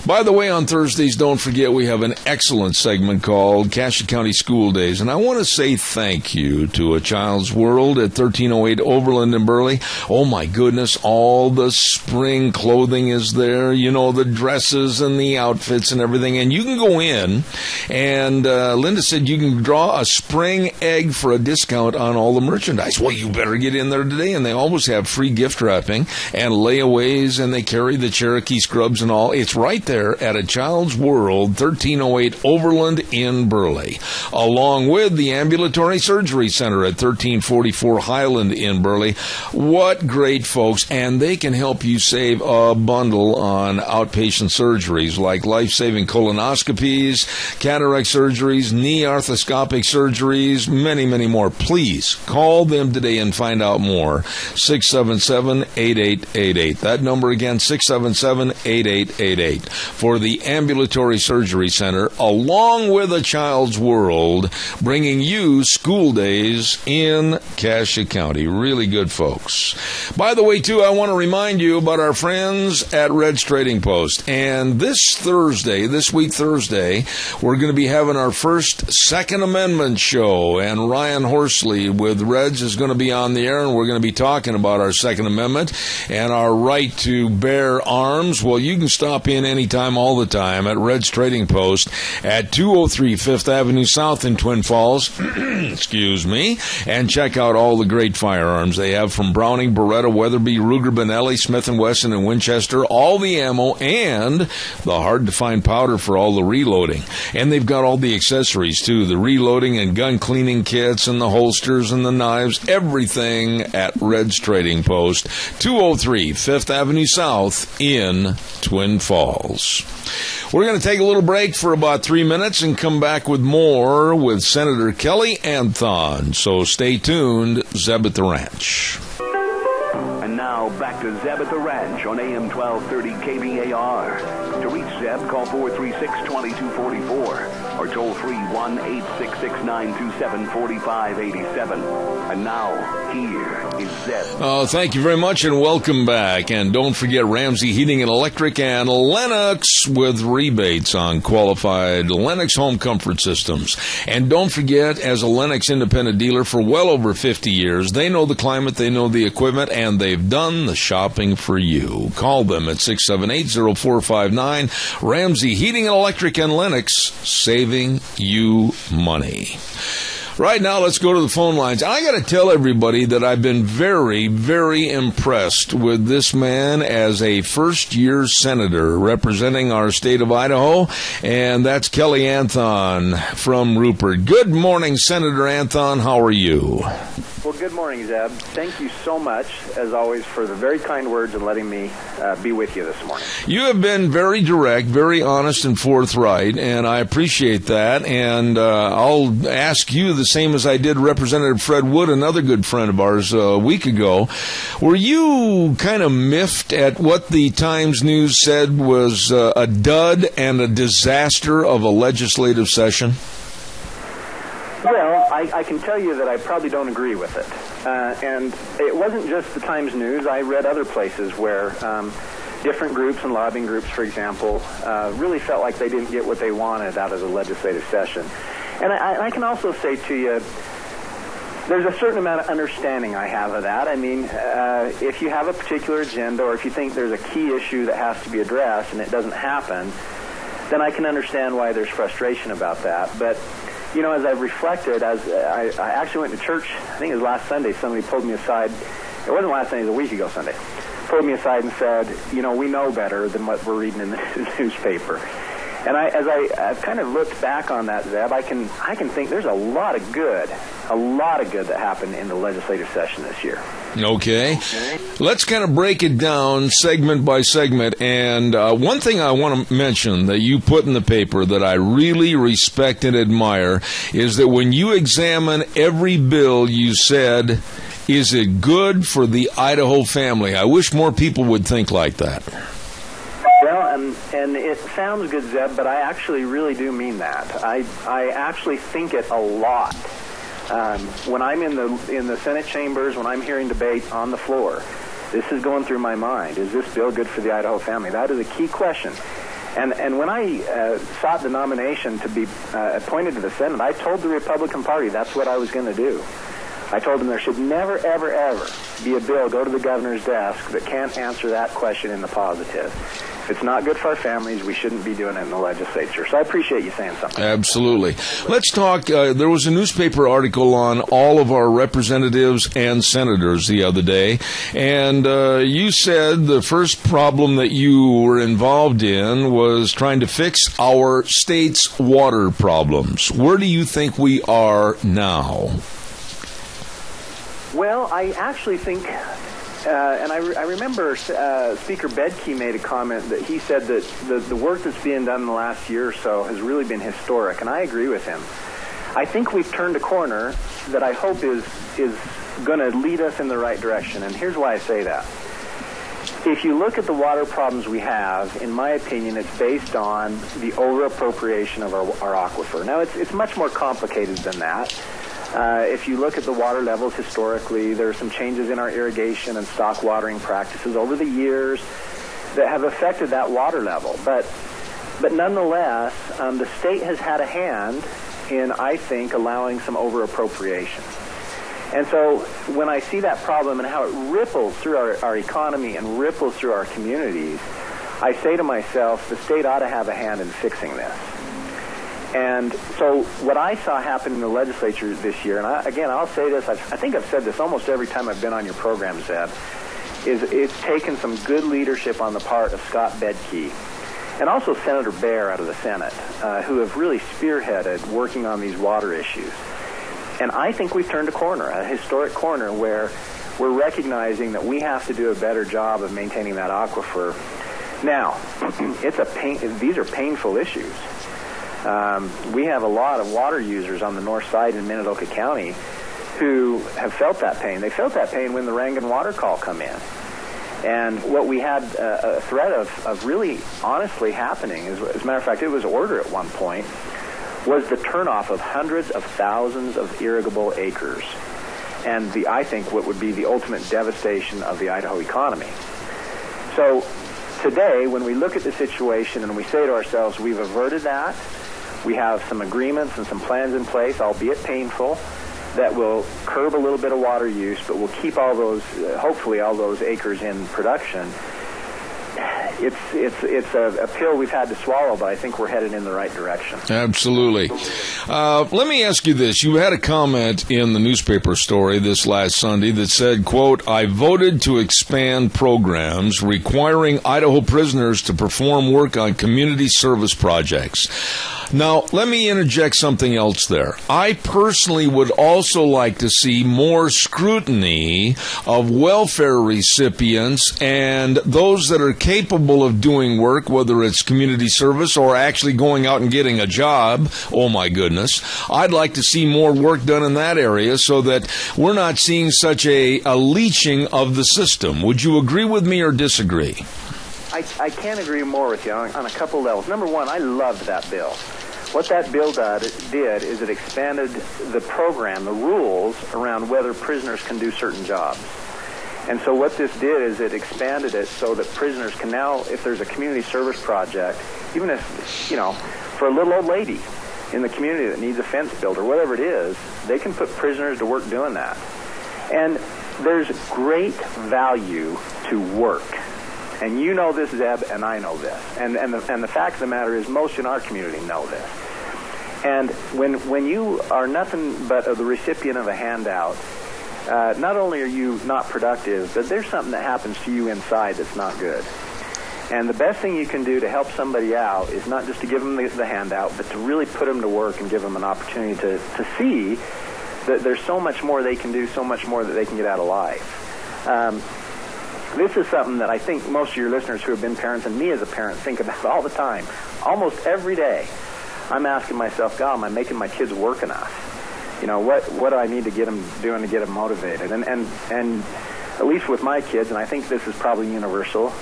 By the way, on Thursdays, don't forget we have an excellent segment called Cassia County School Days. And I want to say thank you to A Child's World at 1308 Overland in Burley. Oh, my goodness, all the spring clothing is there. The dresses and the outfits and everything. And you can go in, and Linda said you can draw a spring egg for a discount on all the merchandise. Well, you better get in there today. And they always have free gift wrapping and layaways, and they carry the Cherokee scrubs and all. It's right there at A Child's World, 1308 Overland in Burley, along with the Ambulatory Surgery Center at 1344 Highland in Burley. What great folks, and they can help you save a bundle on outpatient surgeries like life-saving colonoscopies, cataract surgeries, knee arthroscopic surgeries, many, many more. Please call them today and find out more. 677-8888. That number again, 677-8888. For the Ambulatory Surgery Center, along with A Child's World, bringing you school days in Cassia County. Really good folks. By the way, too, I want to remind you about our friends at Red's Trading Post. And this week Thursday, we're going to be having our first Second Amendment show. And Ryan Horsley with Reds is going to be on the air, and we're going to be talking about our Second Amendment and our right to bear arms. Well, you can stop in anytime, all the time, at Red's Trading Post at 203 5th Avenue South in Twin Falls, excuse me, and check out all the great firearms they have, from Browning, Beretta, Weatherby, Ruger, Benelli, Smith & Wesson, and Winchester, all the ammo and the hard-to-find powder for all the reloading. And they've got all the accessories, too, the reloading and gun cleaning kits and the holsters and the knives, everything at Red's Trading Post, 203 5th Avenue South in Twin Falls. We're going to take a little break for about 3 minutes and come back with more with Senator Kelly Anthon. So stay tuned. Zeb at the Ranch. And now back to Zeb at the Ranch on AM 1230 KVAR. To reach Zeb, call 436-2244 or toll free 1-866-927-4587. And now, here is Zeb. Thank you very much and welcome back. And don't forget Ramsey Heating and Electric and Lennox with rebates on qualified Lennox home comfort systems. And don't forget, as a Lennox independent dealer for well over 50 years, they know the climate, they know the equipment, and they've done the shopping for you. Call them at 678-0459. Ramsey Heating and Electric and Lennox. Save saving you money. Right now, let's go to the phone lines. I got to tell everybody that I've been very, very impressed with this man as a first-year senator representing our state of Idaho, and that's Kelly Anthon from Rupert. Good morning, Senator Anthon. How are you? Well, good morning, Zeb. Thank you so much, as always, for the very kind words and letting me be with you this morning. You have been very direct, very honest and forthright, and I appreciate that. And I'll ask you the same as I did Representative Fred Wood, another good friend of ours, a week ago. Were you kind of miffed at what the Times News said was a dud and a disaster of a legislative session? Well, I can tell you that I probably don't agree with it. And it wasn't just the Times News. I read other places where different groups and lobbying groups, for example, really felt like they didn't get what they wanted out of the legislative session. And I can also say to you, there's a certain amount of understanding I have of that. I mean, if you have a particular agenda or if you think there's a key issue that has to be addressed and it doesn't happen, then I can understand why there's frustration about that. But you know, as I've reflected, as I actually went to church, I think it was last Sunday, somebody pulled me aside. It wasn't last Sunday, it was a week ago Sunday. Pulled me aside and said, you know, we know better than what we're reading in the newspaper. And as I've kind of looked back on that, Zeb, I can think there's a lot of good that happened in the legislative session this year. Okay. Let's kind of break it down segment by segment. And one thing I want to mention that you put in the paper that I really respect and admire is that when you examine every bill, you said, is it good for the Idaho family? I wish more people would think like that. Well, and it sounds good, Zeb, but I actually really do mean that. I actually think it a lot. When I'm in the Senate chambers, when I'm hearing debate on the floor, this is going through my mind. Is this bill good for the Idaho family? That is a key question. And when I sought the nomination to be appointed to the Senate, I told the Republican Party that's what I was going to do. I told them there should never, ever, ever be a bill go to the governor's desk that can't answer that question in the positive. If it's not good for our families, we shouldn't be doing it in the legislature. So I appreciate you saying something. Absolutely. Let's talk. There was a newspaper article on all of our representatives and senators the other day, and you said the first problem that you were involved in was trying to fix our state's water problems. Where do you think we are now? Well, I actually think, and I remember Speaker Bedke made a comment that he said that the work that's being done in the last year or so has really been historic, and I agree with him. I think we've turned a corner that I hope is going to lead us in the right direction, and here's why I say that. If you look at the water problems we have, in my opinion, it's based on the over-appropriation of our aquifer. Now, it's much more complicated than that. If you look at the water levels historically, there are some changes in our irrigation and stock watering practices over the years that have affected that water level. But nonetheless, the state has had a hand in, I think, allowing some over-appropriation. And so when I see that problem and how it ripples through our economy and ripples through our communities, I say to myself, the state ought to have a hand in fixing this. And so what I saw happen in the legislature this year, and I'll say this, I think I've said this almost every time I've been on your program, Zeb, is it's taken some good leadership on the part of Scott Bedke and also Senator Baer out of the Senate, who have really spearheaded working on these water issues. And I think we've turned a corner, a historic corner, where we're recognizing that we have to do a better job of maintaining that aquifer. Now, these are painful issues. We have a lot of water users on the north side in Minidoka County who have felt that pain. They felt that pain when the Rangan water call come in. And what we had a threat of really honestly happening, as a matter of fact, it was ordered at one point, was the turnoff of hundreds of thousands of irrigable acres. And I think what would be the ultimate devastation of the Idaho economy. So today, when we look at the situation and we say to ourselves, we've averted that, we have some agreements and some plans in place, albeit painful, that will curb a little bit of water use, but will keep all those, hopefully all those acres in production. it's a pill we've had to swallow, but I think we're headed in the right direction. Absolutely. Let me ask you this. You had a comment in the newspaper story this last Sunday that said, quote, I voted to expand programs requiring Idaho prisoners to perform work on community service projects. Now, let me interject something else there. I personally would also like to see more scrutiny of welfare recipients and those that are capable of doing work, whether it's community service or actually going out and getting a job. Oh, my goodness. I'd like to see more work done in that area so that we're not seeing such a leeching of the system. Would you agree with me or disagree? I can't agree more with you on a couple levels. Number one, I loved that bill. What that bill did is it expanded the program, the rules around whether prisoners can do certain jobs. And so what this did is it expanded it so that prisoners can now, if there's a community service project, even if, you know, for a little old lady in the community that needs a fence built or whatever it is, they can put prisoners to work doing that. And there's great value to work. And you know this, Zeb, and I know this. And the fact of the matter is most in our community know this. And when you are nothing but the recipient of a handout, not only are you not productive, but there's something that happens to you inside that's not good. And the best thing you can do to help somebody out is not just to give them the handout, but to really put them to work and give them an opportunity to see that there's so much more they can do, so much more that they can get out of life. This is something that I think most of your listeners who have been parents and me as a parent think about all the time. Almost every day, I'm asking myself, God, am I making my kids work enough? You know, what do I need to get them doing to get them motivated? And at least with my kids, and I think this is probably universal,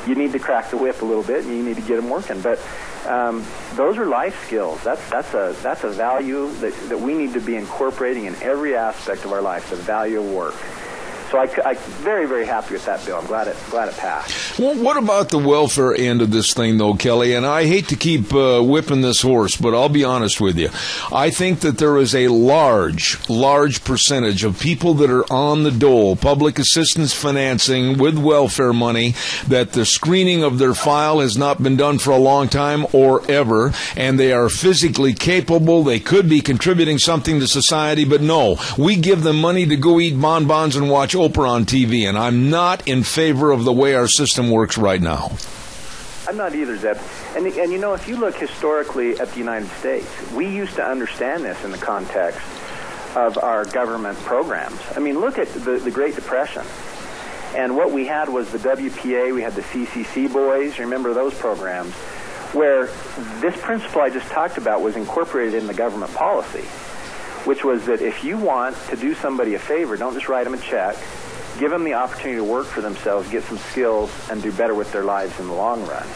you need to crack the whip a little bit, and you need to get them working. But those are life skills. That's a value that we need to be incorporating in every aspect of our life, the value of work. So I'm very, very happy with that bill. I'm glad it passed. Well, what about the welfare end of this thing, though, Kelly? And I hate to keep whipping this horse, but I'll be honest with you. I think that there is a large percentage of people that are on the dole, public assistance financing with welfare money, that the screening of their file has not been done for a long time or ever, and they are physically capable. They could be contributing something to society, but no. We give them money to go eat bonbons and watch Oprah on TV, and I'm not in favor of the way our system works right now. I'm not either, Zeb. And you know, if you look historically at the United States, we used to understand this in the context of our government programs. I mean, look at the Great Depression. And what we had was the WPA, we had the CCC boys, remember those programs, where this principle I just talked about was incorporated in the government policy, which was that if you want to do somebody a favor, don't just write them a check. Give them the opportunity to work for themselves, get some skills, and do better with their lives in the long run.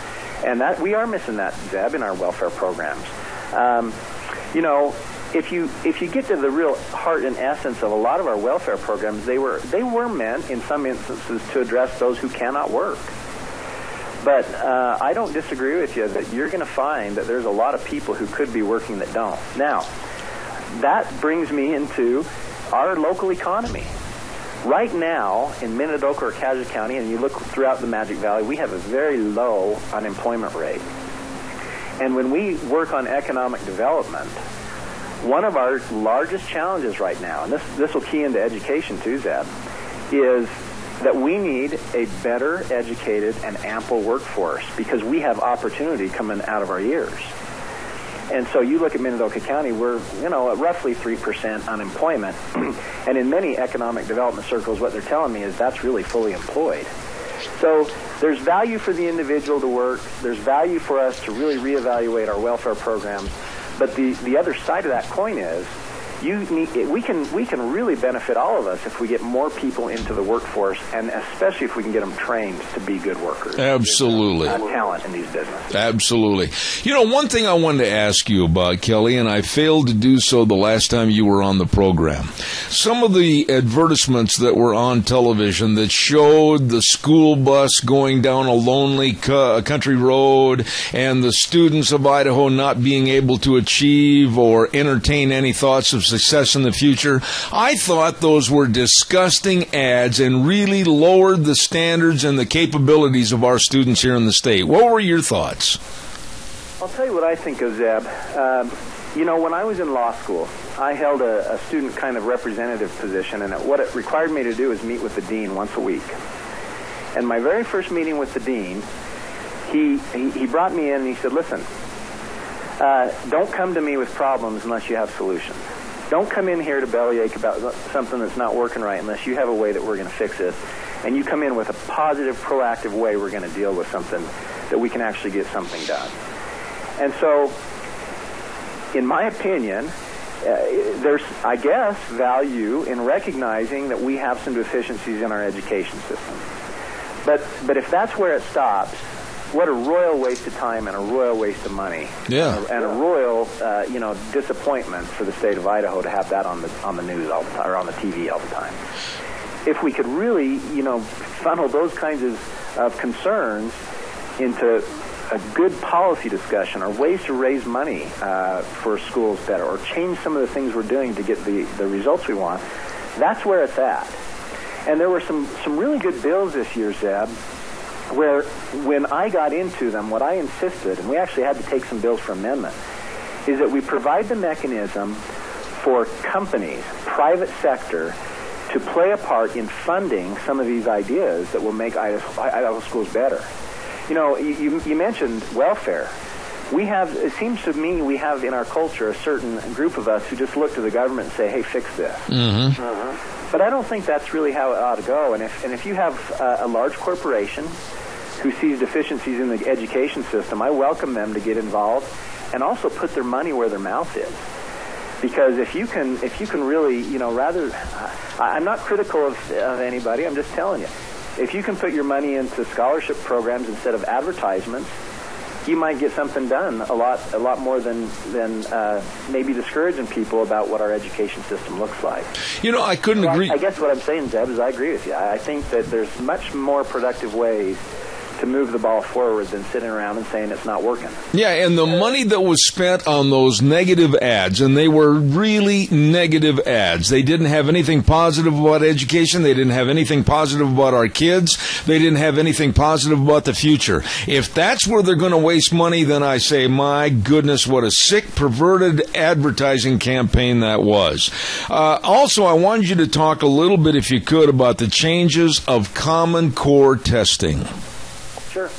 And that we are missing that, Zeb, in our welfare programs. You know, if you get to the real heart and essence of a lot of our welfare programs, they were meant in some instances to address those who cannot work. But I don't disagree with you that you're going to find that there's a lot of people who could be working that don't. Now, that brings me into our local economy. Right now, in Minidoka or Cassia County, and you look throughout the Magic Valley, we have a very low unemployment rate. And when we work on economic development, one of our largest challenges right now, and this will key into education too, Zeb, is that we need a better educated and ample workforce because we have opportunity coming out of our years. And so you look at Minidoka County, we're, you know, at roughly 3% unemployment. And in many economic development circles, what they're telling me is that's really fully employed. So there's value for the individual to work. There's value for us to really reevaluate our welfare programs. But the other side of that coin is we can really benefit all of us if we get more people into the workforce, and especially if we can get them trained to be good workers. Absolutely. Talent in these businesses. Absolutely. You know, one thing I wanted to ask you about, Kelly, and I failed to do so the last time you were on the program. Some of the advertisements that were on television that showed the school bus going down a lonely country road and the students of Idaho not being able to achieve or entertain any thoughts of success in the future. I thought those were disgusting ads and really lowered the standards and the capabilities of our students here in the state. What were your thoughts? I'll tell you what I think of, Zeb. When I was in law school, I held a student kind of representative position, and what it required me to do is meet with the dean once a week. And my very first meeting with the dean, he brought me in and he said, listen, don't come to me with problems unless you have solutions. Don't come in here to bellyache about something that's not working right unless you have a way that we're going to fix it. And you come in with a positive, proactive way we're going to deal with something that we can actually get something done. And so, in my opinion, there's, I guess, value in recognizing that we have some deficiencies in our education system. But if that's where it stops, what a royal waste of time and a royal waste of money. Yeah. And a royal, disappointment for the state of Idaho to have that on the news all the time, or on the TV all the time. If we could really, funnel those kinds of concerns into a good policy discussion or ways to raise money for schools better, or change some of the things we're doing to get the results we want, that's where it's at. And there were some really good bills this year, Zeb, where when I got into them, what I insisted, and we actually had to take some bills for amendment, is that we provide the mechanism for companies, private sector, to play a part in funding some of these ideas that will make Idaho schools better. You mentioned welfare. It seems to me we have in our culture a certain group of us who just look to the government and say, hey, fix this. Mm-hmm. But I don't think that's really how it ought to go. And if you have a large corporation who sees deficiencies in the education system, I welcome them to get involved and also put their money where their mouth is. Because if you can really, I'm not critical of anybody, I'm just telling you. If you can put your money into scholarship programs instead of advertisements, you might get something done a lot more than maybe discouraging people about what our education system looks like. I couldn't agree. I guess what I'm saying, Zeb, is I agree with you. I think that there's much more productive ways to move the ball forward than sitting around and saying it's not working. Yeah, and the money that was spent on those negative ads, and they were really negative ads. They didn't have anything positive about education. They didn't have anything positive about our kids. They didn't have anything positive about the future. If that's where they're going to waste money, then I say, my goodness, what a sick, perverted advertising campaign that was. Also, I wanted you to talk a little bit, if you could, about the changes of Common Core testing. Sure.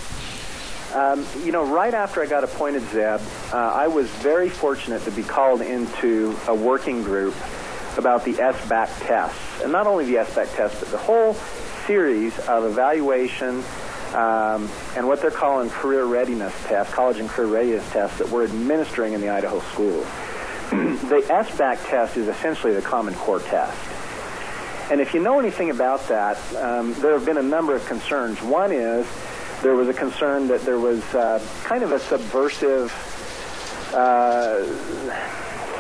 Right after I got appointed, Zeb, I was very fortunate to be called into a working group about the SBAC tests. And not only the SBAC tests, but the whole series of evaluation and what they're calling career readiness tests, college and career readiness tests that we're administering in the Idaho schools. The SBAC test is essentially the Common Core test. And if you know anything about that, there have been a number of concerns. One is there was a concern that there was kind of a subversive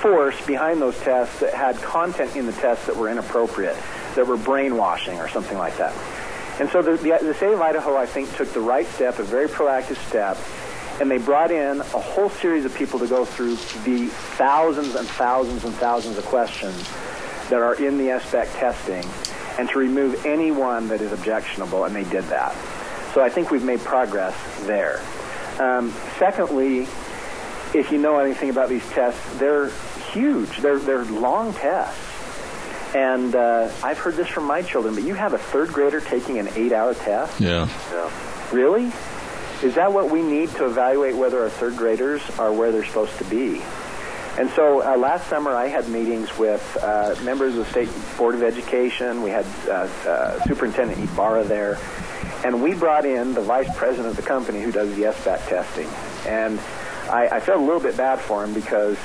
force behind those tests that had content in the tests that were inappropriate, that were brainwashing or something like that. And so the state of Idaho, I think, took the right step, a very proactive step, and they brought in a whole series of people to go through the thousands and thousands and thousands of questions that are in the SBAC testing and to remove any one that is objectionable, and they did that. So I think we've made progress there. Secondly, if you know anything about these tests, they're huge. They're long tests. And I've heard this from my children, but you have a third grader taking an 8-hour test? Yeah. Really? Is that what we need to evaluate whether our third graders are where they're supposed to be? And so last summer I had meetings with members of the State Board of Education. We had Superintendent Ibarra there. And we brought in the vice president of the company who does the SBAC testing. And I felt a little bit bad for him because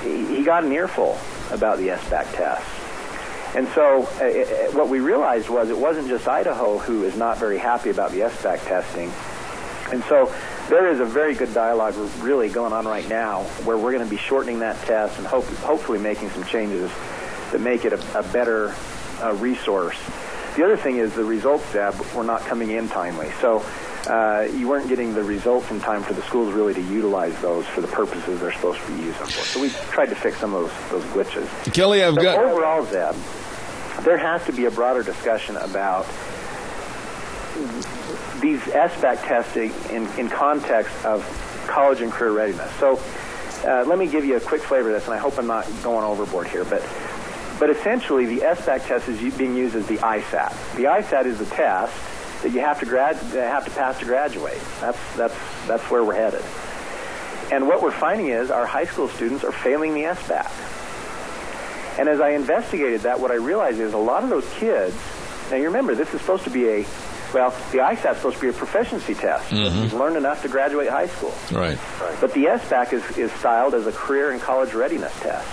he got an earful about the SBAC tests. And so what we realized was it wasn't just Idaho who is not very happy about the SBAC testing. And so there is a very good dialogue really going on right now where we're going to be shortening that test and hopefully making some changes that make it a better resource. The other thing is the results, Deb, were not coming in timely. So you weren't getting the results in time for the schools really to utilize those for the purposes they're supposed to be used them for. So we tried to fix some of those glitches. Kelly, overall, Zeb, there has to be a broader discussion about these SBAC testing in context of college and career readiness. So let me give you a quick flavor of this, and I hope I'm not going overboard here, but essentially the SBAC test is being used as the ISAT. The ISAT is a test that you have to pass to graduate. That's where we're headed. And what we're finding is our high school students are failing the SBAC. And as I investigated that, what I realized is a lot of those kids, now you remember, this is supposed to be the ISAT is supposed to be a proficiency test. Mm-hmm. You've learned enough to graduate high school. Right. But the SBAC is styled as a career and college readiness test.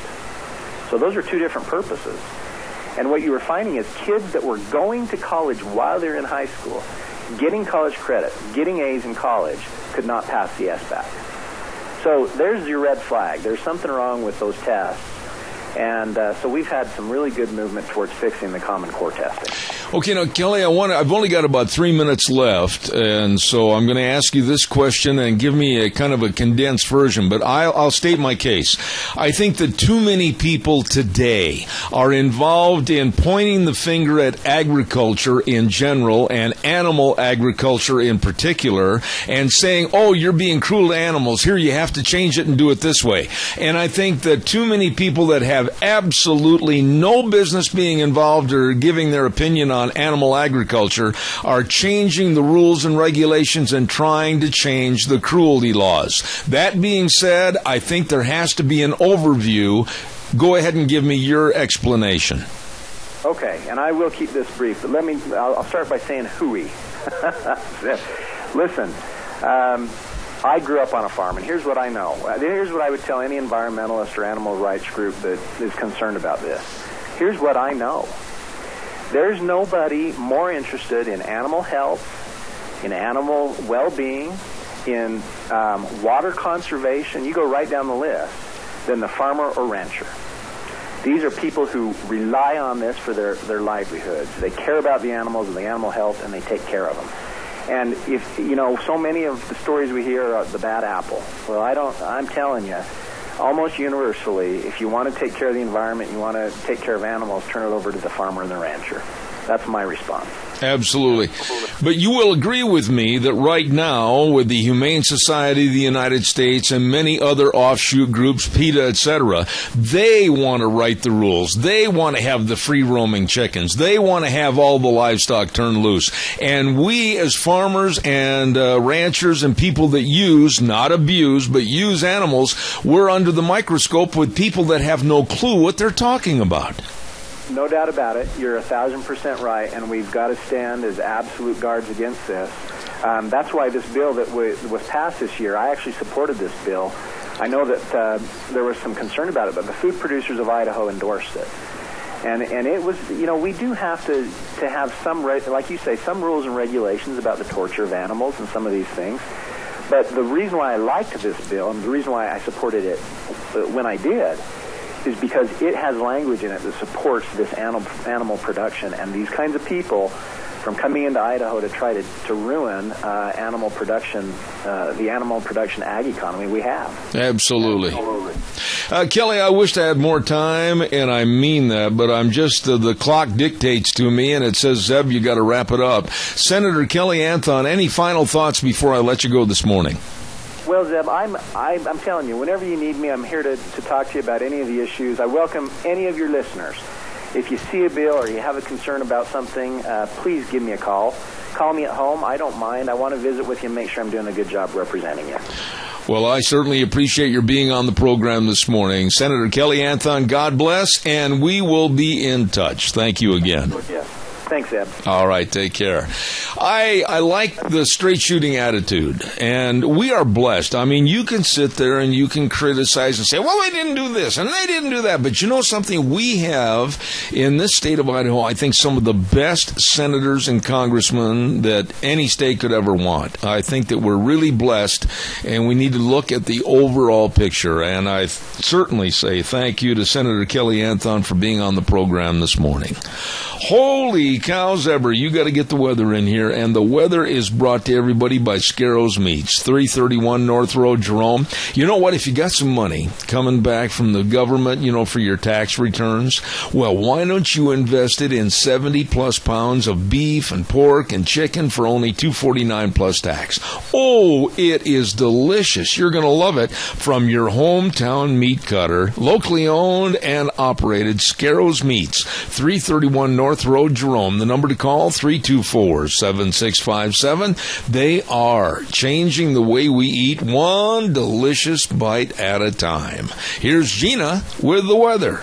So those are two different purposes. And what you were finding is kids that were going to college while they're in high school, getting college credit, getting A's in college, could not pass the SBAC. So there's your red flag. There's something wrong with those tests. And so we've had some really good movement towards fixing the Common Core testing. Okay, now, Kelly, I've only got about 3 minutes left, and so I'm going to ask you this question and give me a kind of a condensed version, but I'll state my case. I think that too many people today are involved in pointing the finger at agriculture in general and animal agriculture in particular and saying, oh, you're being cruel to animals. Here, you have to change it and do it this way. And I think that too many people that have absolutely no business being involved or giving their opinion on animal agriculture are changing the rules and regulations and trying to change the cruelty laws. That being said, I think there has to be an overview. Go ahead and give me your explanation. Okay, and I will keep this brief, but I'll start by saying hooey. Listen, I grew up on a farm, and here's what I know. Here's what I would tell any environmentalist or animal rights group that is concerned about this. Here's what I know. There's nobody more interested in animal health, in animal well-being, in water conservation, you go right down the list, than the farmer or rancher. These are people who rely on this for their livelihoods. They care about the animals and the animal health, and they take care of them. And if, so many of the stories we hear are the bad apple. Well, I'm telling you, almost universally, if you want to take care of the environment, you want to take care of animals, turn it over to the farmer and the rancher. That's my response. Absolutely. But you will agree with me that right now, with the Humane Society of the United States and many other offshoot groups, PETA, etc., they want to write the rules. They want to have the free-roaming chickens. They want to have all the livestock turned loose. And we, as farmers and ranchers and people that use, not abuse, but use animals, we're under the microscope with people that have no clue what they're talking about. No doubt about it. You're 1,000% right, and we've got to stand as absolute guards against this. That's why this bill that was passed this year, I actually supported this bill. I know that there was some concern about it, but the food producers of Idaho endorsed it. And it was, we do have to have some, like you say, some rules and regulations about the torture of animals and some of these things. But the reason why I liked this bill, and the reason why I supported it when I did, is because it has language in it that supports this animal production, and these kinds of people from coming into Idaho to try to ruin animal production, the animal production ag economy we have. Absolutely. Kelly, I wish I had more time, and I mean that, but I'm just, the clock dictates to me, and it says, Zeb, you got to wrap it up. Senator Kelly Anthon, any final thoughts before I let you go this morning? Well, Zeb, I'm telling you, whenever you need me, I'm here to talk to you about any of the issues. I welcome any of your listeners. If you see a bill or you have a concern about something, please give me a call. Call me at home. I don't mind. I want to visit with you and make sure I'm doing a good job representing you. Well, I certainly appreciate your being on the program this morning. Senator Kelly Anthon, God bless, and we will be in touch. Thank you again. Yes. Thanks, Eb. All right, take care. I like the straight shooting attitude, and we are blessed. I mean, you can sit there and you can criticize and say, well, they didn't do this and they didn't do that. But you know something? We have, in this state of Idaho, I think some of the best senators and congressmen that any state could ever want. I think that we're really blessed, and we need to look at the overall picture. And I certainly say thank you to Senator Kelly Anthon for being on the program this morning. Holy Holy cows ever. You got to get the weather in here. And the weather is brought to everybody by Scarrows Meats, 331 North Road, Jerome. You know what? If you got some money coming back from the government, for your tax returns, well, why don't you invest it in 70-plus pounds of beef and pork and chicken for only $249 plus tax? Oh, it is delicious. You're going to love it from your hometown meat cutter, locally owned and operated Scarrows Meats, 331 North Road, Jerome. The number to call, 324-7657. They are changing the way we eat, one delicious bite at a time. Here's Gina with the weather.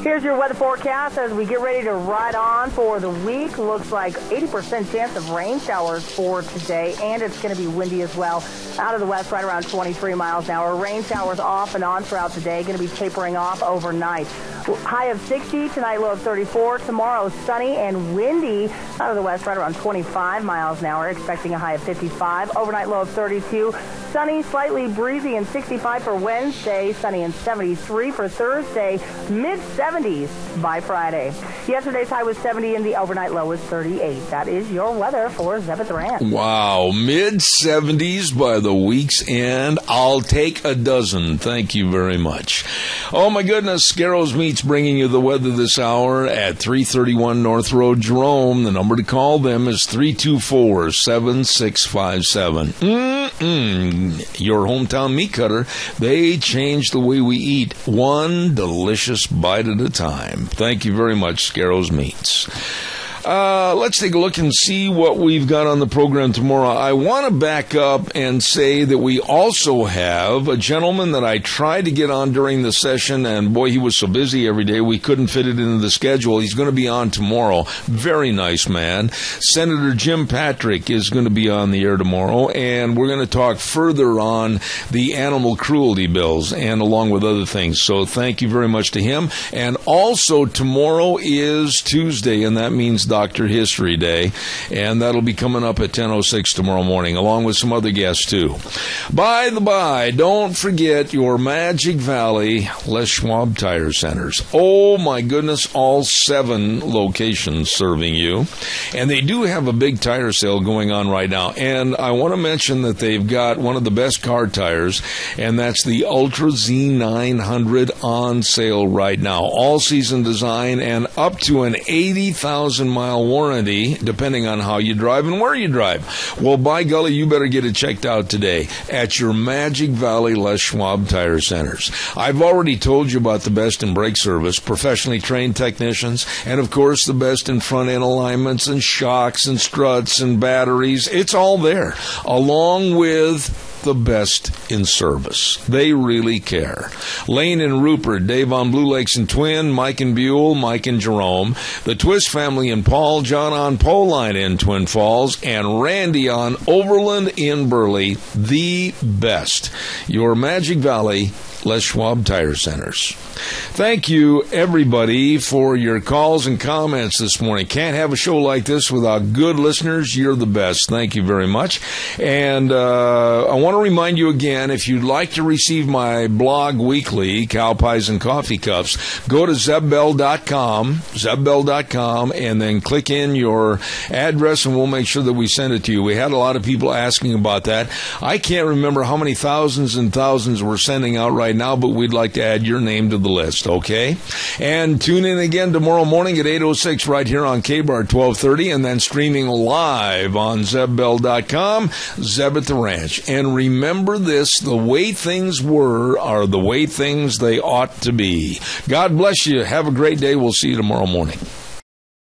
Here's your weather forecast as we get ready to ride on for the week. Looks like 80% chance of rain showers for today, and it's going to be windy as well. Out of the west, right around 23 miles an hour. Rain showers off and on throughout the day. Going to be tapering off overnight. High of 60, tonight low of 34. Tomorrow, sunny and windy. Out of the west, right around 25 miles an hour. Expecting a high of 55. Overnight low of 32. Sunny, slightly breezy, and 65 for Wednesday. Sunny and 73 for Thursday. Mid-70s by Friday. Yesterday's high was 70 and the overnight low was 38. That is your weather for Zeb at the Ranch. Wow, mid-70s by the week's end. I'll take a dozen. Thank you very much. Oh, my goodness. Scarrows Meats bringing you the weather this hour at 331 North Road, Jerome. The number to call them is 324-7657. Your hometown meat cutter. They change the way we eat, one delicious bite at a time. Thank you very much, Scarrows Meats. Let's take a look and see what we've got on the program tomorrow. I want to back up and say that we also have a gentleman that I tried to get on during the session, and boy, he was so busy every day we couldn't fit it into the schedule. He's going to be on tomorrow. Very nice man. Senator Jim Patrick is going to be on the air tomorrow, and we're going to talk further on the animal cruelty bills and along with other things. So thank you very much to him. And also tomorrow is Tuesday, and that means Dr. History Day, and that'll be coming up at 10:06 tomorrow morning, along with some other guests, too. By the by, don't forget your Magic Valley Les Schwab Tire Centers. Oh, my goodness, all 7 locations serving you. And they do have a big tire sale going on right now. And I want to mention that they've got one of the best car tires, and that's the Ultra Z900 on sale right now. All-season design and up to an 80,000-mile warranty, depending on how you drive and where you drive. Well, by golly, you better get it checked out today at your Magic Valley Les Schwab Tire Centers. I've already told you about the best in brake service, professionally trained technicians, and of course the best in front end alignments and shocks and struts and batteries. It's all there, along with the best in service. They really care. Lane and Rupert, Dave on Blue Lakes and Twin, Mike and Buell, Mike and Jerome, the Twist family in Paul, John on Poline in Twin Falls, and Randy on Overland in Burley. The best. Your Magic Valley Les Schwab Tire Centers. Thank you, everybody, for your calls and comments this morning. Can't have a show like this without good listeners. You're the best. Thank you very much. And I want to remind you again, if you'd like to receive my blog weekly, Cow Pies and Coffee Cups, go to zebbell.com, and then click in your address, and we'll make sure that we send it to you. We had a lot of people asking about that. I can't remember how many thousands and thousands we're sending out right now, but we'd like to add your name to the list, okay? And tune in again tomorrow morning at 8:06 right here on KBAR 1230, and then streaming live on zebbell.com, Zeb at the Ranch. And remember this, the way things were are the way things they ought to be. God bless you. Have a great day. We'll see you tomorrow morning.